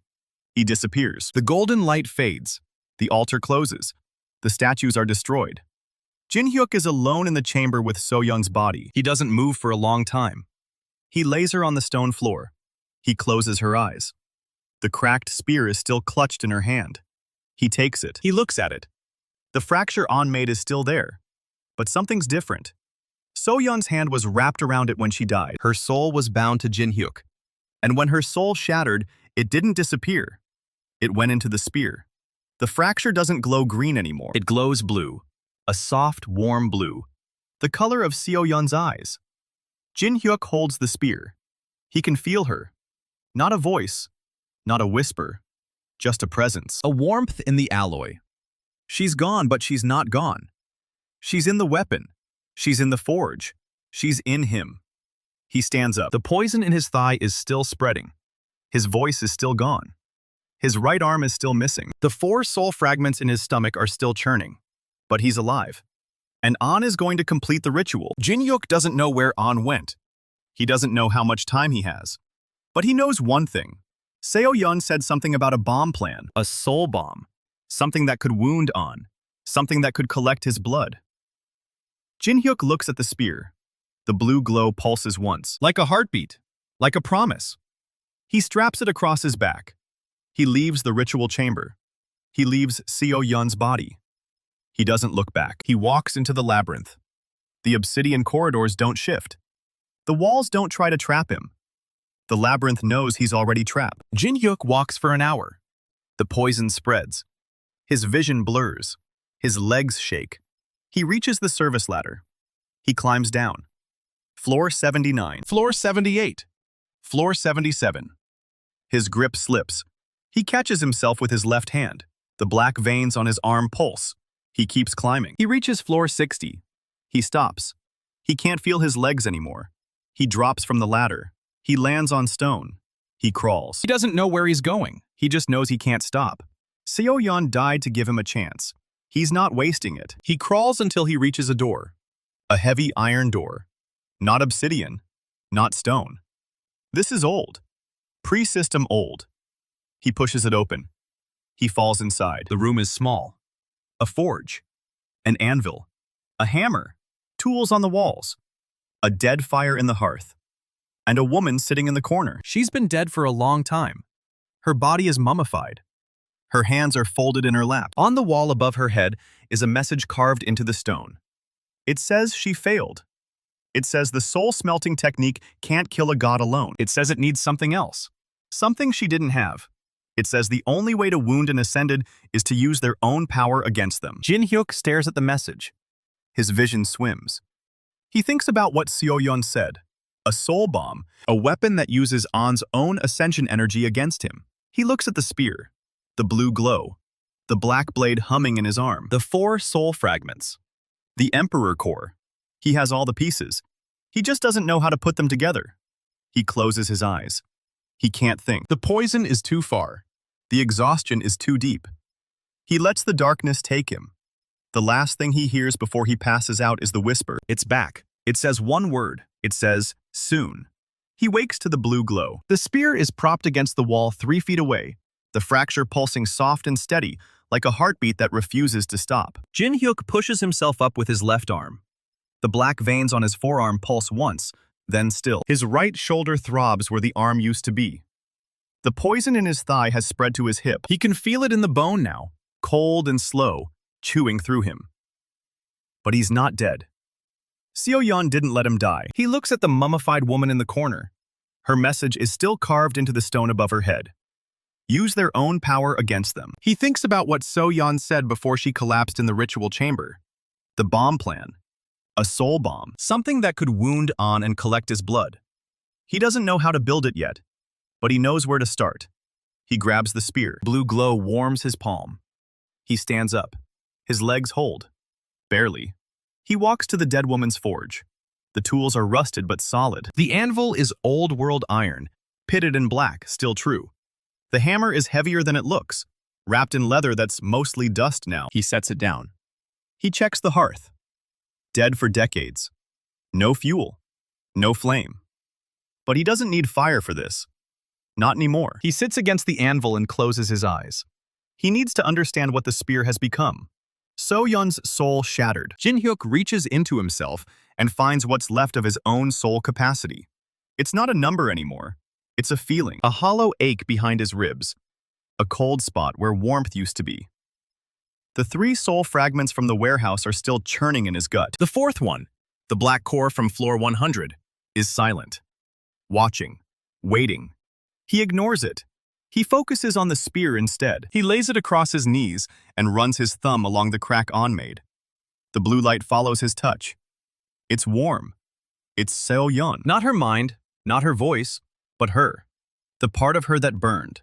He disappears. The golden light fades. The altar closes. The statues are destroyed. Jin-hyuk is alone in the chamber with So-young's body. He doesn't move for a long time. He lays her on the stone floor. He closes her eyes. The cracked spear is still clutched in her hand. He takes it. He looks at it. The fracture An made is still there. But something's different. So-young's hand was wrapped around it when she died. Her soul was bound to Jin-hyuk. And when her soul shattered, it didn't disappear. It went into the spear. The fracture doesn't glow green anymore. It glows blue. A soft, warm blue. The color of So-young's eyes. Jin-hyuk holds the spear. He can feel her. Not a voice. Not a whisper. Just a presence. A warmth in the alloy. She's gone, but she's not gone. She's in the weapon. She's in the forge. She's in him. He stands up. The poison in his thigh is still spreading. His voice is still gone. His right arm is still missing. The 4 soul fragments in his stomach are still churning. But he's alive. And An is going to complete the ritual. Jin-hyuk doesn't know where An went. He doesn't know how much time he has. But he knows one thing. Seo-yeon said something about a bomb plan. A soul bomb. Something that could wound An. Something that could collect his blood. Jin-hyuk looks at the spear. The blue glow pulses once. Like a heartbeat. Like a promise. He straps it across his back. He leaves the ritual chamber. He leaves Seo-yeon's body. He doesn't look back. He walks into the labyrinth. The obsidian corridors don't shift. The walls don't try to trap him. The labyrinth knows he's already trapped. Jin-hyuk walks for an hour. The poison spreads. His vision blurs. His legs shake. He reaches the service ladder. He climbs down. Floor 79. Floor 78. Floor 77. His grip slips. He catches himself with his left hand. The black veins on his arm pulse. He keeps climbing. He reaches floor 60. He stops. He can't feel his legs anymore. He drops from the ladder. He lands on stone. He crawls. He doesn't know where he's going. He just knows he can't stop. Seo-yeon died to give him a chance. He's not wasting it. He crawls until he reaches a door. A heavy iron door. Not obsidian. Not stone. This is old. Pre-system old. He pushes it open. He falls inside. The room is small. A forge. An anvil. A hammer. Tools on the walls. A dead fire in the hearth. And a woman sitting in the corner. She's been dead for a long time. Her body is mummified. Her hands are folded in her lap. On the wall above her head is a message carved into the stone. It says she failed. It says the soul-smelting technique can't kill a god alone. It says it needs something else. Something she didn't have. It says the only way to wound an ascended is to use their own power against them. Jin-hyuk stares at the message. His vision swims. He thinks about what Seo-yeon said. A soul bomb, a weapon that uses An's own ascension energy against him. He looks at the spear, the blue glow, the black blade humming in his arm, the 4 soul fragments, the Emperor core. He has all the pieces. He just doesn't know how to put them together. He closes his eyes. He can't think. The poison is too far. The exhaustion is too deep. He lets the darkness take him. The last thing he hears before he passes out is the whisper. It's back. It says one word. It says, soon. He wakes to the blue glow. The spear is propped against the wall 3 feet away, the fracture pulsing soft and steady, like a heartbeat that refuses to stop. Jin-hyuk pushes himself up with his left arm. The black veins on his forearm pulse once, then still. His right shoulder throbs where the arm used to be. The poison in his thigh has spread to his hip. He can feel it in the bone now, cold and slow, chewing through him. But he's not dead. Seo-yeon didn't let him die. He looks at the mummified woman in the corner. Her message is still carved into the stone above her head. Use their own power against them. He thinks about what Seo-yeon said before she collapsed in the ritual chamber. The bomb plan. A soul bomb. Something that could wound An and collect his blood. He doesn't know how to build it yet, but he knows where to start. He grabs the spear. Blue glow warms his palm. He stands up. His legs hold. Barely. He walks to the dead woman's forge. The tools are rusted but solid. The anvil is old-world iron, pitted in black, still true. The hammer is heavier than it looks, wrapped in leather that's mostly dust now. He sets it down. He checks the hearth. Dead for decades. No fuel. No flame. But he doesn't need fire for this. Not anymore. He sits against the anvil and closes his eyes. He needs to understand what the spear has become. So-yeon's soul shattered. Jin-hyuk reaches into himself and finds what's left of his own soul capacity. It's not a number anymore. It's a feeling. A hollow ache behind his ribs. A cold spot where warmth used to be. The 3 soul fragments from the warehouse are still churning in his gut. The 4th one, the black core from floor 100, is silent. Watching. Waiting. He ignores it. He focuses on the spear instead. He lays it across his knees and runs his thumb along the crack An made. The blue light follows his touch. It's warm. It's Seo-yeon. Not her mind, not her voice, but her. The part of her that burned.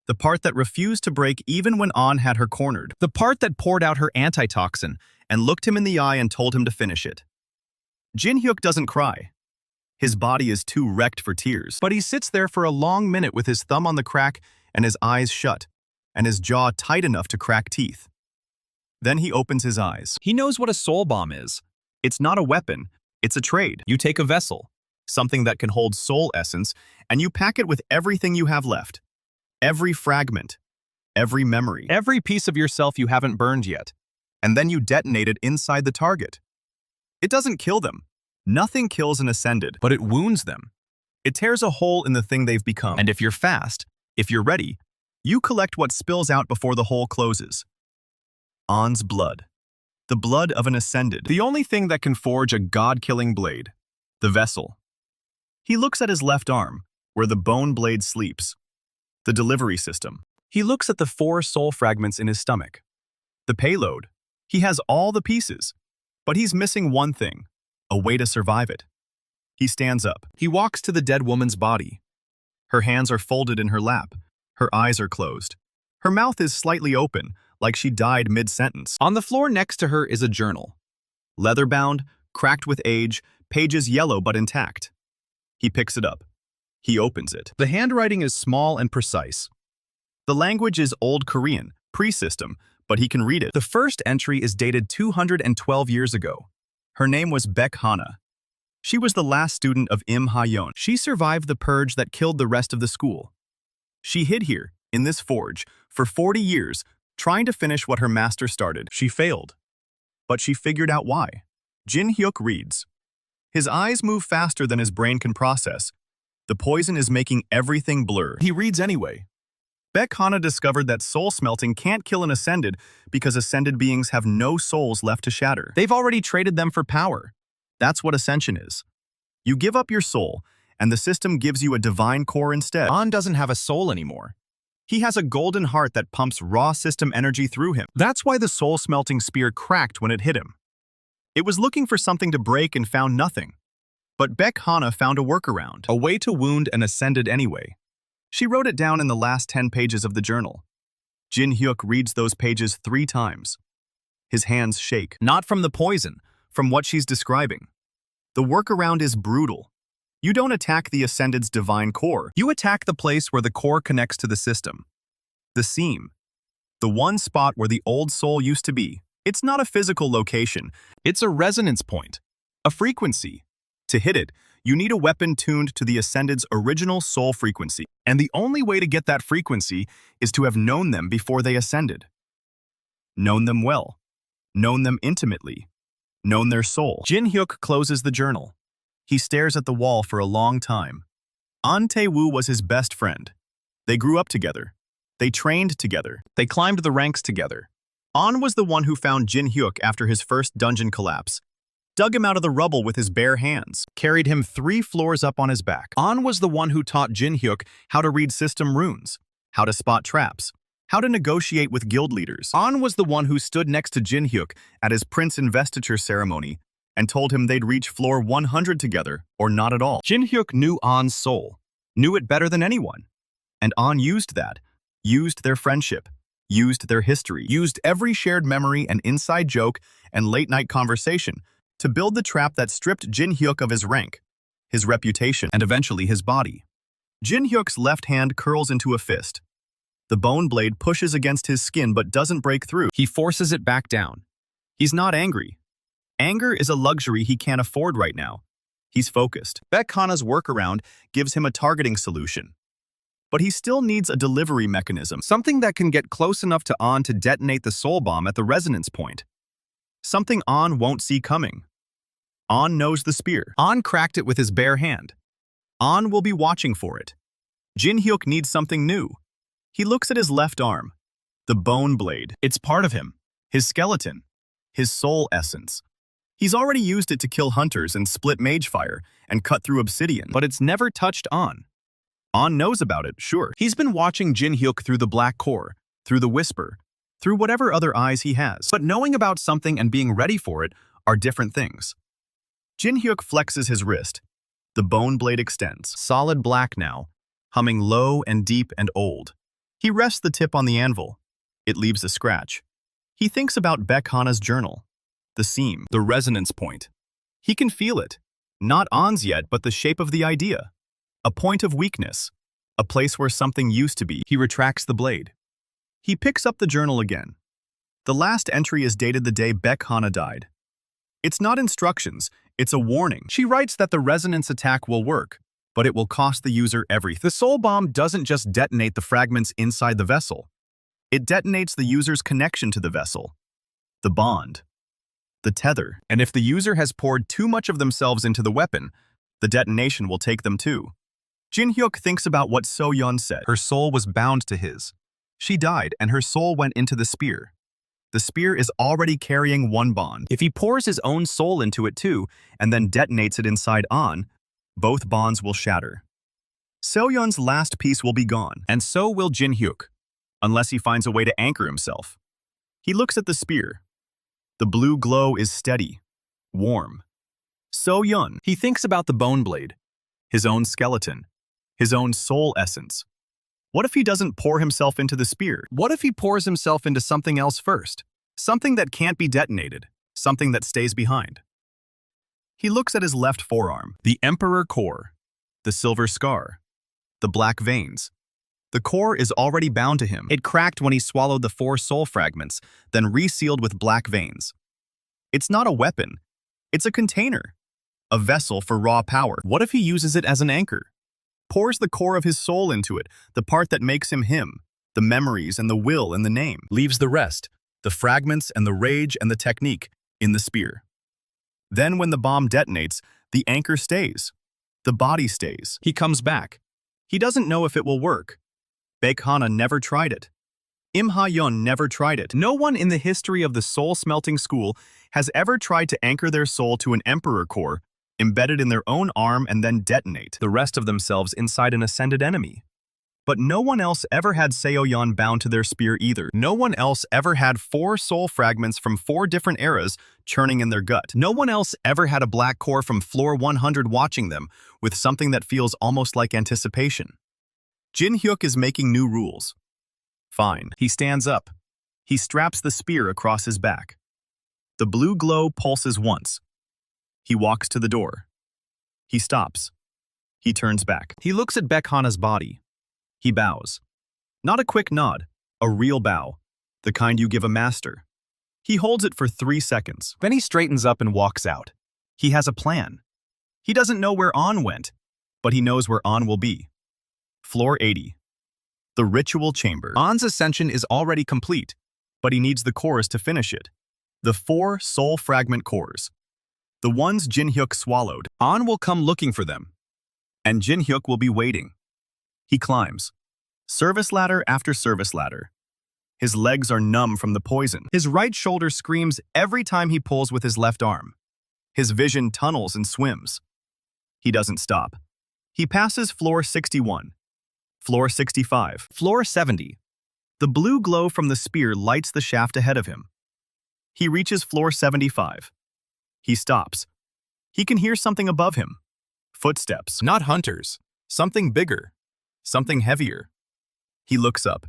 The part that refused to break even when An had her cornered. The part that poured out her antitoxin and looked him in the eye and told him to finish it. Jin-hyuk doesn't cry. His body is too wrecked for tears, but he sits there for a long minute with his thumb on the crack and his eyes shut, and his jaw tight enough to crack teeth. Then he opens his eyes. He knows what a soul bomb is. It's not a weapon, it's a trade. You take a vessel, something that can hold soul essence, and you pack it with everything you have left. Every fragment, every memory, every piece of yourself you haven't burned yet, and then you detonate it inside the target. It doesn't kill them. Nothing kills an Ascended, but it wounds them. It tears a hole in the thing they've become. And if you're fast, if you're ready, you collect what spills out before the hole closes. An's blood. The blood of an Ascended. The only thing that can forge a god-killing blade. The vessel. He looks at his left arm, where the bone blade sleeps. The delivery system. He looks at the 4 soul fragments in his stomach. The payload. He has all the pieces, but he's missing one thing. A way to survive it. He stands up. He walks to the dead woman's body. Her hands are folded in her lap. Her eyes are closed. Her mouth is slightly open, like she died mid-sentence. On the floor next to her is a journal. Leather-bound, cracked with age, pages yellow but intact. He picks it up. He opens it. The handwriting is small and precise. The language is Old Korean, pre-system, but he can read it. The first entry is dated 212 years ago. Her name was Baek Hana. She was the last student of Im Ha-yeon. She survived the purge that killed the rest of the school. She hid here, in this forge, for 40 years, trying to finish what her master started. She failed. But she figured out why. Jin-hyuk reads. His eyes move faster than his brain can process. The poison is making everything blur. He reads anyway. Baek Hana discovered that soul-smelting can't kill an Ascended because Ascended beings have no souls left to shatter. They've already traded them for power. That's what Ascension is. You give up your soul, and the system gives you a divine core instead. An doesn't have a soul anymore. He has a golden heart that pumps raw system energy through him. That's why the soul-smelting spear cracked when it hit him. It was looking for something to break and found nothing. But Baek Hana found a workaround, a way to wound an Ascended anyway. She wrote it down in the last 10 pages of the journal. Jin-hyuk reads those pages 3 times. His hands shake. Not from the poison, from what she's describing. The workaround is brutal. You don't attack the Ascended's divine core. You attack the place where the core connects to the system. The seam. The one spot where the old soul used to be. It's not a physical location. It's a resonance point. A frequency. To hit it, you need a weapon tuned to the Ascended's original soul frequency. And the only way to get that frequency is to have known them before they ascended. known them well, known them intimately, known their soul. Jin-hyuk closes the journal. He stares at the wall for a long time. An Tae-woo was his best friend. They grew up together. They trained together. They climbed the ranks together. An was the one who found Jin-hyuk after his first dungeon collapse, dug him out of the rubble with his bare hands, carried him 3 floors up on his back. An was the one who taught Jin-hyuk how to read system runes, how to spot traps, how to negotiate with guild leaders. An was the one who stood next to Jin-hyuk at his prince investiture ceremony and told him they'd reach floor 100 together or not at all. Jin-hyuk knew An's soul, knew it better than anyone. And An used that, used their friendship, used their history, used every shared memory and inside joke and late-night conversation to build the trap that stripped Jin-hyuk of his rank, his reputation, and eventually his body. Jin-hyuk's left hand curls into a fist. The bone blade pushes against his skin but doesn't break through. He forces it back down. He's not angry. Anger is a luxury he can't afford right now. He's focused. Baek Hana's workaround gives him a targeting solution. But he still needs a delivery mechanism, something that can get close enough to An to detonate the soul bomb at the resonance point. Something An won't see coming. An knows the spear. An cracked it with his bare hand. An will be watching for it. Jin-hyuk needs something new. He looks at his left arm. The bone blade. It's part of him. His skeleton. His soul essence. He's already used it to kill hunters and split mage fire and cut through obsidian, but it's never touched An. An knows about it, sure. He's been watching Jin-hyuk through the black core, through the whisper, through whatever other eyes he has. But knowing about something and being ready for it are different things. Jin-hyuk flexes his wrist. The bone blade extends, solid black now, humming low and deep and old. He rests the tip on the anvil. It leaves a scratch. He thinks about Baek Hana's journal. The seam, the resonance point. He can feel it. Not An's yet, but the shape of the idea. A point of weakness. A place where something used to be. He retracts the blade. He picks up the journal again. The last entry is dated the day Baek Hana died. It's not instructions, it's a warning. She writes that the resonance attack will work, but it will cost the user everything. The soul bomb doesn't just detonate the fragments inside the vessel. It detonates the user's connection to the vessel. The bond. The tether. And if the user has poured too much of themselves into the weapon, the detonation will take them too. Jin-hyuk thinks about what So-yeon said. Her soul was bound to his. She died, and her soul went into the spear. The spear is already carrying one bond. If he pours his own soul into it too, and then detonates it inside An, both bonds will shatter. So-yeon's last piece will be gone, and so will Jin-hyuk, unless he finds a way to anchor himself. He looks at the spear. The blue glow is steady, warm. So-yeon, he thinks about the bone blade, his own skeleton, his own soul essence. What if he doesn't pour himself into the spear? What if he pours himself into something else first? Something that can't be detonated, something that stays behind. He looks at his left forearm, the Emperor core, the silver scar, the black veins. The core is already bound to him. It cracked when he swallowed the 4 soul fragments, then resealed with black veins. It's not a weapon. It's a container. A vessel for raw power. What if he uses it as an anchor? Pours the core of his soul into it, the part that makes him him, the memories and the will and the name. Leaves the rest, the fragments and the rage and the technique, in the spear. Then when the bomb detonates, the anchor stays. The body stays. He comes back. He doesn't know if it will work. Baek Hana never tried it. Im Ha-yeon never tried it. No one in the history of the Soul-Smelting school has ever tried to anchor their soul to an Emperor core, embedded in their own arm and then detonate the rest of themselves inside an ascended enemy. But no one else ever had So-yeon bound to their spear either. No one else ever had 4 soul fragments from 4 different eras churning in their gut. No one else ever had a black core from floor 100 watching them, with something that feels almost like anticipation. Jin-hyuk is making new rules. Fine. He stands up. He straps the spear across his back. The blue glow pulses once. He walks to the door. He stops. He turns back. He looks at Baek Hana's body. He bows. Not a quick nod, a real bow, the kind you give a master. He holds it for 3 seconds. Then he straightens up and walks out. He has a plan. He doesn't know where An went, but he knows where An will be. Floor 80. The ritual chamber. An's ascension is already complete. but he needs the cores to finish it. The 4 soul fragment cores. The ones Jin-hyuk swallowed. An will come looking for them, and Jin-hyuk will be waiting. He climbs. Service ladder after service ladder. His legs are numb from the poison. His right shoulder screams every time he pulls with his left arm. His vision tunnels and swims. He doesn't stop. He passes floor 61, floor 65, floor 70. The blue glow from the spear lights the shaft ahead of him. He reaches floor 75. He stops. He can hear something above him. Footsteps. Not hunters. Something bigger. Something heavier. He looks up.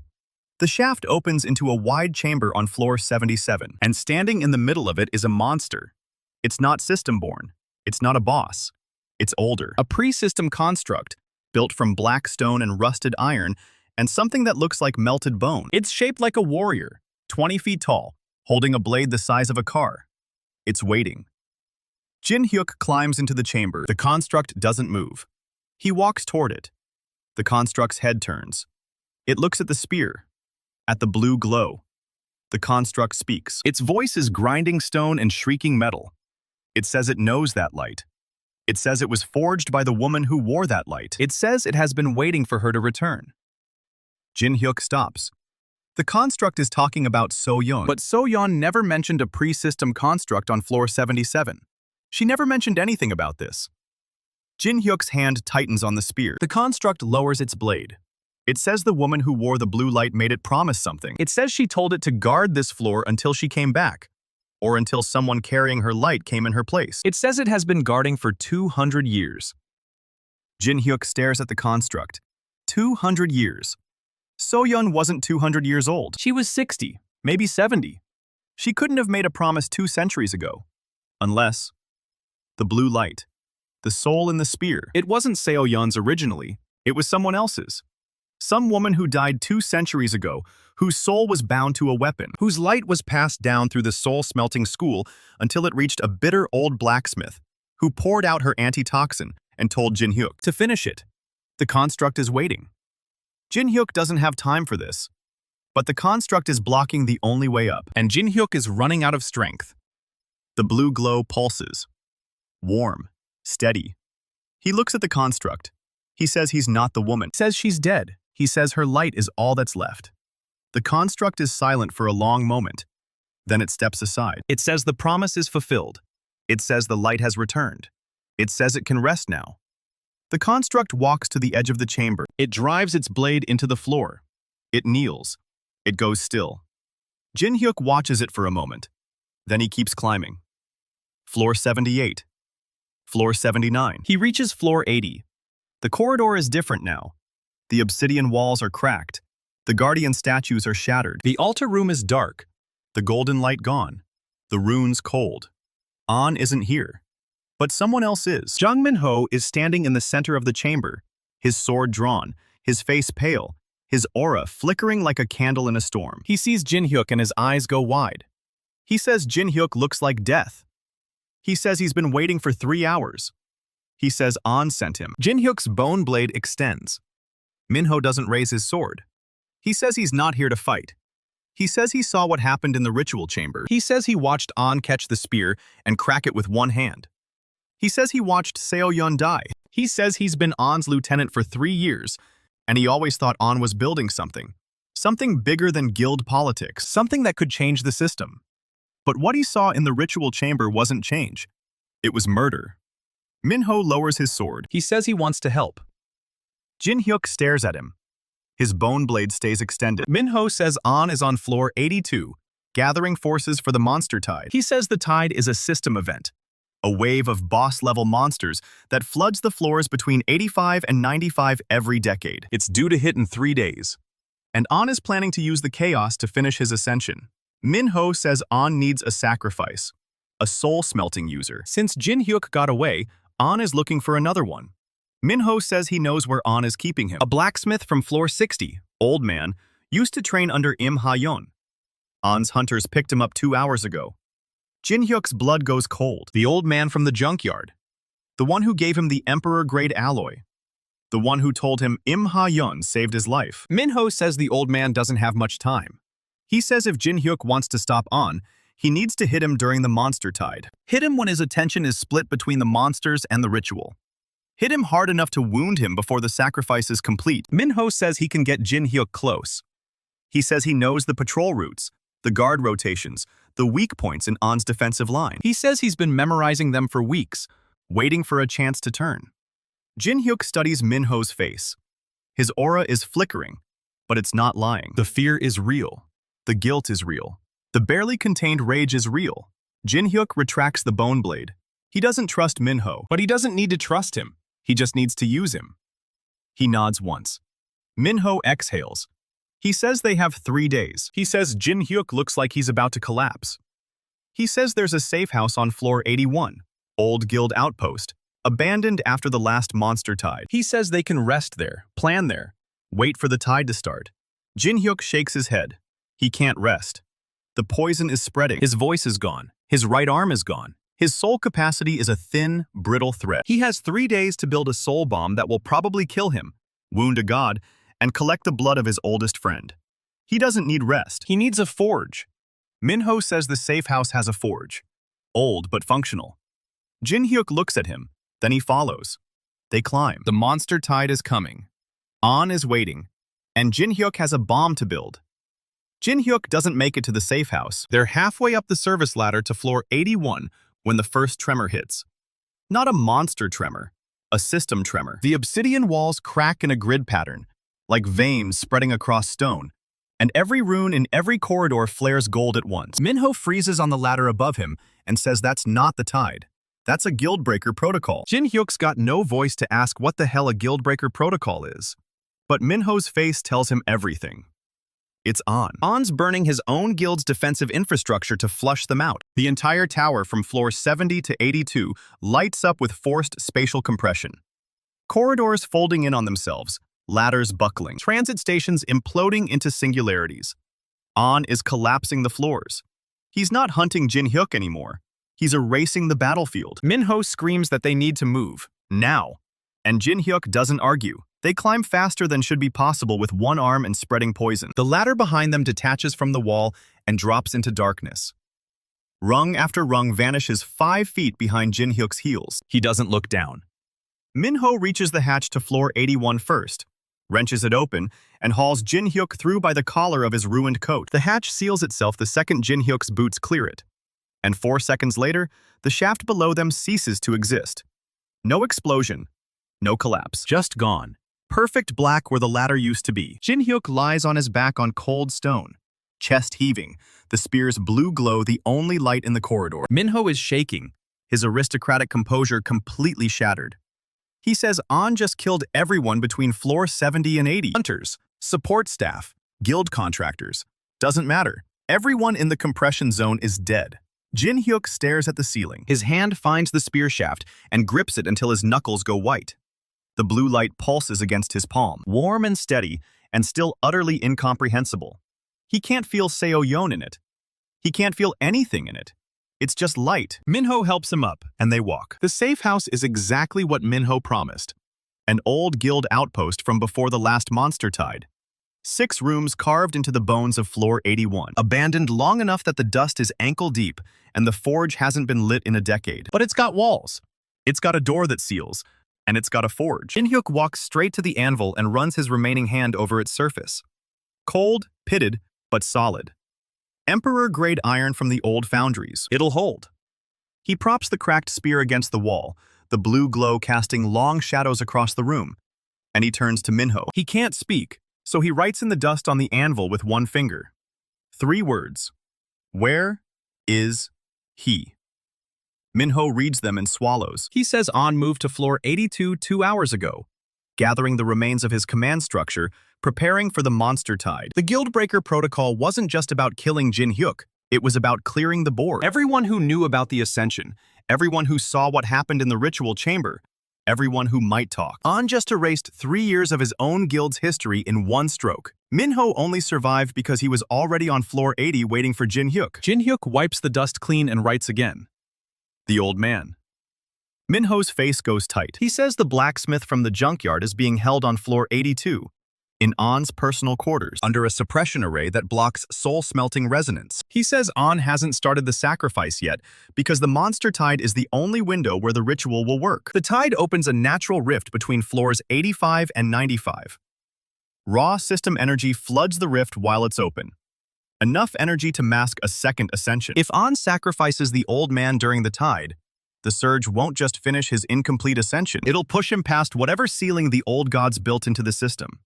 The shaft opens into a wide chamber on floor 77, and standing in the middle of it is a monster. It's not system-born. It's not a boss. It's older. A pre-system construct, built from black stone and rusted iron, and something that looks like melted bone. It's shaped like a warrior, 20 feet tall, holding a blade the size of a car. It's waiting. Jin-hyuk climbs into the chamber. The construct doesn't move. He walks toward it. The construct's head turns. It looks at the spear, at the blue glow. The construct speaks. Its voice is grinding stone and shrieking metal. It says it knows that light. It says it was forged by the woman who wore that light. It says it has been waiting for her to return. Jin-hyuk stops. The construct is talking about So-yeon, but So-yeon never mentioned a pre-system construct on floor 77. She never mentioned anything about this. Jin-hyuk's hand tightens on the spear. The construct lowers its blade. It says the woman who wore the blue light made it promise something. It says she told it to guard this floor until she came back, or until someone carrying her light came in her place. It says it has been guarding for 200 years. Jin-hyuk stares at the construct. 200 years. So-yeon wasn't 200 years old. She was 60, maybe 70. She couldn't have made a promise 2 centuries ago. Unless... the blue light. The soul in the spear. It wasn't So-yeon's originally. It was someone else's. Some woman who died 2 centuries ago, whose soul was bound to a weapon, whose light was passed down through the soul-smelting school until it reached a bitter old blacksmith, who poured out her antitoxin and told Jin-hyuk to finish it. The construct is waiting. Jin-hyuk doesn't have time for this, but the construct is blocking the only way up, and Jin-hyuk is running out of strength. The blue glow pulses. Warm, steady. He looks at the construct. He says he's not the woman. He says she's dead. He says her light is all that's left. The construct is silent for a long moment. Then it steps aside. It says the promise is fulfilled. It says the light has returned. It says it can rest now. The construct walks to the edge of the chamber. It drives its blade into the floor. It kneels. It goes still. Jin-hyuk watches it for a moment. Then he keeps climbing. Floor 78. Floor 79. He reaches floor 80. The corridor is different now. The obsidian walls are cracked. The guardian statues are shattered. The altar room is dark. The golden light gone. The runes cold. An isn't here. But someone else is. Jung Min-ho is standing in the center of the chamber, his sword drawn, his face pale, his aura flickering like a candle in a storm. He sees Jin-hyuk and his eyes go wide. He says Jin-hyuk looks like death. He says he's been waiting for 3 hours. He says An sent him. Jin-hyuk's bone blade extends. Min-ho doesn't raise his sword. He says he's not here to fight. He says he saw what happened in the ritual chamber. He says he watched An catch the spear and crack it with one hand. He says he watched So-yeon die. He says he's been An's lieutenant for 3 years, and he always thought An was building something. Something bigger than guild politics. Something that could change the system. But what he saw in the ritual chamber wasn't change. It was murder. Min-ho lowers his sword. He says he wants to help. Jin-hyuk stares at him. His bone blade stays extended. Min-ho says An is on floor 82, gathering forces for the monster tide. He says the tide is a system event, a wave of boss-level monsters that floods the floors between 85 and 95 every decade. It's due to hit in 3 days. And An is planning to use the chaos to finish his ascension. Min-ho says An needs a sacrifice, a soul-smelting user. Since Jin-hyuk got away, An is looking for another one. Min-ho says he knows where An is keeping him. A blacksmith from floor 60, old man, used to train under Im Ha-yeon. An's hunters picked him up 2 hours ago. Jin-hyuk's blood goes cold. The old man from the junkyard. The one who gave him the Emperor-grade alloy. The one who told him Im Ha-yeon saved his life. Min-ho says the old man doesn't have much time. He says if Jin-hyuk wants to stop On, he needs to hit him during the monster tide. Hit him when his attention is split between the monsters and the ritual. Hit him hard enough to wound him before the sacrifice is complete. Minho says he can get Jin-hyuk close. He says he knows the patrol routes, the guard rotations, the weak points in On's defensive line. He says he's been memorizing them for weeks, waiting for a chance to turn. Jin-hyuk studies Minho's face. His aura is flickering, but it's not lying. The fear is real. The guilt is real. The barely contained rage is real. Jin-hyuk retracts the bone blade. He doesn't trust Minho, but he doesn't need to trust him. He just needs to use him. He nods once. Minho exhales. He says they have 3 days. He says Jin-hyuk looks like he's about to collapse. He says there's a safe house on floor 81, old guild outpost, abandoned after the last monster tide. He says they can rest there, plan there, wait for the tide to start. Jin-hyuk shakes his head. He can't rest. The poison is spreading. His voice is gone. His right arm is gone. His soul capacity is a thin, brittle thread. He has 3 days to build a soul bomb that will probably kill him, wound a god, and collect the blood of his oldest friend. He doesn't need rest. He needs a forge. Minho says the safe house has a forge. Old but functional. Jin-hyuk looks at him, then he follows. They climb. The monster tide is coming. On is waiting, and Jin-hyuk has a bomb to build. Jin-hyuk doesn't make it to the safe house. They're halfway up the service ladder to floor 81 when the first tremor hits. Not a monster tremor, a system tremor. The obsidian walls crack in a grid pattern, like veins spreading across stone, and every rune in every corridor flares gold at once. Minho freezes on the ladder above him and says that's not the tide. That's a guildbreaker protocol. Jin-hyuk's got no voice to ask what the hell a guildbreaker protocol is. But Minho's face tells him everything. It's On. On's burning his own guild's defensive infrastructure to flush them out. The entire tower from floor 70 to 82 lights up with forced spatial compression. Corridors folding in on themselves, ladders buckling, transit stations imploding into singularities. On is collapsing the floors. He's not hunting Jin-hyuk anymore. He's erasing the battlefield. Minho screams that they need to move, now. And Jin-hyuk doesn't argue. They climb faster than should be possible with one arm and spreading poison. The ladder behind them detaches from the wall and drops into darkness. Rung after rung vanishes 5 feet behind Jin-hyuk's heels. He doesn't look down. Minho reaches the hatch to floor 81 first, wrenches it open, and hauls Jin-hyuk through by the collar of his ruined coat. The hatch seals itself the second Jin-hyuk's boots clear it. And 4 seconds later, the shaft below them ceases to exist. No explosion, no collapse, just gone. Perfect black where the ladder used to be. Jin-hyuk lies on his back on cold stone, chest heaving, the spear's blue glow the only light in the corridor. Minho is shaking, his aristocratic composure completely shattered. He says On just killed everyone between floor 70 and 80. Hunters, support staff, guild contractors. Doesn't matter. Everyone in the compression zone is dead. Jin-hyuk stares at the ceiling. His hand finds the spear shaft and grips it until his knuckles go white. The blue light pulses against his palm, warm and steady, and still utterly incomprehensible. He can't feel Seo-yeon in it. He can't feel anything in it. It's just light. Minho helps him up, and they walk. The safe house is exactly what Minho promised. An old guild outpost from before the last monster tide. 6 rooms carved into the bones of floor 81. Abandoned long enough that the dust is ankle deep, and the forge hasn't been lit in a decade. But it's got walls. It's got a door that seals. And it's got a forge. Jin-hyuk walks straight to the anvil and runs his remaining hand over its surface. Cold, pitted, but solid. Emperor-grade iron from the old foundries. It'll hold. He props the cracked spear against the wall, the blue glow casting long shadows across the room. And he turns to Minho. He can't speak, so he writes in the dust on the anvil with one finger. 3 words. Where is he? Minho reads them and swallows. He says On moved to floor 82 2 hours ago, gathering the remains of his command structure, preparing for the monster tide. The Guildbreaker protocol wasn't just about killing Jin-hyuk, it was about clearing the board. Everyone who knew about the ascension, everyone who saw what happened in the ritual chamber, everyone who might talk. On just erased 3 years of his own guild's history in one stroke. Minho only survived because he was already on floor 80 waiting for Jin-hyuk. Jin-hyuk wipes the dust clean and writes again. The old man. Minho's face goes tight. He says the blacksmith from the junkyard is being held on floor 82. in On's personal quarters, under a suppression array that blocks soul-smelting resonance. He says On hasn't started the sacrifice yet because the monster tide is the only window where the ritual will work. The tide opens a natural rift between floors 85 and 95. Raw system energy floods the rift while it's open. Enough energy to mask a second ascension. If On sacrifices the old man during the tide, the surge won't just finish his incomplete ascension. It'll push him past whatever ceiling the old gods built into the system.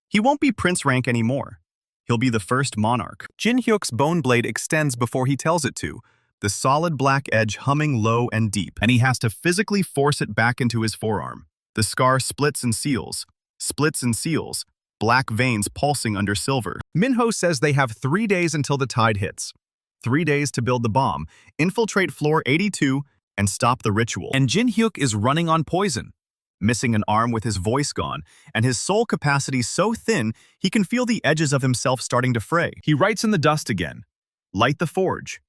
He won't be prince rank anymore. He'll be the first monarch. Jin-hyuk's bone blade extends before he tells it to, the solid black edge humming low and deep, and he has to physically force it back into his forearm. The scar splits and seals, black veins pulsing under silver. Minho says they have 3 days until the tide hits. 3 days to build the bomb, infiltrate floor 82, and stop the ritual. And Jin-hyuk is running on poison, missing an arm with his voice gone, and his soul capacity so thin he can feel the edges of himself starting to fray. He writes in the dust again, "Light the forge."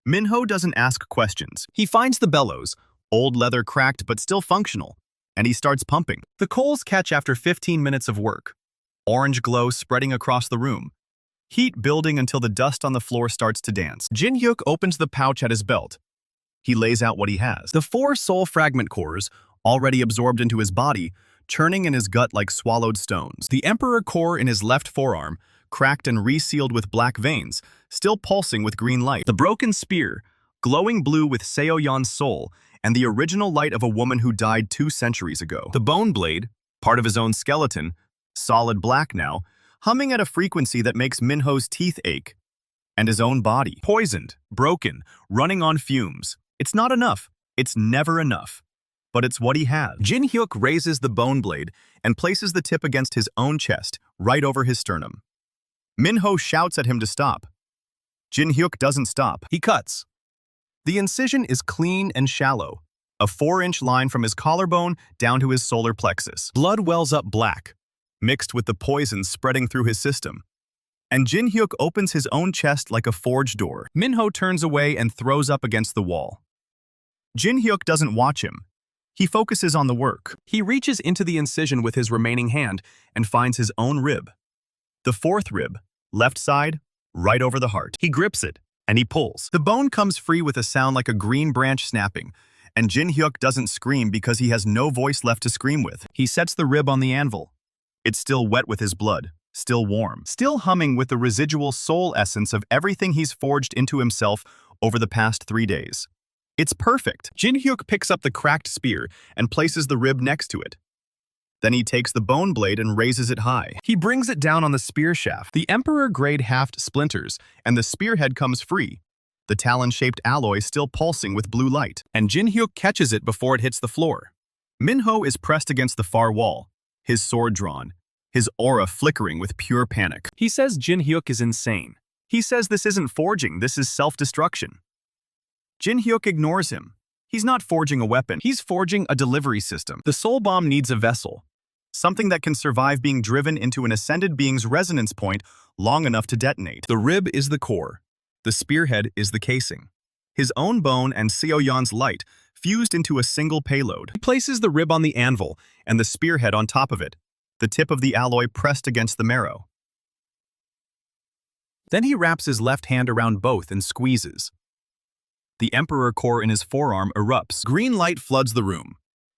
Minho doesn't ask questions. He finds the bellows, old leather cracked but still functional, and he starts pumping. The coals catch after 15 minutes of work. Orange glow spreading across the room. Heat building until the dust on the floor starts to dance. Jin-hyuk opens the pouch at his belt. He lays out what he has. The 4 soul fragment cores, already absorbed into his body, churning in his gut like swallowed stones. The Emperor core in his left forearm, cracked and resealed with black veins, still pulsing with green light. The broken spear, glowing blue with Seo-yeon's soul, and the original light of a woman who died 2 centuries ago. The bone blade, part of his own skeleton, solid black now, humming at a frequency that makes Minho's teeth ache. And his own body, poisoned, broken, running on fumes. It's not enough. It's never enough. But it's what he has. Jin-hyuk raises the bone blade and places the tip against his own chest, right over his sternum. Minho shouts at him to stop. Jin-hyuk doesn't stop. He cuts. The incision is clean and shallow, a 4-inch line from his collarbone down to his solar plexus. Blood wells up black, mixed with the poison spreading through his system. And Jin-hyuk opens his own chest like a forge door. Minho turns away and throws up against the wall. Jin-hyuk doesn't watch him. He focuses on the work. He reaches into the incision with his remaining hand and finds his own rib. The 4th rib, left side, right over the heart. He grips it, and he pulls. The bone comes free with a sound like a green branch snapping, and Jin-hyuk doesn't scream because he has no voice left to scream with. He sets the rib on the anvil. It's still wet with his blood, still warm, still humming with the residual soul essence of everything he's forged into himself over the past 3 days. It's perfect. Jin-hyuk picks up the cracked spear and places the rib next to it. Then he takes the bone blade and raises it high. He brings it down on the spear shaft. The Emperor-grade haft splinters, and the spearhead comes free, the talon-shaped alloy still pulsing with blue light. And Jin-hyuk catches it before it hits the floor. Minho is pressed against the far wall, his sword drawn, his aura flickering with pure panic. He says Jin-hyuk is insane. He says this isn't forging, this is self-destruction. Jin-hyuk ignores him. He's not forging a weapon, he's forging a delivery system. The soul bomb needs a vessel, something that can survive being driven into an ascended being's resonance point long enough to detonate. The rib is the core. The spearhead is the casing. His own bone and Seo-yeon's light fused into a single payload. He places the rib on the anvil and the spearhead on top of it, the tip of the alloy pressed against the marrow. Then he wraps his left hand around both and squeezes. The Emperor core in his forearm erupts. Green light floods the room.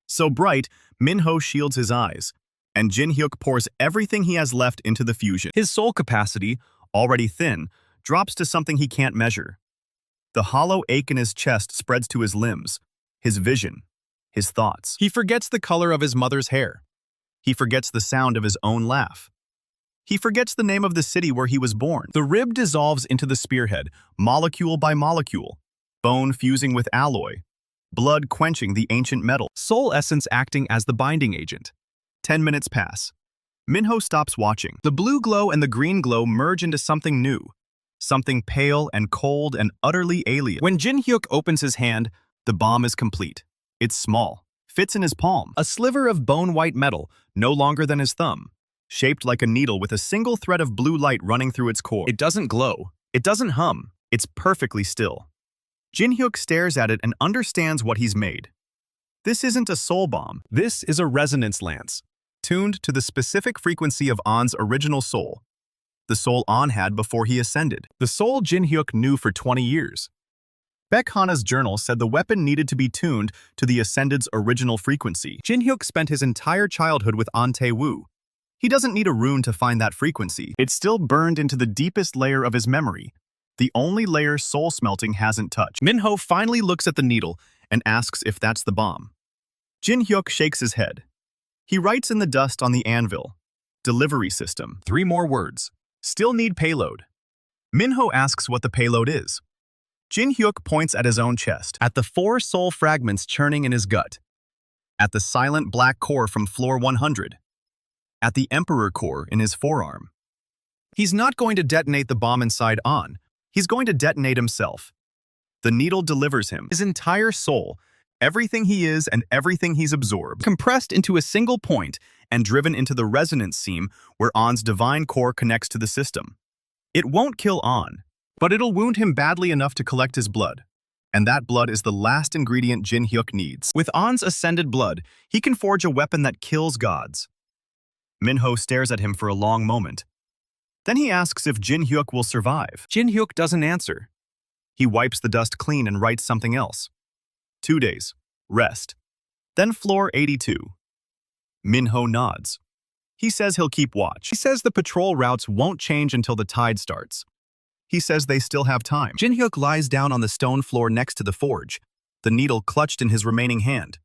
So bright, Minho shields his eyes, and Jin-hyuk pours everything he has left into the fusion. His soul capacity, already thin, drops to something he can't measure. The hollow ache in his chest spreads to his limbs, his vision, his thoughts. He forgets the color of his mother's hair. He forgets the sound of his own laugh. He forgets the name of the city where he was born. The rib dissolves into the spearhead, molecule by molecule, bone fusing with alloy, blood quenching the ancient metal, soul essence acting as the binding agent. 10 minutes pass. Minho stops watching. The blue glow and the green glow merge into something new, something pale and cold and utterly alien. When Jin-hyuk opens his hand, the bomb is complete. It's small, fits in his palm, a sliver of bone-white metal, no longer than his thumb, shaped like a needle with a single thread of blue light running through its core. It doesn't glow. It doesn't hum. It's perfectly still. Jin-hyuk stares at it and understands what he's made. This isn't a soul bomb. This is a resonance lance, tuned to the specific frequency of An's original soul, the soul An had before he ascended, the soul Jin-hyuk knew for 20 years. Baek Hana's journal said the weapon needed to be tuned to the Ascended's original frequency. Jin-hyuk spent his entire childhood with An Tae-woo. He doesn't need a rune to find that frequency. It's still burned into the deepest layer of his memory, the only layer Soul-Smelting hasn't touched. Minho finally looks at the needle and asks if that's the bomb. Jin-hyuk shakes his head. He writes in the dust on the anvil, "Delivery system." 3 more words. Still need payload. Minho asks what the payload is. Jin-hyuk points at his own chest, at the 4 soul fragments churning in his gut, at the silent black core from floor 100, at the Emperor core in his forearm. He's not going to detonate the bomb inside An. He's going to detonate himself. The needle delivers him, his entire soul, everything he is and everything he's absorbed, compressed into a single point and driven into the resonance seam where An's divine core connects to the system. It won't kill An, but it'll wound him badly enough to collect his blood. And that blood is the last ingredient Jin-hyuk needs. With An's ascended blood, he can forge a weapon that kills gods. Minho stares at him for a long moment. Then he asks if Jin-hyuk will survive. Jin-hyuk doesn't answer. He wipes the dust clean and writes something else. 2 days. Rest. Then floor 82. Minho nods. He says he'll keep watch. He says the patrol routes won't change until the tide starts. He says they still have time. Jin-hyuk lies down on the stone floor next to the forge, the needle clutched in his remaining hand,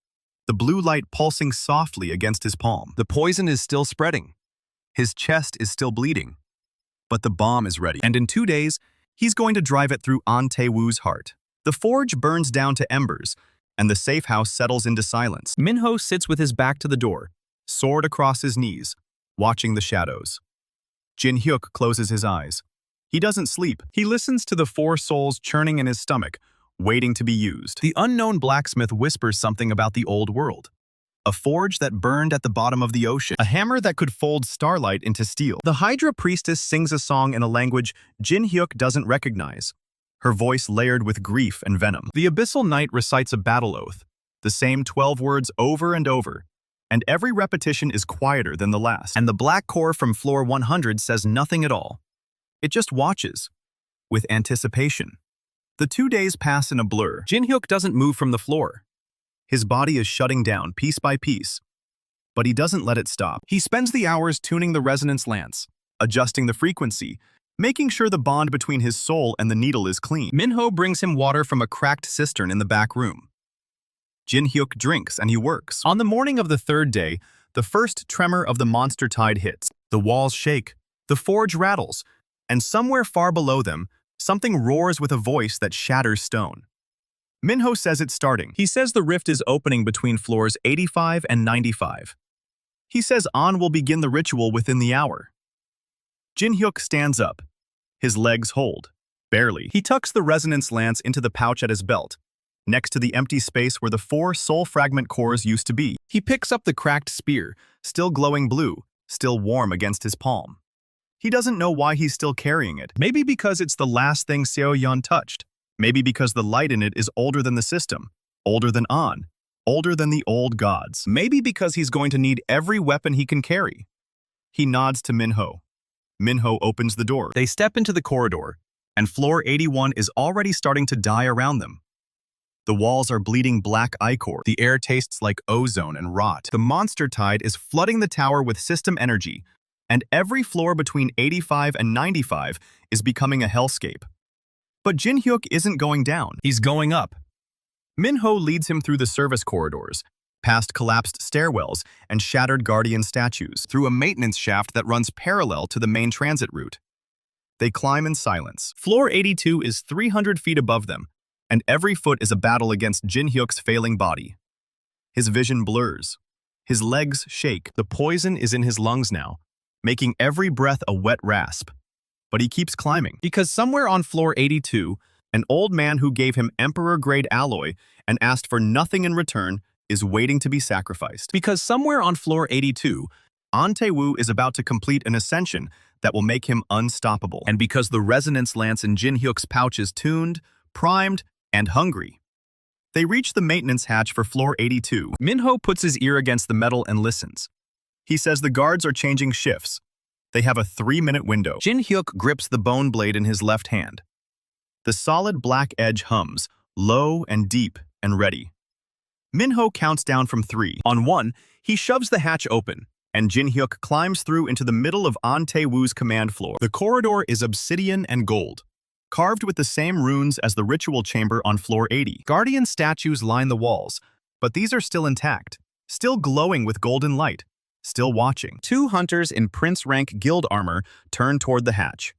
the blue light pulsing softly against his palm. The poison is still spreading. His chest is still bleeding. But the bomb is ready. And in 2 days, he's going to drive it through An Tae-woo's heart. The forge burns down to embers, and the safe house settles into silence. Minho sits with his back to the door, sword across his knees, watching the shadows. Jin-hyuk closes his eyes. He doesn't sleep. He listens to the 4 souls churning in his stomach, waiting to be used. The unknown blacksmith whispers something about the old world. A forge that burned at the bottom of the ocean. A hammer that could fold starlight into steel. The Hydra priestess sings a song in a language Jin-hyuk doesn't recognize, her voice layered with grief and venom. The abyssal knight recites a battle oath, the same 12 words over and over, and every repetition is quieter than the last. And the black core from floor 100 says nothing at all. It just watches, with anticipation. The 2 days pass in a blur. Jin-hyuk doesn't move from the floor. His body is shutting down piece by piece, but he doesn't let it stop. He spends the hours tuning the resonance lance, adjusting the frequency, making sure the bond between his soul and the needle is clean. Minho brings him water from a cracked cistern in the back room. Jin-hyuk drinks and he works. On the morning of the 3rd day, the first tremor of the monster tide hits. The walls shake, the forge rattles, and somewhere far below them, something roars with a voice that shatters stone. Minho says it's starting. He says the rift is opening between floors 85 and 95. He says An will begin the ritual within the hour. Jin-hyuk stands up. His legs hold. Barely. He tucks the resonance lance into the pouch at his belt, next to the empty space where the 4 soul fragment cores used to be. He picks up the cracked spear, still glowing blue, still warm against his palm. He doesn't know why he's still carrying it. Maybe because it's the last thing Seo-yeon touched. Maybe because the light in it is older than the system, older than An, older than the old gods. Maybe because he's going to need every weapon he can carry. He nods to Minho. Minho opens the door. They step into the corridor, and floor 81 is already starting to die around them. The walls are bleeding black ichor. The air tastes like ozone and rot. The monster tide is flooding the tower with system energy, and every floor between 85 and 95 is becoming a hellscape. But Jin-hyuk isn't going down. He's going up. Minho leads him through the service corridors, past collapsed stairwells and shattered guardian statues, through a maintenance shaft that runs parallel to the main transit route. They climb in silence. Floor 82 is 300 feet above them, and every foot is a battle against Jin-hyuk's failing body. His vision blurs. His legs shake. The poison is in his lungs now, making every breath a wet rasp. But he keeps climbing, because somewhere on floor 82, an old man who gave him Emperor-grade alloy and asked for nothing in return is waiting to be sacrificed. Because somewhere on floor 82, An Tae-woo is about to complete an ascension that will make him unstoppable. And because the resonance lance in Jin-hyuk's pouch is tuned, primed, and hungry. They reach the maintenance hatch for floor 82. Minho puts his ear against the metal and listens. He says the guards are changing shifts. They have a 3-minute window. Jin-hyuk grips the bone blade in his left hand. The solid black edge hums, low and deep and ready. Minho counts down from 3. On 1, he shoves the hatch open, and Jin-hyuk climbs through into the middle of An Tae-woo's command floor. The corridor is obsidian and gold, carved with the same runes as the ritual chamber on floor 80. Guardian statues line the walls, but these are still intact, still glowing with golden light, still watching. 2 hunters in prince rank guild armor turn toward the hatch.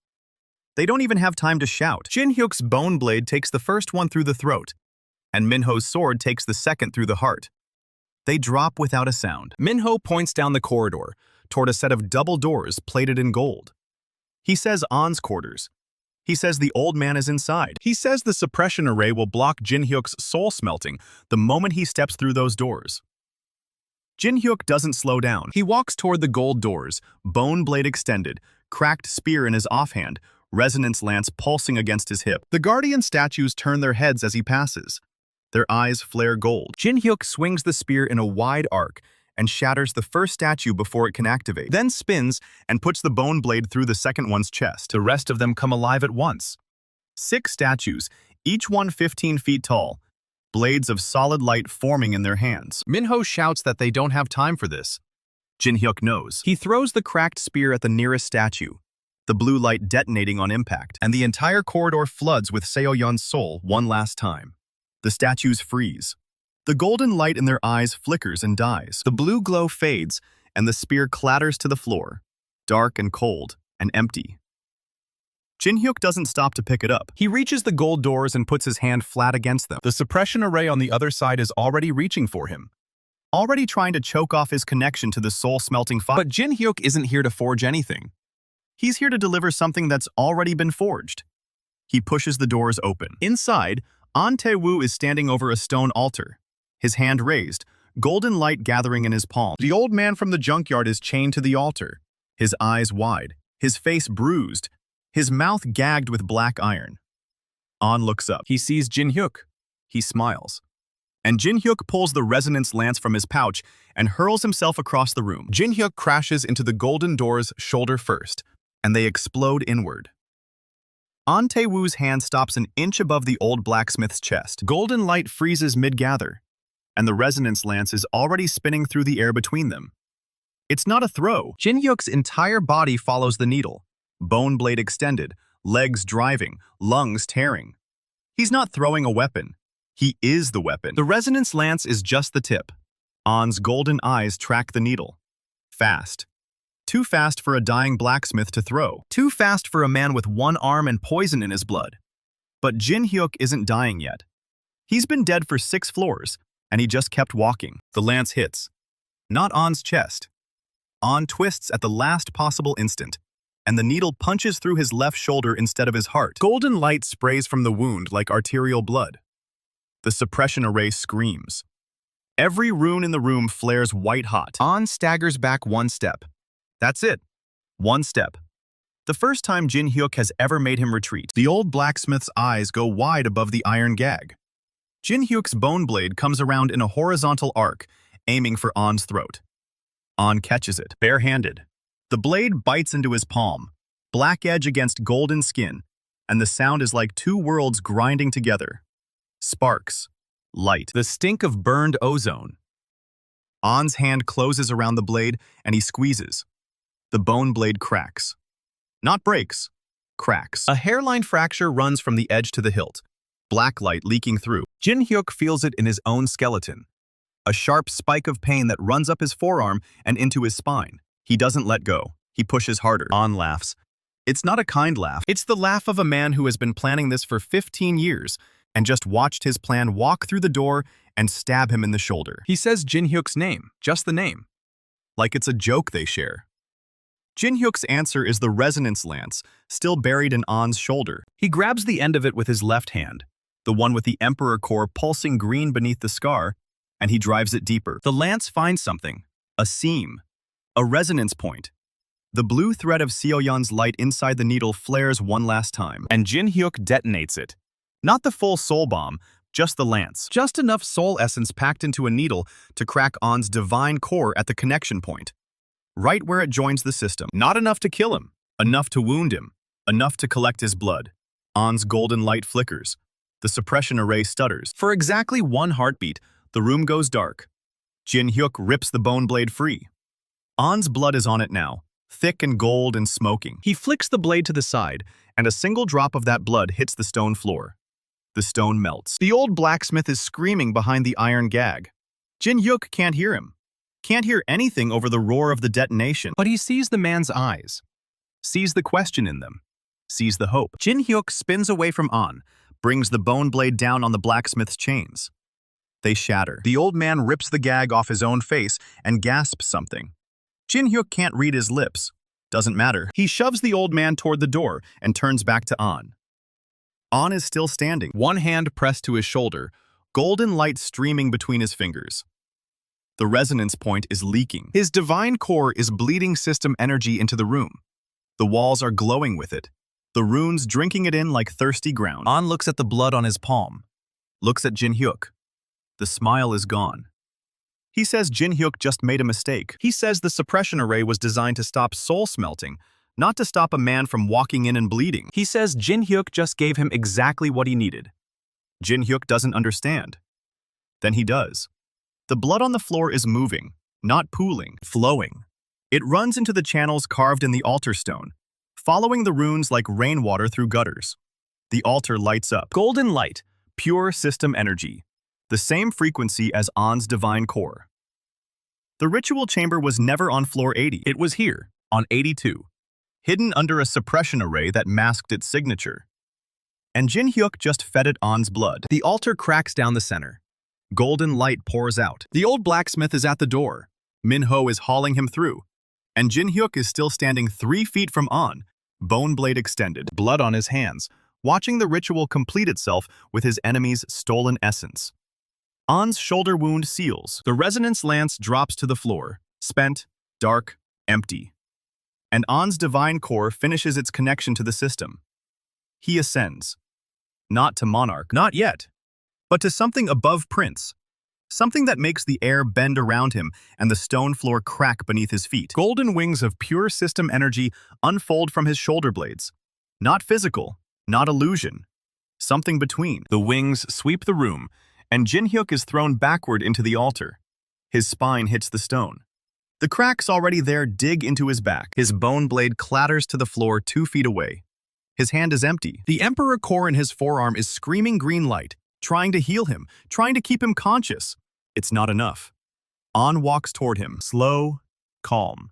They don't even have time to shout. Jin-hyuk's bone blade takes the first one through the throat, and Minho's sword takes the second through the heart. They drop without a sound. Minho points down the corridor, toward a set of double doors plated in gold. He says An's quarters. He says the old man is inside. He says the suppression array will block Jin-hyuk's soul-smelting the moment he steps through those doors. Jin-hyuk doesn't slow down. He walks toward the gold doors, bone blade extended, cracked spear in his offhand, resonance lance pulsing against his hip. The guardian statues turn their heads as he passes. Their eyes flare gold. Jin-hyuk swings the spear in a wide arc and shatters the first statue before it can activate, then spins and puts the bone blade through the second one's chest. The rest of them come alive at once. 6 statues, each one 15 feet tall, blades of solid light forming in their hands. Minho shouts that they don't have time for this. Jin-hyuk knows. He throws the cracked spear at the nearest statue, the blue light detonating on impact, and the entire corridor floods with Seo-yeon's soul one last time. The statues freeze. The golden light in their eyes flickers and dies. The blue glow fades, and the spear clatters to the floor, dark and cold and empty. Jin-hyuk doesn't stop to pick it up. He reaches the gold doors and puts his hand flat against them. The suppression array on the other side is already reaching for him, already trying to choke off his connection to the soul-smelting fire. But Jin-hyuk isn't here to forge anything. He's here to deliver something that's already been forged. He pushes the doors open. Inside, An Tae-woo is standing over a stone altar, his hand raised, golden light gathering in his palm. The old man from the junkyard is chained to the altar, his eyes wide, his face bruised, his mouth gagged with black iron. An looks up. He sees Jin-hyuk. He smiles. And Jin-hyuk pulls the resonance lance from his pouch and hurls himself across the room. Jin-hyuk crashes into the golden doors shoulder first, and they explode inward. An Tae-woo's hand stops an inch above the old blacksmith's chest. Golden light freezes mid-gather, and the resonance lance is already spinning through the air between them. It's not a throw. Jin-hyuk's entire body follows the needle, bone blade extended, legs driving, lungs tearing. He's not throwing a weapon. He is the weapon. The resonance lance is just the tip. An's golden eyes track the needle. Fast. Too fast for a dying blacksmith to throw. Too fast for a man with 1 arm and poison in his blood. But Jin-hyuk isn't dying yet. He's been dead for 6 floors, and he just kept walking. The lance hits. Not An's chest. An twists at the last possible instant, and the needle punches through his left shoulder instead of his heart. Golden light sprays from the wound like arterial blood. The suppression array screams. Every rune in the room flares white-hot. An staggers back 1 step. That's it. 1 step. The first time Jin-hyuk has ever made him retreat. The old blacksmith's eyes go wide above the iron gag. Jin-hyuk's bone blade comes around in a horizontal arc, aiming for An's throat. An catches it, barehanded. The blade bites into his palm, black edge against golden skin, and the sound is like 2 worlds grinding together. Sparks. Light. The stink of burned ozone. An's hand closes around the blade, and he squeezes. The bone blade cracks. Not breaks, cracks. A hairline fracture runs from the edge to the hilt, black light leaking through. Jin-hyuk feels it in his own skeleton. A sharp spike of pain that runs up his forearm and into his spine. He doesn't let go. He pushes harder. An laughs. It's not a kind laugh. It's the laugh of a man who has been planning this for 15 years and just watched his plan walk through the door and stab him in the shoulder. He says Jin-hyuk's name, just the name. Like it's a joke they share. Jin-hyuk's answer is the resonance lance, still buried in An's shoulder. He grabs the end of it with his left hand, the one with the emperor core pulsing green beneath the scar, and he drives it deeper. The lance finds something, a seam, a resonance point. The blue thread of Seo-yeon's light inside the needle flares one last time, and Jin-hyuk detonates it. Not the full soul bomb, just the lance. Just enough soul essence packed into a needle to crack An's divine core at the connection point. right where it joins the system. Not enough to kill him, enough to wound him, enough to collect his blood. An's golden light flickers. The suppression array stutters. For exactly one heartbeat, the room goes dark. Jin-hyuk rips the bone blade free. An's blood is on it now, thick and gold and smoking. He flicks the blade to the side, and a single drop of that blood hits the stone floor. The stone melts. The old blacksmith is screaming behind the iron gag. Jin-hyuk can't hear him. Can't hear anything over the roar of the detonation. But he sees the man's eyes. Sees the question in them. Sees the hope. Jin-hyuk spins away from An, brings the bone blade down on the blacksmith's chains. They shatter. The old man rips the gag off his own face and gasps something. Jin-hyuk can't read his lips. Doesn't matter. He shoves the old man toward the door and turns back to An. An is still standing, one hand pressed to his shoulder, golden light streaming between his fingers. The resonance point is leaking. His divine core is bleeding system energy into the room. The walls are glowing with it, the runes drinking it in like thirsty ground. An looks at the blood on his palm, looks at Jin-hyuk. The smile is gone. He says Jin-hyuk just made a mistake. He says the suppression array was designed to stop soul-smelting, not to stop a man from walking in and bleeding. He says Jin-hyuk just gave him exactly what he needed. Jin-hyuk doesn't understand. Then he does. The blood on the floor is moving, not pooling, flowing. It runs into the channels carved in the altar stone, following the runes like rainwater through gutters. The altar lights up. Golden light, pure system energy, the same frequency as An's divine core. The ritual chamber was never on floor 80. It was here, on 82, hidden under a suppression array that masked its signature. And Jin-hyuk just fed it An's blood. The altar cracks down the center. Golden light pours out. The old blacksmith is at the door. Manhwa is hauling him through. And Jin-hyuk is still standing 3 feet from An, bone blade extended, blood on his hands, watching the ritual complete itself with his enemy's stolen essence. An's shoulder wound seals. The resonance lance drops to the floor, spent, dark, empty. And An's divine core finishes its connection to the system. He ascends. Not to monarch, not yet, but to something above prince. Something that makes the air bend around him and the stone floor crack beneath his feet. Golden wings of pure system energy unfold from his shoulder blades. Not physical, not illusion. Something between. The wings sweep the room, and Jin-hyuk is thrown backward into the altar. His spine hits the stone. The cracks already there dig into his back. His bone blade clatters to the floor 2 feet away. His hand is empty. The Emperor core in his forearm is screaming green light, trying to heal him, trying to keep him conscious. It's not enough. An walks toward him, slow, calm.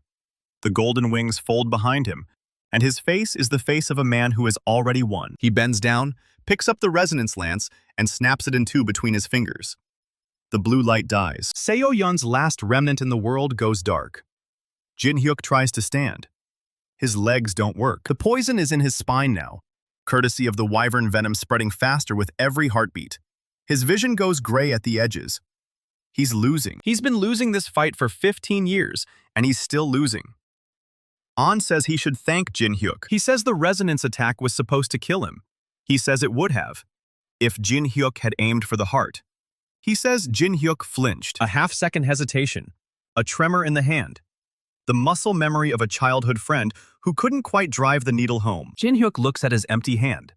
The golden wings fold behind him, and his face is the face of a man who has already won. He bends down, picks up the resonance lance, and snaps it in two between his fingers. The blue light dies. Seo-yeon's last remnant in the world goes dark. Jin-hyuk tries to stand. His legs don't work. The poison is in his spine now, courtesy of the wyvern venom spreading faster with every heartbeat. His vision goes gray at the edges. He's losing. He's been losing this fight for 15 years, and he's still losing. An says he should thank Jin-hyuk. He says the resonance attack was supposed to kill him. He says it would have, if Jin-hyuk had aimed for the heart. He says Jin-hyuk flinched. A half-second hesitation, a tremor in the hand. The muscle memory of a childhood friend who couldn't quite drive the needle home. Jin-hyuk looks at his empty hand.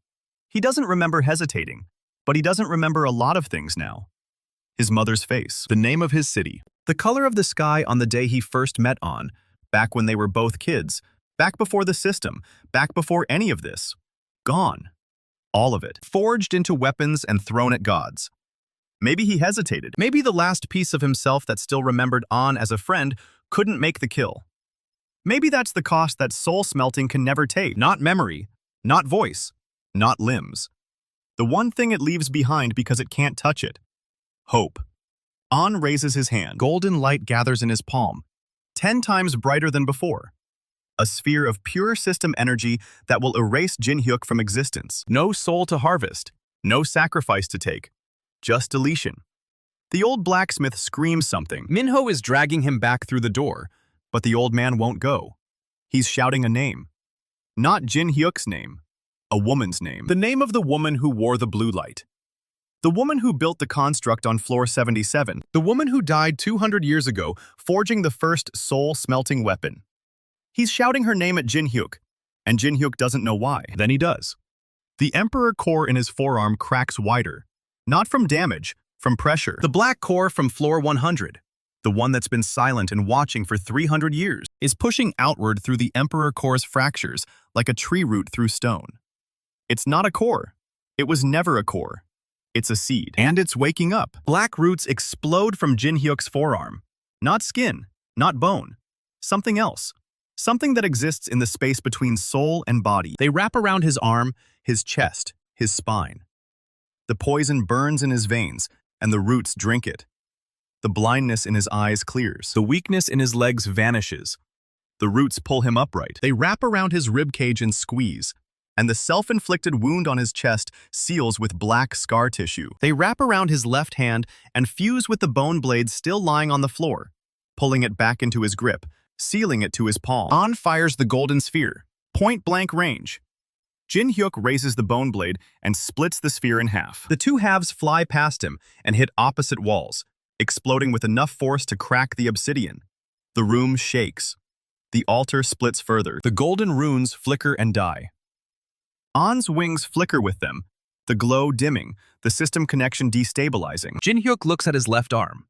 He doesn't remember hesitating, but he doesn't remember a lot of things now. His mother's face, the name of his city, the color of the sky on the day he first met An, back when they were both kids, back before the system, back before any of this. Gone. All of it. Forged into weapons and thrown at gods. Maybe he hesitated. Maybe the last piece of himself that still remembered An as a friend couldn't make the kill. Maybe that's the cost that soul-smelting can never take. Not memory, not voice, not limbs. The one thing it leaves behind because it can't touch it. Hope. An raises his hand. Golden light gathers in his palm, 10 times brighter than before. A sphere of pure system energy that will erase Jin-hyuk from existence. No soul to harvest, no sacrifice to take, just deletion. The old blacksmith screams something. Manhwa is dragging him back through the door, but the old man won't go. He's shouting a name. Not Jin-hyuk's name, a woman's name. The name of the woman who wore the blue light. The woman who built the construct on floor 77. The woman who died 200 years ago, forging the first soul-smelting weapon. He's shouting her name at Jin-hyuk, and Jin-hyuk doesn't know why. Then he does. The emperor core in his forearm cracks wider. Not from damage, from pressure. The black core from floor 100, the one that's been silent and watching for 300 years, is pushing outward through the emperor core's fractures like a tree root through stone. It's not a core. It was never a core. It's a seed. And it's waking up. Black roots explode from Jin-hyuk's forearm. Not skin, not bone. Something else. Something that exists in the space between soul and body. They wrap around his arm, his chest, his spine. The poison burns in his veins, and the roots drink it. The blindness in his eyes clears. The weakness in his legs vanishes. The roots pull him upright. They wrap around his ribcage and squeeze, and the self-inflicted wound on his chest seals with black scar tissue. They wrap around his left hand and fuse with the bone blade still lying on the floor, pulling it back into his grip, sealing it to his palm. On fires the golden sphere, point-blank range. Jin-hyuk raises the bone blade and splits the sphere in half. The two halves fly past him and hit opposite walls, exploding with enough force to crack the obsidian. The room shakes. The altar splits further. The golden runes flicker and die. An's wings flicker with them, the glow dimming, the system connection destabilizing. Jin-hyuk looks at his left arm.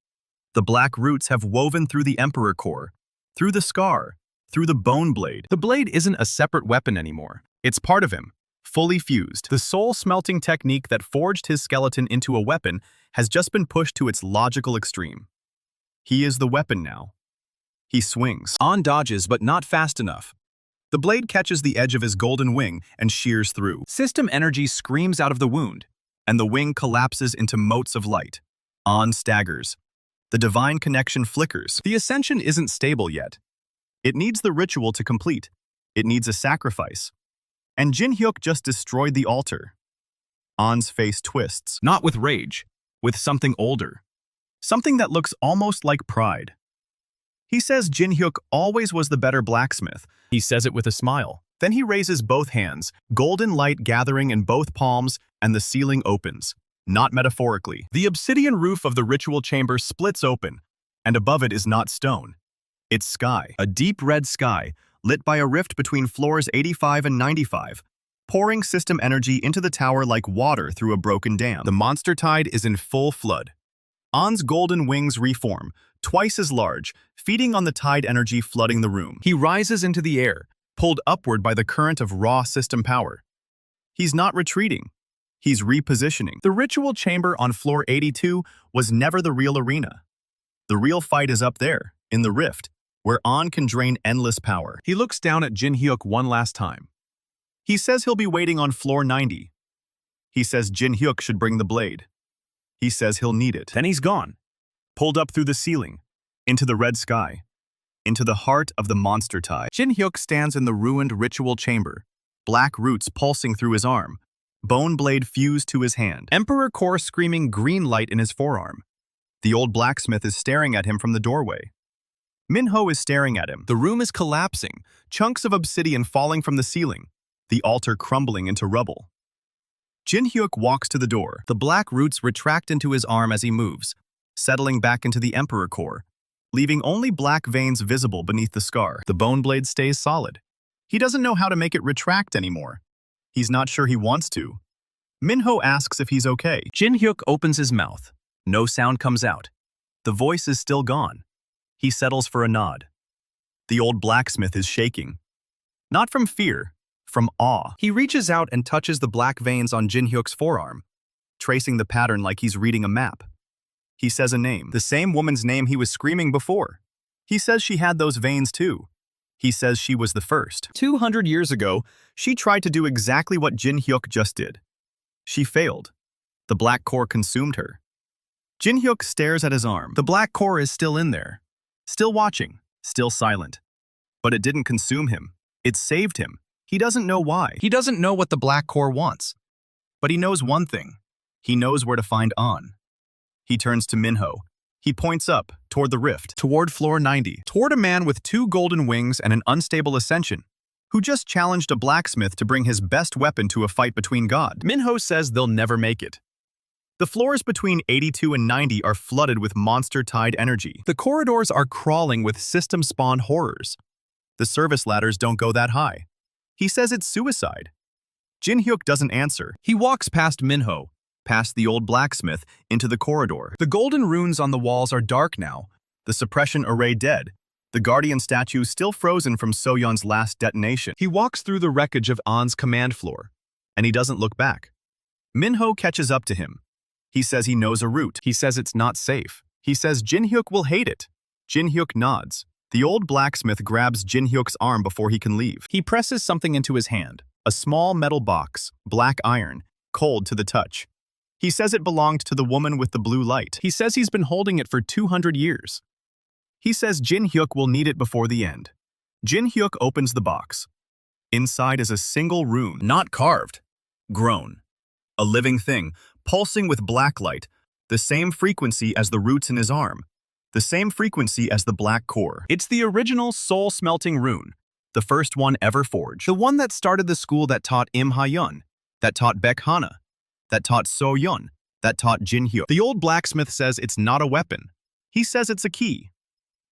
The black roots have woven through the emperor core, through the scar, through the bone blade. The blade isn't a separate weapon anymore. It's part of him, fully fused. The soul-smelting technique that forged his skeleton into a weapon has just been pushed to its logical extreme. He is the weapon now. He swings. An dodges, but not fast enough. The blade catches the edge of his golden wing and shears through. System energy screams out of the wound, and the wing collapses into motes of light. An staggers. The divine connection flickers. The ascension isn't stable yet. It needs the ritual to complete. It needs a sacrifice. And Jin-hyuk just destroyed the altar. An's face twists. Not with rage, with something older. Something that looks almost like pride. He says Jin-hyuk always was the better blacksmith. He says it with a smile. Then he raises both hands, golden light gathering in both palms, and the ceiling opens. Not metaphorically. The obsidian roof of the ritual chamber splits open, and above it is not stone. It's sky. A deep red sky, lit by a rift between floors 85 and 95, pouring system energy into the tower like water through a broken dam. The monster tide is in full flood. An's golden wings reform, twice as large, feeding on the tide energy flooding the room. He rises into the air, pulled upward by the current of raw system power. He's not retreating. He's repositioning. The ritual chamber on floor 82 was never the real arena. The real fight is up there, in the rift, where An can drain endless power. He looks down at Jin-hyuk one last time. He says he'll be waiting on floor 90. He says Jin-hyuk should bring the blade. He says he'll need it. Then he's gone. Pulled up through the ceiling, into the red sky, into the heart of the monster tide. Jin-hyuk stands in the ruined ritual chamber, black roots pulsing through his arm, bone blade fused to his hand, emperor core screaming green light in his forearm. The old blacksmith is staring at him from the doorway. Minho is staring at him. The room is collapsing, chunks of obsidian falling from the ceiling, the altar crumbling into rubble. Jin-hyuk walks to the door. The black roots retract into his arm as he moves, settling back into the emperor core, leaving only black veins visible beneath the scar. The bone blade stays solid. He doesn't know how to make it retract anymore. He's not sure he wants to. Minho asks if he's okay. Jin-hyuk opens his mouth. No sound comes out. The voice is still gone. He settles for a nod. The old blacksmith is shaking. Not from fear, from awe. He reaches out and touches the black veins on Jin-hyuk's forearm, tracing the pattern like he's reading a map. He says a name, the same woman's name he was screaming before. He says she had those veins too. He says she was the first. 200 years ago, she tried to do exactly what Jin-hyuk just did. She failed. The black core consumed her. Jin-hyuk stares at his arm. The black core is still in there. Still watching, still silent. But it didn't consume him. It saved him. He doesn't know why. He doesn't know what the black core wants. But he knows one thing. He knows where to find An. He turns to Minho. He points up, toward the rift, toward floor 90, toward a man with 2 golden wings and an unstable ascension, who just challenged a blacksmith to bring his best weapon to a fight between gods. Minho says they'll never make it. The floors between 82 and 90 are flooded with monster-tide energy. The corridors are crawling with system-spawned horrors. The service ladders don't go that high. He says it's suicide. Jin-hyuk doesn't answer. He walks past Minho, past the old blacksmith, into the corridor. The golden runes on the walls are dark now, the suppression array dead, the guardian statue still frozen from So-yeon's last detonation. He walks through the wreckage of An's command floor, and he doesn't look back. Minho catches up to him. He says he knows a route. He says it's not safe. He says Jin-hyuk will hate it. Jin-hyuk nods. The old blacksmith grabs Jin-hyuk's arm before he can leave. He presses something into his hand, a small metal box, black iron, cold to the touch. He says it belonged to the woman with the blue light. He says he's been holding it for 200 years. He says Jin-hyuk will need it before the end. Jin-hyuk opens the box. Inside is a single rune, not carved, grown. A living thing, pulsing with black light, the same frequency as the roots in his arm, the same frequency as the black core. It's the original Soul-Smelting rune, the first one ever forged. The one that started the school that taught Im Ha-yeon, that taught Baek-hana, that taught So-yeon, that taught Jin-hyuk. The old blacksmith says it's not a weapon. He says it's a key.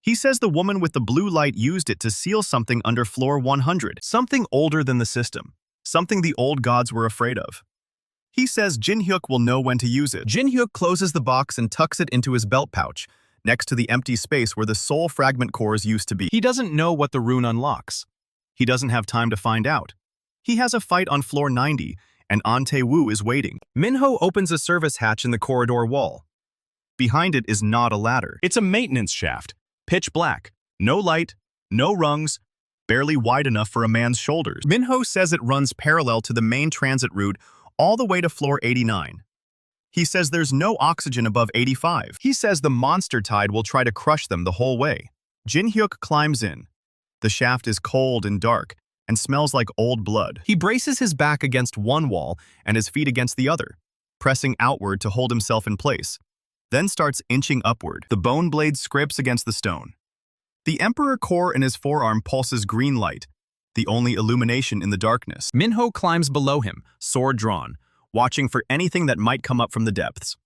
He says the woman with the blue light used it to seal something under floor 100, something older than the system, something the old gods were afraid of. He says Jin-hyuk will know when to use it. Jin-hyuk closes the box and tucks it into his belt pouch, next to the empty space where the soul fragment cores used to be. He doesn't know what the rune unlocks. He doesn't have time to find out. He has a fight on floor 90, and An Tae-woo is waiting. Minho opens a service hatch in the corridor wall. Behind it is not a ladder. It's a maintenance shaft. Pitch black, no light, no rungs, barely wide enough for a man's shoulders. Minho says it runs parallel to the main transit route all the way to floor 89. He says there's no oxygen above 85. He says the monster tide will try to crush them the whole way. Jin-hyuk climbs in. The shaft is cold and dark and smells like old blood. He braces his back against one wall and his feet against the other, pressing outward to hold himself in place. Then starts inching upward. The bone blade scrapes against the stone. The Emperor core in his forearm pulses green light, the only illumination in the darkness. Minho climbs below him, sword drawn, watching for anything that might come up from the depths.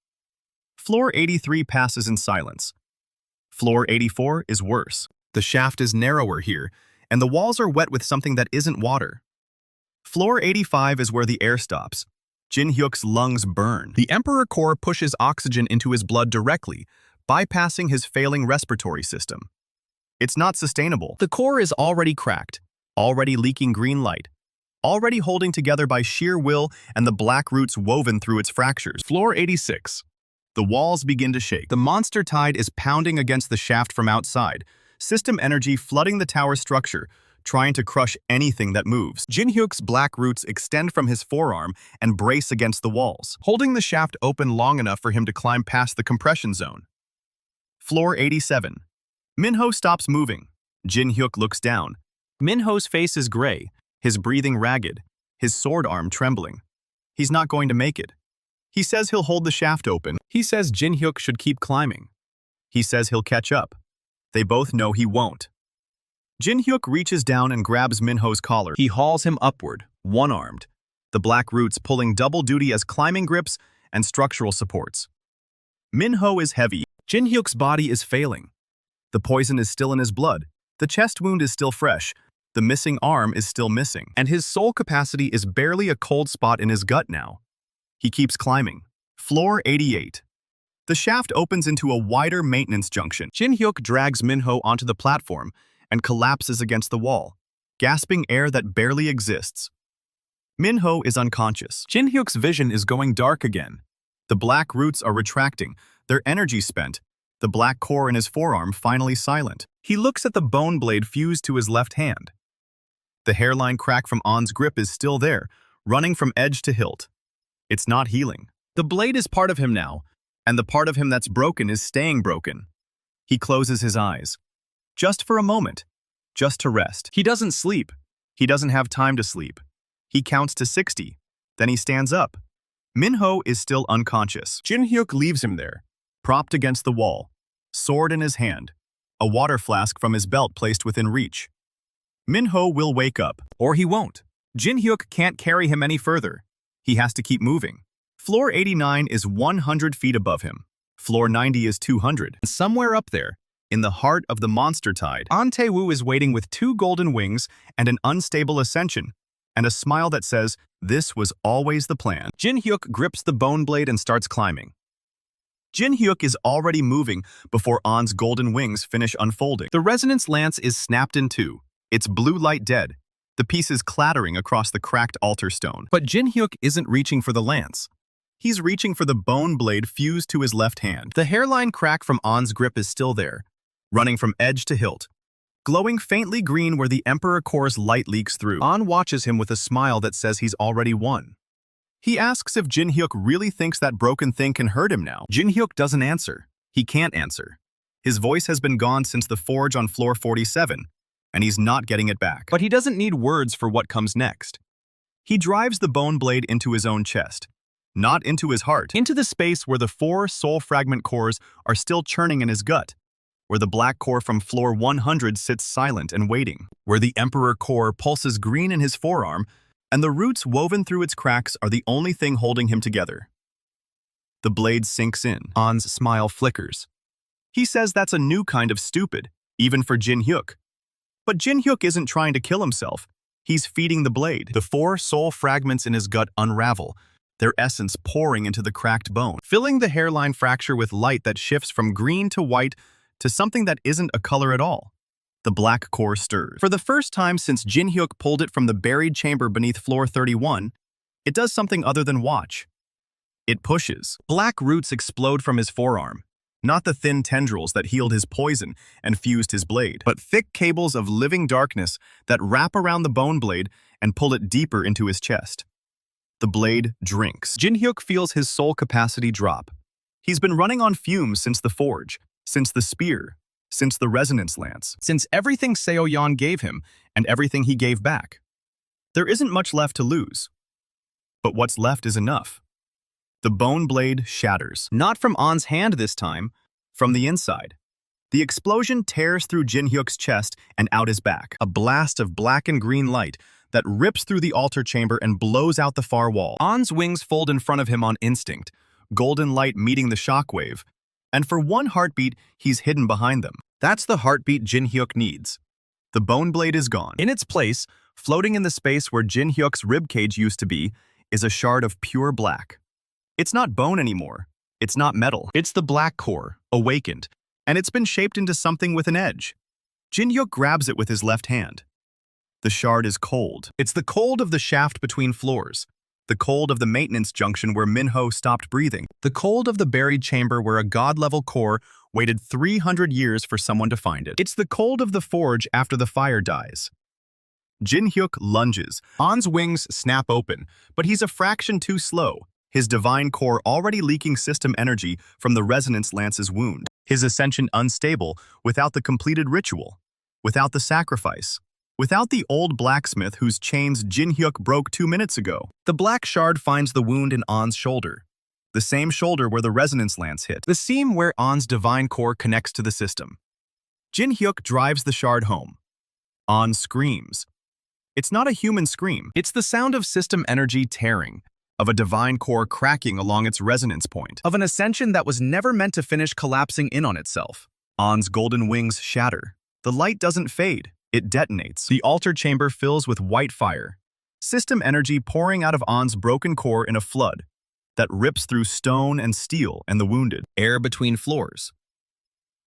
Floor 83 passes in silence. Floor 84 is worse. The shaft is narrower here, and the walls are wet with something that isn't water. Floor 85 is where the air stops. Jin-hyuk's lungs burn. The Emperor core pushes oxygen into his blood directly, bypassing his failing respiratory system. It's not sustainable. The core is already cracked, already leaking green light, already holding together by sheer will and the black roots woven through its fractures. Floor 86. The walls begin to shake. The monster tide is pounding against the shaft from outside, system energy flooding the tower structure, trying to crush anything that moves. Jin-hyuk's black roots extend from his forearm and brace against the walls, holding the shaft open long enough for him to climb past the compression zone. Floor 87. Minho stops moving. Jin-hyuk looks down. Minho's face is gray, his breathing ragged, his sword arm trembling. He's not going to make it. He says he'll hold the shaft open. He says Jin-hyuk should keep climbing. He says he'll catch up. They both know he won't. Jin-hyuk reaches down and grabs Minho's collar. He hauls him upward, one-armed, the black roots pulling double duty as climbing grips and structural supports. Minho is heavy. Jin-hyuk's body is failing. The poison is still in his blood. The chest wound is still fresh. The missing arm is still missing. And his soul capacity is barely a cold spot in his gut now. He keeps climbing. Floor 88. The shaft opens into a wider maintenance junction. Jin-hyuk drags Minho onto the platform and collapses against the wall, gasping air that barely exists. Minho is unconscious. Jin-hyuk's vision is going dark again. The black roots are retracting, their energy spent, the black core in his forearm finally silent. He looks at the bone blade fused to his left hand. The hairline crack from An's grip is still there, running from edge to hilt. It's not healing. The blade is part of him now, and the part of him that's broken is staying broken. He closes his eyes. Just for a moment. Just to rest. He doesn't sleep. He doesn't have time to sleep. He counts to 60. Then he stands up. Minho is still unconscious. Jin-hyuk leaves him there, propped against the wall, sword in his hand, a water flask from his belt placed within reach. Minho will wake up, or he won't. Jin-hyuk can't carry him any further. He has to keep moving. Floor 89 is 100 feet above him. Floor 90 is 200. And somewhere up there, in the heart of the monster tide, An Tae-woo is waiting with 2 golden wings and an unstable ascension, and a smile that says, "This was always the plan." Jin-hyuk grips the bone blade and starts climbing. Jin-hyuk is already moving before An's golden wings finish unfolding. The resonance lance is snapped in two, its blue light dead, the pieces clattering across the cracked altar stone. But Jin-hyuk isn't reaching for the lance. He's reaching for the bone blade fused to his left hand. The hairline crack from An's grip is still there, running from edge to hilt, glowing faintly green where the Emperor Core's light leaks through. An watches him with a smile that says he's already won. He asks if Jin-hyuk really thinks that broken thing can hurt him now. Jin-hyuk doesn't answer. He can't answer. His voice has been gone since the forge on floor 47, and he's not getting it back. But he doesn't need words for what comes next. He drives the bone blade into his own chest, not into his heart, into the space where the 4 soul fragment cores are still churning in his gut, where the black core from floor 100 sits silent and waiting, where the Emperor Core pulses green in his forearm, and the roots woven through its cracks are the only thing holding him together. The blade sinks in. An's smile flickers. He says that's a new kind of stupid, even for Jin-hyuk. But Jin-hyuk isn't trying to kill himself. He's feeding the blade. The 4 soul fragments in his gut unravel, their essence pouring into the cracked bone, filling the hairline fracture with light that shifts from green to white to something that isn't a color at all. The black core stirs. For the first time since Jin-hyuk pulled it from the buried chamber beneath floor 31, it does something other than watch. It pushes. Black roots explode from his forearm, not the thin tendrils that healed his poison and fused his blade, but thick cables of living darkness that wrap around the bone blade and pull it deeper into his chest. The blade drinks. Jin-hyuk feels his soul capacity drop. He's been running on fumes since the forge, since the spear, since the resonance lance, since everything Seo-yeon gave him and everything he gave back. There isn't much left to lose. But what's left is enough. The bone blade shatters. Not from An's hand this time, from the inside. The explosion tears through Jin-hyuk's chest and out his back, a blast of black and green light that rips through the altar chamber and blows out the far wall. An's wings fold in front of him on instinct, golden light meeting the shockwave, and for one heartbeat, he's hidden behind them. That's the heartbeat Jin-hyuk needs. The bone blade is gone. In its place, floating in the space where Jin-hyuk's ribcage used to be, is a shard of pure black. It's not bone anymore. It's not metal. It's the black core, awakened, and it's been shaped into something with an edge. Jin-hyuk grabs it with his left hand. The shard is cold. It's the cold of the shaft between floors, the cold of the maintenance junction where Minho stopped breathing, the cold of the buried chamber where a god-level core waited 300 years for someone to find it. It's the cold of the forge after the fire dies. Jin-hyuk lunges. An's wings snap open, but he's a fraction too slow, his divine core already leaking system energy from the resonance lance's wound, his ascension unstable without the completed ritual, without the sacrifice, without the old blacksmith whose chains Jin-hyuk broke 2 minutes ago. The black shard finds the wound in An's shoulder, the same shoulder where the resonance lance hit, the seam where An's divine core connects to the system. Jin-hyuk drives the shard home. An screams. It's not a human scream. It's the sound of system energy tearing, of a divine core cracking along its resonance point, of an ascension that was never meant to finish collapsing in on itself. An's golden wings shatter. The light doesn't fade. It detonates. The altar chamber fills with white fire, system energy pouring out of An's broken core in a flood that rips through stone and steel and the wounded, air between floors.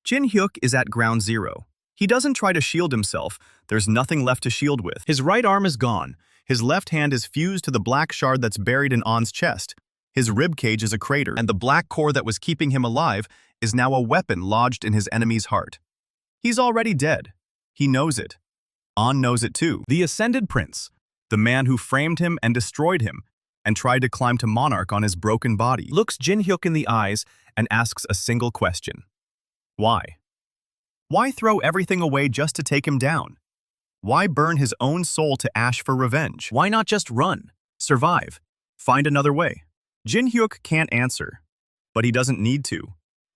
Jin-hyuk is at ground zero. He doesn't try to shield himself. There's nothing left to shield with. His right arm is gone. His left hand is fused to the black shard that's buried in An's chest. His ribcage is a crater, and the black core that was keeping him alive is now a weapon lodged in his enemy's heart. He's already dead. He knows it. An knows it too. The Ascended Prince, the man who framed him and destroyed him and tried to climb to monarch on his broken body, looks Jin-hyuk in the eyes and asks a single question. Why? Why throw everything away just to take him down? Why burn his own soul to ash for revenge? Why not just run, survive, find another way? Jin-hyuk can't answer, but he doesn't need to.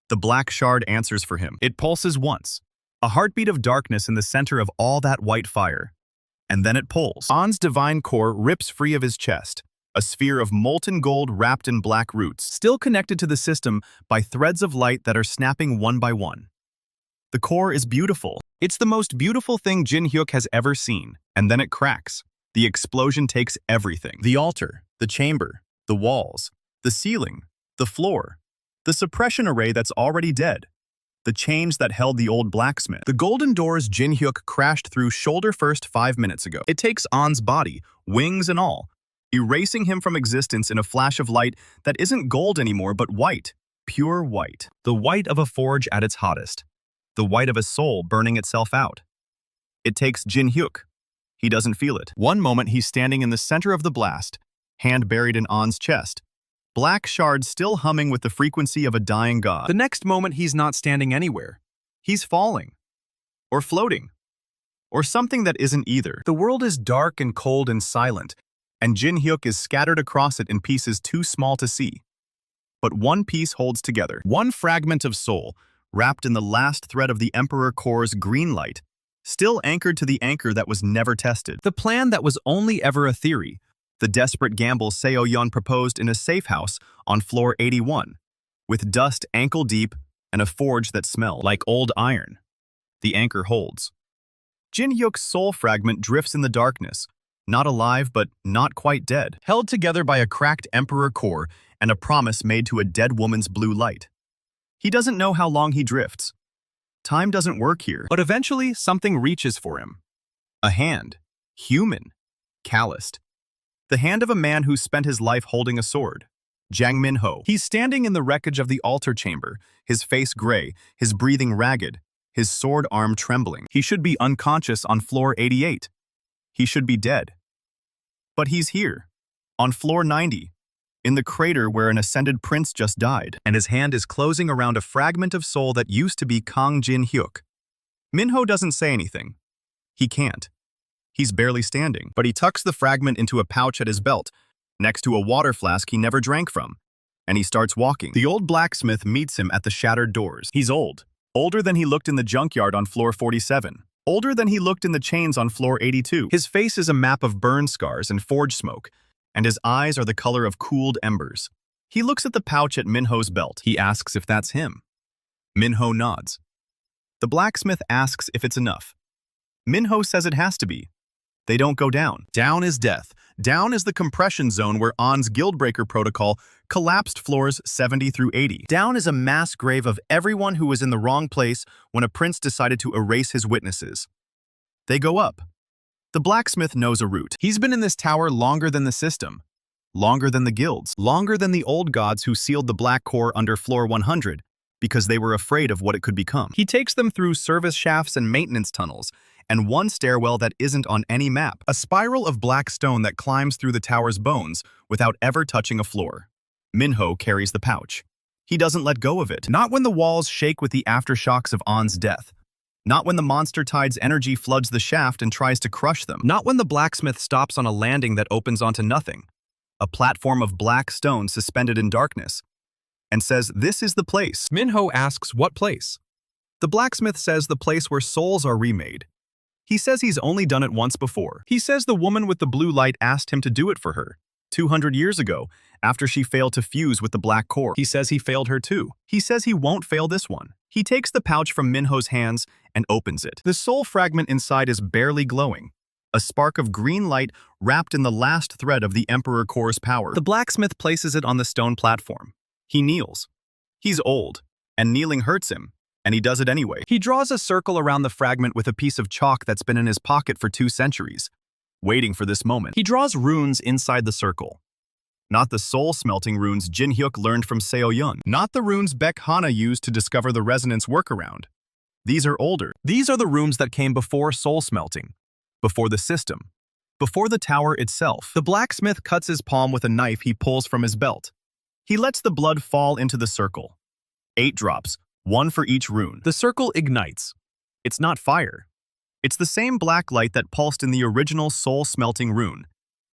The black shard answers for him. It pulses once, a heartbeat of darkness in the center of all that white fire. And then it pulls. An's divine core rips free of his chest, a sphere of molten gold wrapped in black roots, still connected to the system by threads of light that are snapping one by one. The core is beautiful. It's the most beautiful thing Jin-hyuk has ever seen, and then it cracks. The explosion takes everything. The altar, the chamber, the walls, the ceiling, the floor, the suppression array that's already dead, the chains that held the old blacksmith. The golden doors Jin-hyuk crashed through shoulder first 5 minutes ago. It takes An's body, wings and all, erasing him from existence in a flash of light that isn't gold anymore but white, pure white. The white of a forge at its hottest. The white of a soul burning itself out. It takes Jin-hyuk. He doesn't feel it. One moment he's standing in the center of the blast, hand buried in An's chest, black shards still humming with the frequency of a dying god. The next moment he's not standing anywhere. He's falling. Or floating. Or something that isn't either. The world is dark and cold and silent, and Jin-hyuk is scattered across it in pieces too small to see. But one piece holds together. One fragment of soul, wrapped in the last thread of the Emperor Core's green light, still anchored to the anchor that was never tested. The plan that was only ever a theory. The desperate gamble Seo-yeon proposed in a safe house on floor 81, with dust ankle deep and a forge that smelled like old iron. The anchor holds. Jin-hyuk's soul fragment drifts in the darkness, not alive but not quite dead, held together by a cracked Emperor core and a promise made to a dead woman's blue light. He doesn't know how long he drifts. Time doesn't work here, but eventually something reaches for him. A hand. Human. Calloused. The hand of a man who spent his life holding a sword. Jang Min-ho. He's standing in the wreckage of the altar chamber, his face gray, his breathing ragged, his sword arm trembling. He should be unconscious on floor 88. He should be dead. But he's here, on floor 90, in the crater where an ascended prince just died, and his hand is closing around a fragment of soul that used to be Kang Jin-hyuk. Min-ho doesn't say anything. He can't. He's barely standing, but he tucks the fragment into a pouch at his belt, next to a water flask he never drank from, and he starts walking. The old blacksmith meets him at the shattered doors. He's old. Older than he looked in the junkyard on floor 47. Older than he looked in the chains on floor 82. His face is a map of burn scars and forge smoke, and his eyes are the color of cooled embers. He looks at the pouch at Min-ho's belt. He asks if that's him. Min-ho nods. The blacksmith asks if it's enough. Min-ho says it has to be. They don't go down. Down is death. Down is the compression zone where An's Guildbreaker protocol collapsed floors 70 through 80. Down is a mass grave of everyone who was in the wrong place when a prince decided to erase his witnesses. They go up. The blacksmith knows a route. He's been in this tower longer than the system, longer than the guilds, longer than the old gods who sealed the black core under floor 100 because they were afraid of what it could become. He takes them through service shafts and maintenance tunnels, and one stairwell that isn't on any map, a spiral of black stone that climbs through the tower's bones without ever touching a floor. Min-ho carries the pouch. He doesn't let go of it, not when the walls shake with the aftershocks of An's death. Not when the monster tide's energy floods the shaft and tries to crush them. Not when the blacksmith stops on a landing that opens onto nothing, a platform of black stone suspended in darkness, and says, "This is the place." Min-ho asks, "What place?" The blacksmith says the place where souls are remade. He says he's only done it once before. He says the woman with the blue light asked him to do it for her, 200 years ago, after she failed to fuse with the black core. He says he failed her too. He says he won't fail this one. He takes the pouch from Min-ho's hands and opens it. The soul fragment inside is barely glowing, a spark of green light wrapped in the last thread of the Emperor Core's power. The blacksmith places it on the stone platform. He kneels. He's old, and kneeling hurts him, and he does it anyway. He draws a circle around the fragment with a piece of chalk that's been in his pocket for 2 centuries, waiting for this moment. He draws runes inside the circle. Not the soul-smelting runes Jin-hyuk learned from Seo-yeon. Not the runes Baek-hana used to discover the resonance workaround. These are older. These are the runes that came before soul-smelting, before the system, before the tower itself. The blacksmith cuts his palm with a knife he pulls from his belt. He lets the blood fall into the circle. 8 drops, 1 for each rune. The circle ignites. It's not fire. It's the same black light that pulsed in the original soul-smelting rune,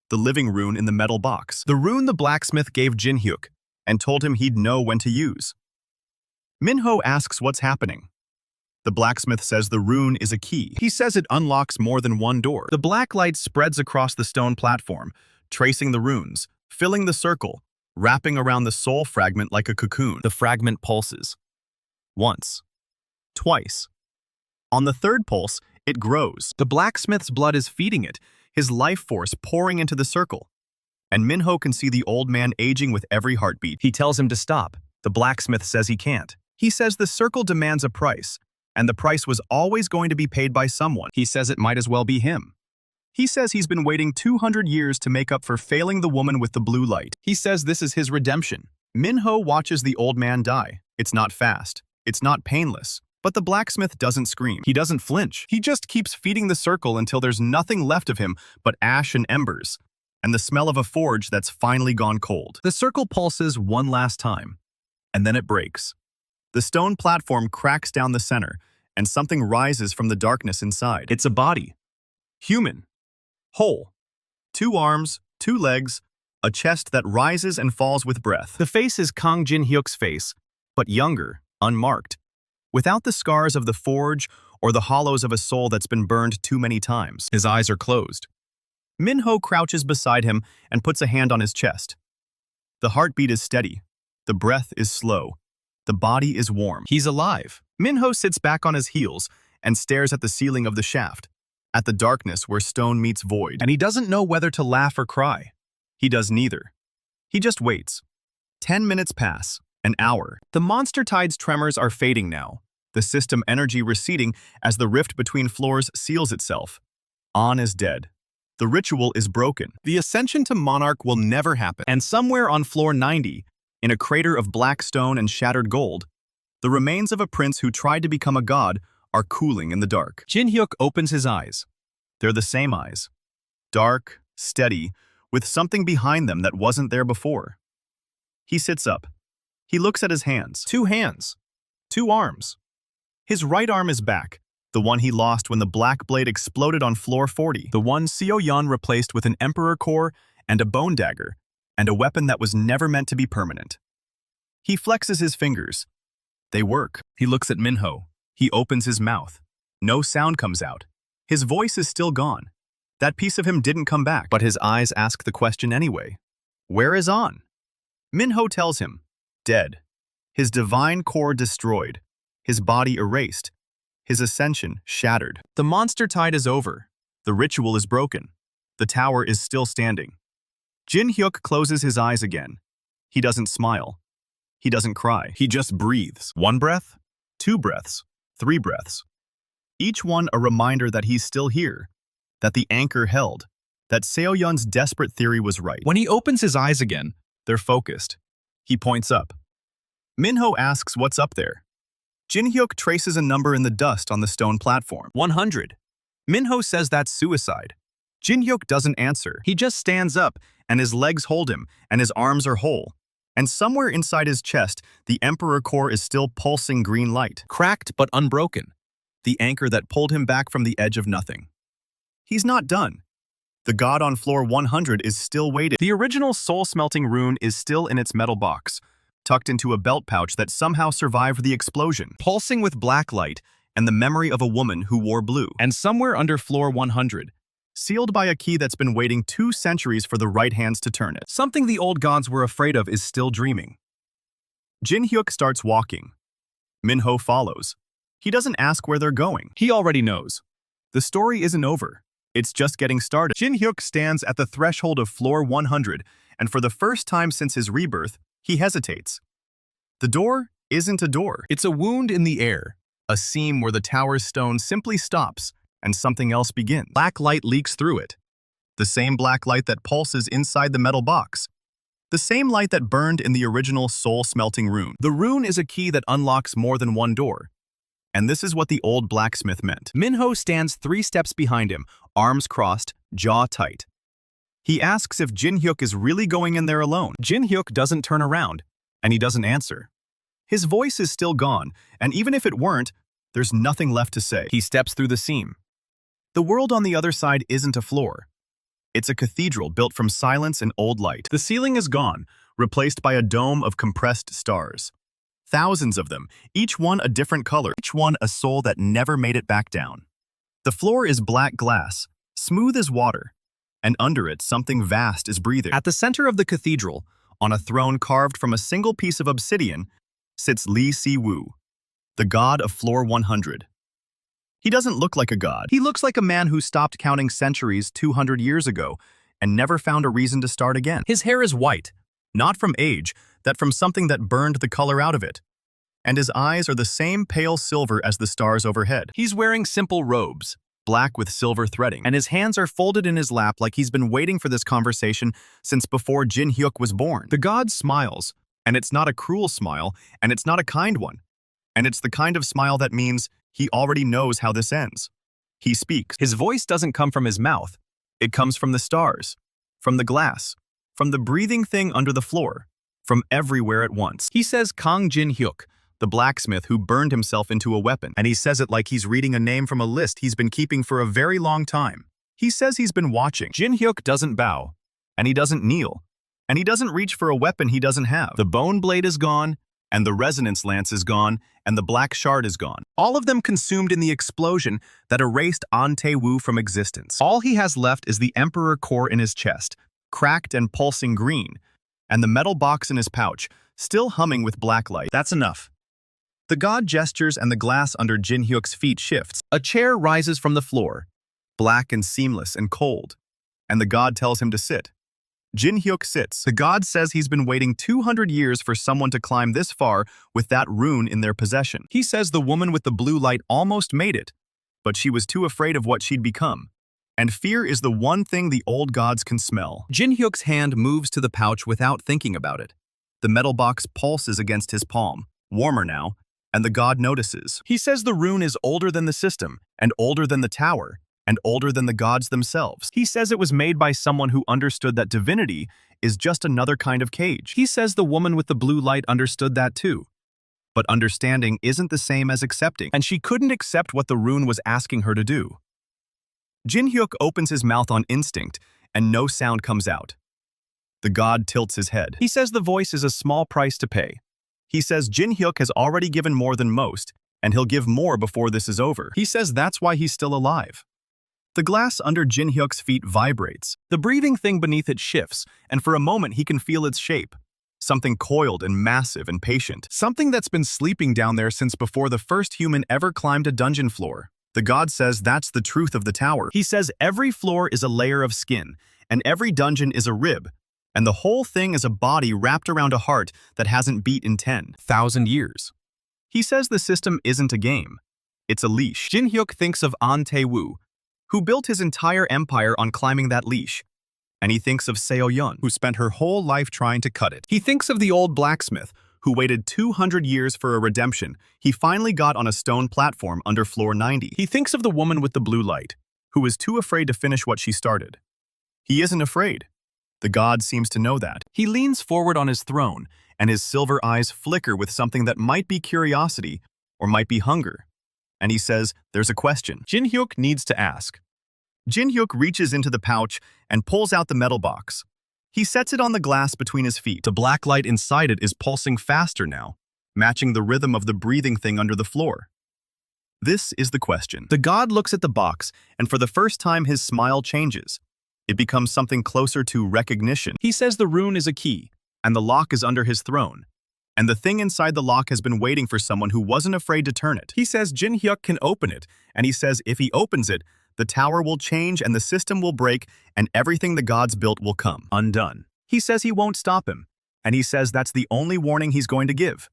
the living rune in the metal box. The rune the blacksmith gave Jin-hyuk and told him he'd know when to use. Min-ho asks what's happening. The blacksmith says the rune is a key. He says it unlocks more than one door. The black light spreads across the stone platform, tracing the runes, filling the circle, wrapping around the soul fragment like a cocoon. The fragment pulses. Once. Twice. On the third pulse, it grows. The blacksmith's blood is feeding it, his life force pouring into the circle. And Minho can see the old man aging with every heartbeat. He tells him to stop. The blacksmith says he can't. He says the circle demands a price, and the price was always going to be paid by someone. He says it might as well be him. He says he's been waiting 200 years to make up for failing the woman with the blue light. He says this is his redemption. Minho watches the old man die. It's not fast. It's not painless. But the blacksmith doesn't scream. He doesn't flinch. He just keeps feeding the circle until there's nothing left of him but ash and embers, and the smell of a forge that's finally gone cold. The circle pulses one last time, and then it breaks. The stone platform cracks down the center, and something rises from the darkness inside. It's a body. Human. Whole. 2 arms, 2 legs, a chest that rises and falls with breath. The face is Kang Jin-hyuk's face, but younger, unmarked, without the scars of the forge or the hollows of a soul that's been burned too many times. His eyes are closed. Minho crouches beside him and puts a hand on his chest. The heartbeat is steady. The breath is slow. The body is warm. He's alive. Minho sits back on his heels and stares at the ceiling of the shaft, at the darkness where stone meets void. And he doesn't know whether to laugh or cry. He does neither. He just waits. 10 minutes pass. An hour. The monster tide's tremors are fading now, the system energy receding as the rift between floors seals itself. An is dead. The ritual is broken. The ascension to Monarch will never happen. And somewhere on floor 90, in a crater of black stone and shattered gold, the remains of a prince who tried to become a god are cooling in the dark. Jin-hyuk opens his eyes. They're the same eyes. Dark, steady, with something behind them that wasn't there before. He sits up. He looks at his hands. 2 hands. 2 arms. His right arm is back, the one he lost when the black blade exploded on floor 40. The one Seo-yeon replaced with an emperor core and a bone dagger, and a weapon that was never meant to be permanent. He flexes his fingers. They work. He looks at Minho. He opens his mouth. No sound comes out. His voice is still gone. That piece of him didn't come back, but his eyes ask the question anyway. Where is An? Minho tells him. Dead. His divine core destroyed. His body erased. His ascension shattered. The monster tide is over. The ritual is broken. The tower is still standing. Jin-hyuk closes his eyes again. He doesn't smile. He doesn't cry. He just breathes. 1 breath, 2 breaths, 3 breaths. Each one a reminder that he's still here, that the anchor held, that Seo-yeon's desperate theory was right. When he opens his eyes again, they're focused. He points up. Minho asks what's up there. Jin-hyuk traces a number in the dust on the stone platform. 100. Minho says that's suicide. Jin-hyuk doesn't answer. He just stands up, and his legs hold him, and his arms are whole. And somewhere inside his chest, the Emperor core is still pulsing green light. Cracked but unbroken. The anchor that pulled him back from the edge of nothing. He's not done. The god on floor 100 is still waiting. The original Soul-Smelting rune is still in its metal box, tucked into a belt pouch that somehow survived the explosion, pulsing with black light and the memory of a woman who wore blue. And somewhere under floor 100, sealed by a key that's been waiting 2 centuries for the right hands to turn it. Something the old gods were afraid of is still dreaming. Jin-hyuk starts walking. Minho follows. He doesn't ask where they're going. He already knows. The story isn't over. It's just getting started. Jin-hyuk stands at the threshold of floor 100, and for the first time since his rebirth, he hesitates. The door isn't a door. It's a wound in the air, a seam where the tower's stone simply stops, and something else begins. Black light leaks through it. The same black light that pulses inside the metal box. The same light that burned in the original Soul-Smelting rune. The rune is a key that unlocks more than one door. And this is what the old blacksmith meant. Minho stands 3 steps behind him, arms crossed, jaw tight. He asks if Jin-hyuk is really going in there alone. Jin-hyuk doesn't turn around, and he doesn't answer. His voice is still gone, and even if it weren't, there's nothing left to say. He steps through the seam. The world on the other side isn't a floor. It's a cathedral built from silence and old light. The ceiling is gone, replaced by a dome of compressed stars. Thousands of them, each one a different color, each one a soul that never made it back down. The floor is black glass, smooth as water, and under it something vast is breathing. At the center of the cathedral, on a throne carved from a single piece of obsidian, sits Lee Si-woo, the god of floor 100. He doesn't look like a god. He looks like a man who stopped counting centuries 200 years ago and never found a reason to start again. His hair is white, not from age, that from something that burned the color out of it. And his eyes are the same pale silver as the stars overhead. He's wearing simple robes, black with silver threading, and his hands are folded in his lap like he's been waiting for this conversation since before Jin-hyuk was born. The god smiles, and it's not a cruel smile, and it's not a kind one. And it's the kind of smile that means he already knows how this ends. He speaks. His voice doesn't come from his mouth. It comes from the stars, from the glass, from the breathing thing under the floor, from everywhere at once. He says Kang Jin-hyuk, the blacksmith who burned himself into a weapon, and he says it like he's reading a name from a list he's been keeping for a very long time. He says he's been watching. Jin-hyuk doesn't bow, and he doesn't kneel, and he doesn't reach for a weapon he doesn't have. The bone blade is gone, and the resonance lance is gone, and the black shard is gone. All of them consumed in the explosion that erased An Tae-woo from existence. All he has left is the emperor core in his chest, cracked and pulsing green, and the metal box in his pouch, still humming with black light. That's enough. The god gestures and the glass under Jin-hyuk's feet shifts. A chair rises from the floor, black and seamless and cold, and the god tells him to sit. Jin-hyuk sits. The god says he's been waiting 200 years for someone to climb this far with that rune in their possession. He says the woman with the blue light almost made it, but she was too afraid of what she'd become. And fear is the one thing the old gods can smell. Jin-hyuk's hand moves to the pouch without thinking about it. The metal box pulses against his palm, warmer now, and the god notices. He says the rune is older than the system, and older than the tower, and older than the gods themselves. He says it was made by someone who understood that divinity is just another kind of cage. He says the woman with the blue light understood that too. But understanding isn't the same as accepting, and she couldn't accept what the rune was asking her to do. Jin-hyuk opens his mouth on instinct, and no sound comes out. The god tilts his head. He says the voice is a small price to pay. He says Jin-hyuk has already given more than most, and he'll give more before this is over. He says that's why he's still alive. The glass under Jin-hyuk's feet vibrates. The breathing thing beneath it shifts, and for a moment he can feel its shape. Something coiled and massive and patient. Something that's been sleeping down there since before the first human ever climbed a dungeon floor. The god says that's the truth of the tower. He says every floor is a layer of skin, and every dungeon is a rib, and the whole thing is a body wrapped around a heart that hasn't beat in 10,000 years. He says the system isn't a game. It's a leash. Jin-hyuk thinks of An Tae-woo, who built his entire empire on climbing that leash. And he thinks of Seo-yeon, who spent her whole life trying to cut it. He thinks of the old blacksmith, who waited 200 years for a redemption he finally got on a stone platform under floor 90. He thinks of the woman with the blue light, who was too afraid to finish what she started. He isn't afraid. The god seems to know that. He leans forward on his throne, and his silver eyes flicker with something that might be curiosity or might be hunger. And he says, there's a question Jin-hyuk needs to ask. Jin-hyuk reaches into the pouch and pulls out the metal box. He sets it on the glass between his feet. The black light inside it is pulsing faster now, matching the rhythm of the breathing thing under the floor. This is the question. The god looks at the box, and for the first time his smile changes. It becomes something closer to recognition. He says the rune is a key, and the lock is under his throne. And the thing inside the lock has been waiting for someone who wasn't afraid to turn it. He says Jin-hyuk can open it, and he says if he opens it, the tower will change and the system will break and everything the gods built will come undone. He says he won't stop him, and he says that's the only warning he's going to give.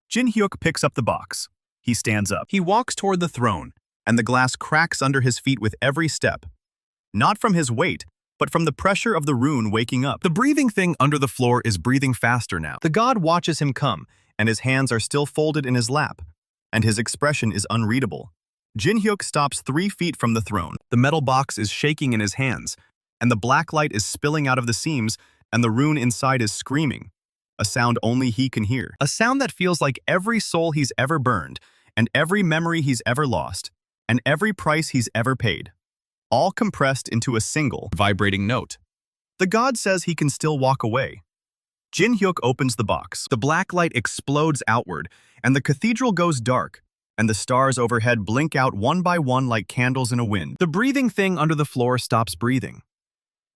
Jin-hyuk picks up the box. He stands up. He walks toward the throne, and the glass cracks under his feet with every step. Not from his weight, but from the pressure of the rune waking up. The breathing thing under the floor is breathing faster now. The god watches him come, and his hands are still folded in his lap, and his expression is unreadable. Jin-hyuk stops 3 feet from the throne. The metal box is shaking in his hands, and the black light is spilling out of the seams, and the rune inside is screaming, a sound only he can hear. A sound that feels like every soul he's ever burned, and every memory he's ever lost, and every price he's ever paid, all compressed into a single, vibrating note. The god says he can still walk away. Jin-hyuk opens the box. The black light explodes outward, and the cathedral goes dark, and the stars overhead blink out one by one like candles in a wind. The breathing thing under the floor stops breathing.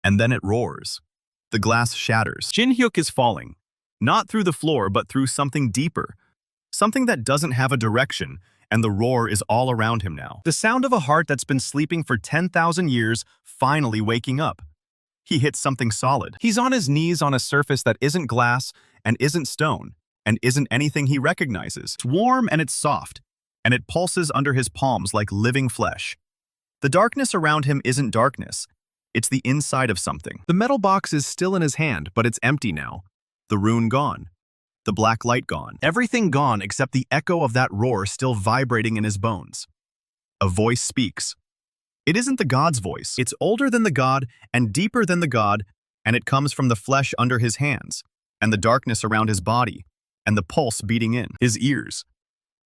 And then it roars. The glass shatters. Jin-hyuk is falling. Not through the floor, but through something deeper. Something that doesn't have a direction, and the roar is all around him now. The sound of a heart that's been sleeping for 10,000 years finally waking up. He hits something solid. He's on his knees on a surface that isn't glass and isn't stone and isn't anything he recognizes. It's warm and it's soft, and it pulses under his palms like living flesh. The darkness around him isn't darkness. It's the inside of something. The metal box is still in his hand, but it's empty now. The rune gone. The black light gone. Everything gone except the echo of that roar still vibrating in his bones. A voice speaks. It isn't the god's voice. It's older than the god and deeper than the god, and it comes from the flesh under his hands, and the darkness around his body, and the pulse beating in his ears.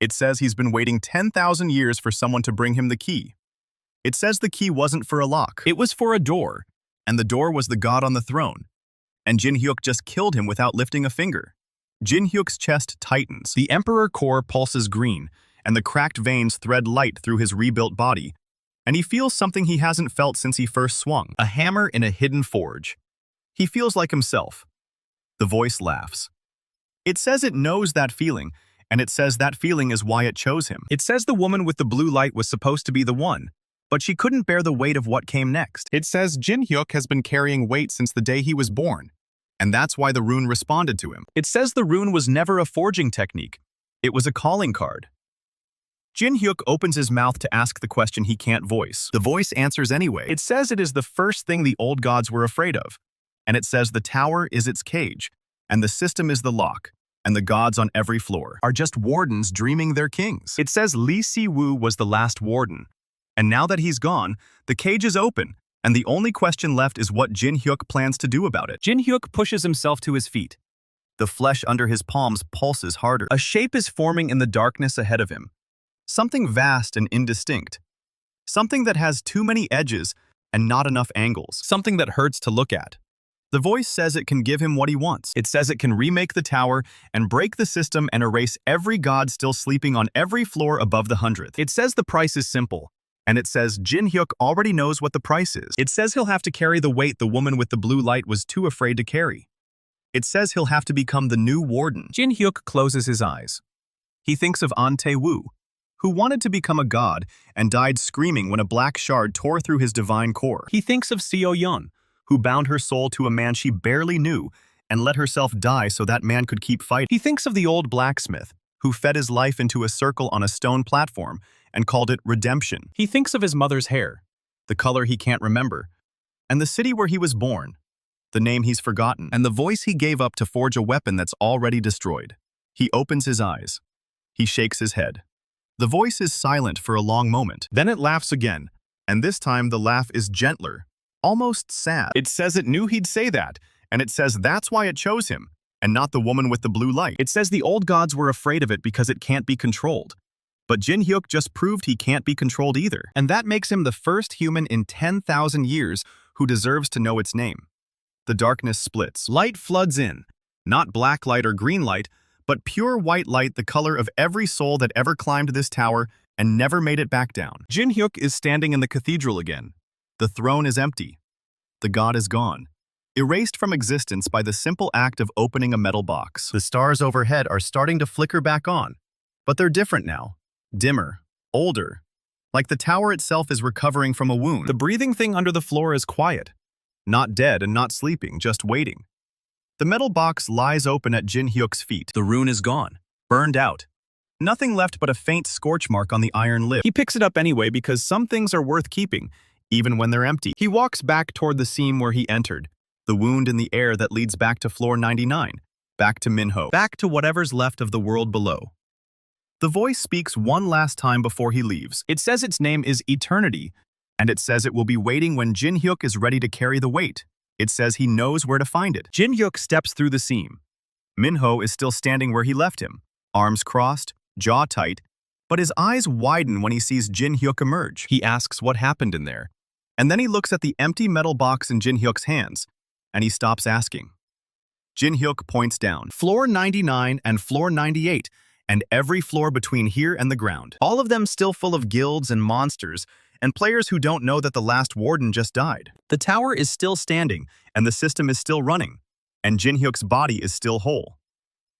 It says he's been waiting 10,000 years for someone to bring him the key. It says the key wasn't for a lock. It was for a door, and the door was the god on the throne. And Jin-hyuk just killed him without lifting a finger. Jin-hyuk's chest tightens. The emperor core pulses green, and the cracked veins thread light through his rebuilt body. And he feels something he hasn't felt since he first swung. A hammer in a hidden forge. He feels like himself. The voice laughs. It says it knows that feeling, and it says that feeling is why it chose him. It says the woman with the blue light was supposed to be the one, but she couldn't bear the weight of what came next. It says Jin-hyuk has been carrying weight since the day he was born, and that's why the rune responded to him. It says the rune was never a forging technique. It was a calling card. Jin-hyuk opens his mouth to ask the question he can't voice. The voice answers anyway. It says it is the first thing the old gods were afraid of, and it says the tower is its cage, and the system is the lock, and the gods on every floor are just wardens dreaming they're kings. It says Lee Si-woo was the last warden, and now that he's gone, the cage is open, and the only question left is what Jin-hyuk plans to do about it. Jin-hyuk pushes himself to his feet. The flesh under his palms pulses harder. A shape is forming in the darkness ahead of him. Something vast and indistinct. Something that has too many edges and not enough angles. Something that hurts to look at. The voice says it can give him what he wants. It says it can remake the tower and break the system and erase every god still sleeping on every floor above the 100th. It says the price is simple. And it says Jin-hyuk already knows what the price is. It says he'll have to carry the weight the woman with the blue light was too afraid to carry. It says he'll have to become the new warden. Jin-hyuk closes his eyes. He thinks of An Tae-woo, who wanted to become a god and died screaming when a black shard tore through his divine core. He thinks of Seo-yeon, who bound her soul to a man she barely knew and let herself die so that man could keep fighting. He thinks of the old blacksmith, who fed his life into a circle on a stone platform and called it redemption. He thinks of his mother's hair, the color he can't remember, and the city where he was born, the name he's forgotten, and the voice he gave up to forge a weapon that's already destroyed. He opens his eyes. He shakes his head. The voice is silent for a long moment. Then it laughs again, and this time the laugh is gentler, almost sad. It says it knew he'd say that, and it says that's why it chose him, and not the woman with the blue light. It says the old gods were afraid of it because it can't be controlled. But Jin-hyuk just proved he can't be controlled either, and that makes him the first human in 10,000 years who deserves to know its name. The darkness splits. Light floods in, not black light or green light, but pure white light the color of every soul that ever climbed this tower and never made it back down. Jin-hyuk is standing in the cathedral again. The throne is empty. The god is gone, erased from existence by the simple act of opening a metal box. The stars overhead are starting to flicker back on, but they're different now. Dimmer, older, like the tower itself is recovering from a wound. The breathing thing under the floor is quiet, not dead and not sleeping, just waiting. The metal box lies open at Jin-hyuk's feet. The rune is gone, burned out. Nothing left but a faint scorch mark on the iron lip. He picks it up anyway because some things are worth keeping, even when they're empty. He walks back toward the seam where he entered, the wound in the air that leads back to floor 99, back to Minho, back to whatever's left of the world below. The voice speaks one last time before he leaves. It says its name is Eternity, and it says it will be waiting when Jin-hyuk is ready to carry the weight. It says he knows where to find it. Jin-hyuk steps through the seam. Minho is still standing where he left him, arms crossed, jaw tight, but his eyes widen when he sees Jin-hyuk emerge. He asks what happened in there, and then he looks at the empty metal box in Jin-hyuk's hands, and he stops asking. Jin-hyuk points down. Floor 99 and floor 98, and every floor between here and the ground. All of them still full of guilds and monsters, and players who don't know that the last warden just died. The tower is still standing, and the system is still running, and Jin-hyuk's body is still whole.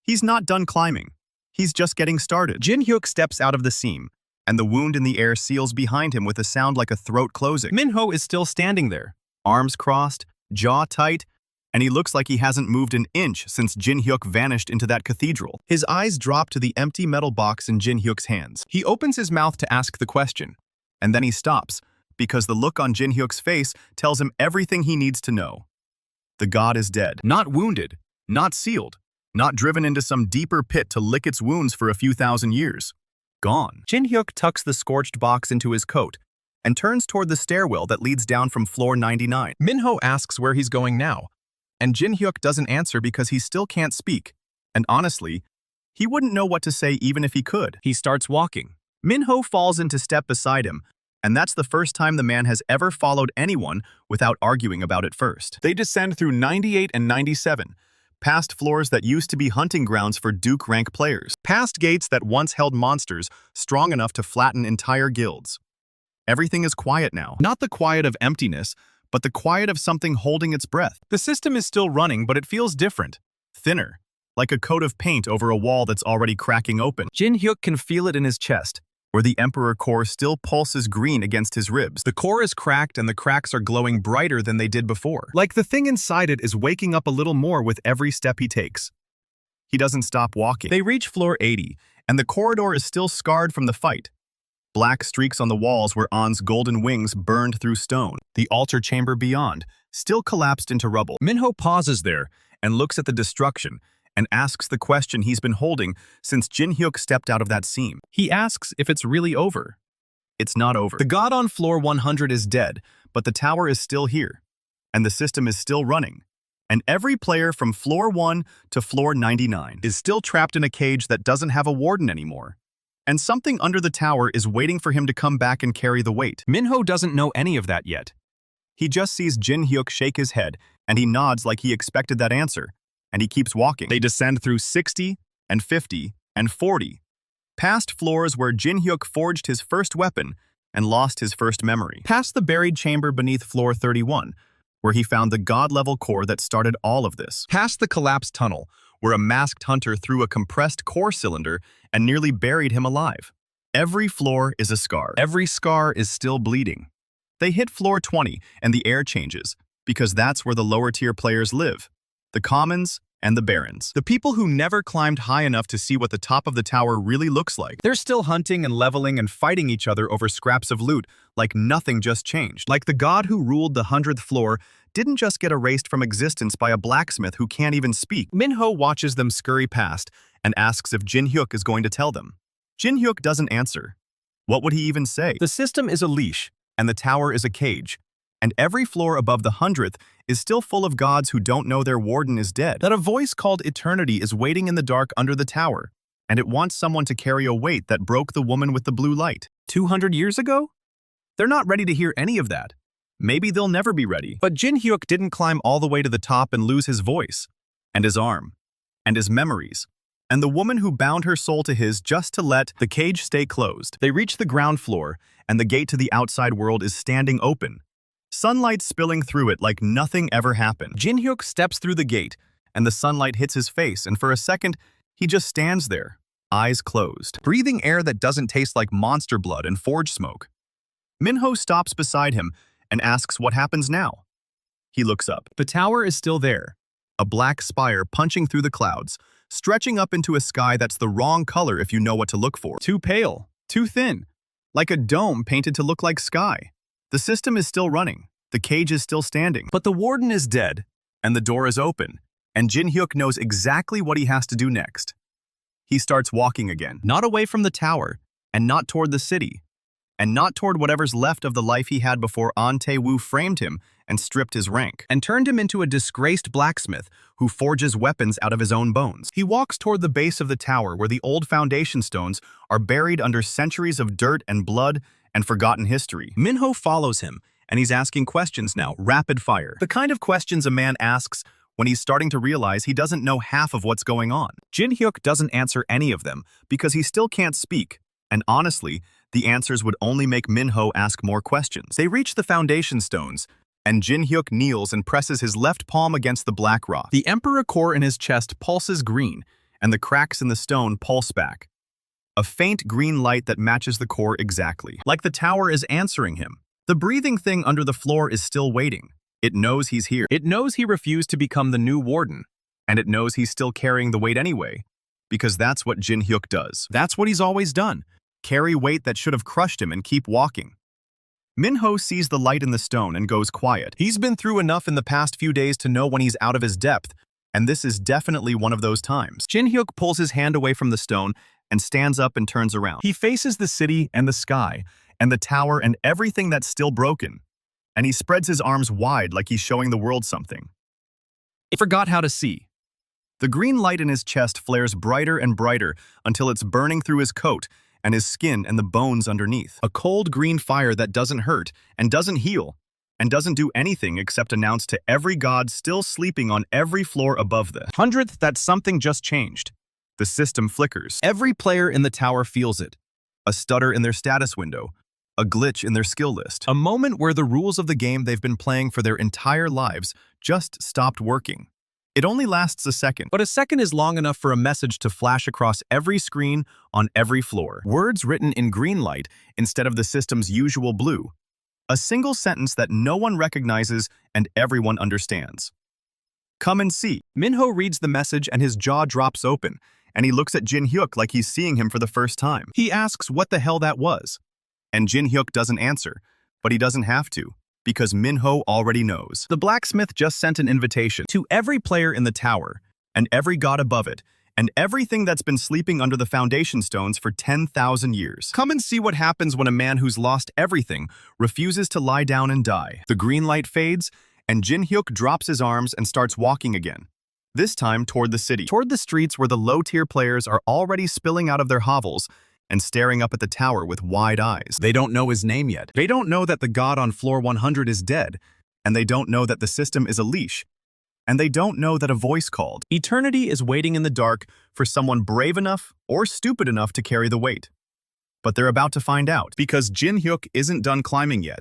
He's not done climbing. He's just getting started. Jin-hyuk steps out of the seam, and the wound in the air seals behind him with a sound like a throat closing. Minho is still standing there, arms crossed, jaw tight, and he looks like he hasn't moved an inch since Jin-hyuk vanished into that cathedral. His eyes drop to the empty metal box in Jin-hyuk's hands. He opens his mouth to ask the question, and then he stops, because the look on Jin-hyuk's face tells him everything he needs to know. The god is dead. Not wounded, not sealed, not driven into some deeper pit to lick its wounds for a few thousand years. Gone. Jin-hyuk tucks the scorched box into his coat and turns toward the stairwell that leads down from floor 99. Minho asks where he's going now, and Jin-hyuk doesn't answer because he still can't speak, and honestly, he wouldn't know what to say even if he could. He starts walking. Minho falls into step beside him, and that's the first time the man has ever followed anyone without arguing about it first. They descend through 98 and 97, past floors that used to be hunting grounds for Duke rank players, past gates that once held monsters strong enough to flatten entire guilds. Everything is quiet now. Not the quiet of emptiness, but the quiet of something holding its breath. The system is still running, but it feels different, thinner, like a coat of paint over a wall that's already cracking open. Jin-hyuk can feel it in his chest, where the Emperor core still pulses green against his ribs. The core is cracked and the cracks are glowing brighter than they did before. Like the thing inside it is waking up a little more with every step he takes. He doesn't stop walking. They reach floor 80, and the corridor is still scarred from the fight. Black streaks on the walls where An's golden wings burned through stone. The altar chamber beyond, still collapsed into rubble. Minho pauses there and looks at the destruction and asks the question he's been holding since Jin-hyuk stepped out of that seam. He asks if it's really over. It's not over. The god on floor 100 is dead, but the tower is still here, and the system is still running. And every player from floor 1 to floor 99 is still trapped in a cage that doesn't have a warden anymore. And something under the tower is waiting for him to come back and carry the weight. Minho doesn't know any of that yet. He just sees Jin-hyuk shake his head, and he nods like he expected that answer, and he keeps walking. They descend through 60 and 50 and 40, past floors where Jin-hyuk forged his first weapon and lost his first memory. Past the buried chamber beneath floor 31, where he found the god-level core that started all of this. Past the collapsed tunnel, where a masked hunter threw a compressed core cylinder and nearly buried him alive. Every floor is a scar. Every scar is still bleeding. They hit floor 20 and the air changes, because that's where the lower-tier players live. The commons and the barons. The people who never climbed high enough to see what the top of the tower really looks like. They're still hunting and leveling and fighting each other over scraps of loot, like nothing just changed. Like the god who ruled the 100th floor didn't just get erased from existence by a blacksmith who can't even speak. Minho watches them scurry past and asks if Jin-hyuk is going to tell them. Jin-hyuk doesn't answer. What would he even say? The system is a leash, and the tower is a cage, and every floor above the 100th is still full of gods who don't know their warden is dead. That a voice called Eternity is waiting in the dark under the tower, and it wants someone to carry a weight that broke the woman with the blue light. 200 years ago? They're not ready to hear any of that. Maybe they'll never be ready. But Jin-hyuk didn't climb all the way to the top and lose his voice, and his arm, and his memories, and the woman who bound her soul to his just to let the cage stay closed. They reach the ground floor, and the gate to the outside world is standing open, sunlight spilling through it like nothing ever happened. Jin-hyuk steps through the gate, and the sunlight hits his face, and for a second, he just stands there, eyes closed, breathing air that doesn't taste like monster blood and forge smoke. Minho stops beside him and asks what happens now. He looks up. The tower is still there, a black spire punching through the clouds, stretching up into a sky that's the wrong color if you know what to look for. Too pale, too thin, like a dome painted to look like sky. The system is still running, the cage is still standing, but the warden is dead, and the door is open, and Jin-hyuk knows exactly what he has to do next. He starts walking again, not away from the tower, and not toward the city, and not toward whatever's left of the life he had before An Tae-woo framed him and stripped his rank, and turned him into a disgraced blacksmith who forges weapons out of his own bones. He walks toward the base of the tower where the old foundation stones are buried under centuries of dirt and blood and forgotten history. Minho follows him, and he's asking questions now, rapid fire. The kind of questions a man asks when he's starting to realize he doesn't know half of what's going on. Jin-hyuk doesn't answer any of them because he still can't speak, and honestly, The answers would only make Minho ask more questions. They reach the foundation stones, and Jin-hyuk kneels and presses his left palm against the black rock. The Emperor core in his chest pulses green, and the cracks in the stone pulse back. A faint green light that matches the core exactly. Like the tower is answering him. The breathing thing under the floor is still waiting. It knows he's here. It knows he refused to become the new warden. And it knows he's still carrying the weight anyway. Because that's what Jin-hyuk does. That's what he's always done. Carry weight that should have crushed him and keep walking. Minho sees the light in the stone and goes quiet. He's been through enough in the past few days to know when he's out of his depth, and this is definitely one of those times. Jin-hyuk pulls his hand away from the stone and stands up and turns around. He faces the city and the sky, and the tower and everything that's still broken. And he spreads his arms wide like he's showing the world something. He forgot how to see. The green light in his chest flares brighter and brighter until it's burning through his coat and his skin and the bones underneath. A cold green fire that doesn't hurt and doesn't heal and doesn't do anything except announce to every god still sleeping on every floor above the 100th that something just changed. The system flickers. Every player in the tower feels it. A stutter in their status window. A glitch in their skill list. A moment where the rules of the game they've been playing for their entire lives just stopped working. It only lasts a second, but a second is long enough for a message to flash across every screen on every floor. Words written in green light instead of the system's usual blue. A single sentence that no one recognizes and everyone understands. Come and see. Minho reads the message and his jaw drops open, and he looks at Jin-hyuk like he's seeing him for the first time. He asks what the hell that was. And Jin-hyuk doesn't answer, but he doesn't have to. Because Minho already knows. The blacksmith just sent an invitation to every player in the tower, and every god above it, and everything that's been sleeping under the foundation stones for 10,000 years. Come and see what happens when a man who's lost everything refuses to lie down and die. The green light fades, and Jin-hyuk drops his arms and starts walking again. This time toward the city. Toward the streets where the low-tier players are already spilling out of their hovels and staring up at the tower with wide eyes. They don't know his name yet. They don't know that the god on floor 100 is dead, and they don't know that the system is a leash, and they don't know that a voice called. Eternity is waiting in the dark for someone brave enough or stupid enough to carry the weight. But they're about to find out, because Jin-hyuk isn't done climbing yet.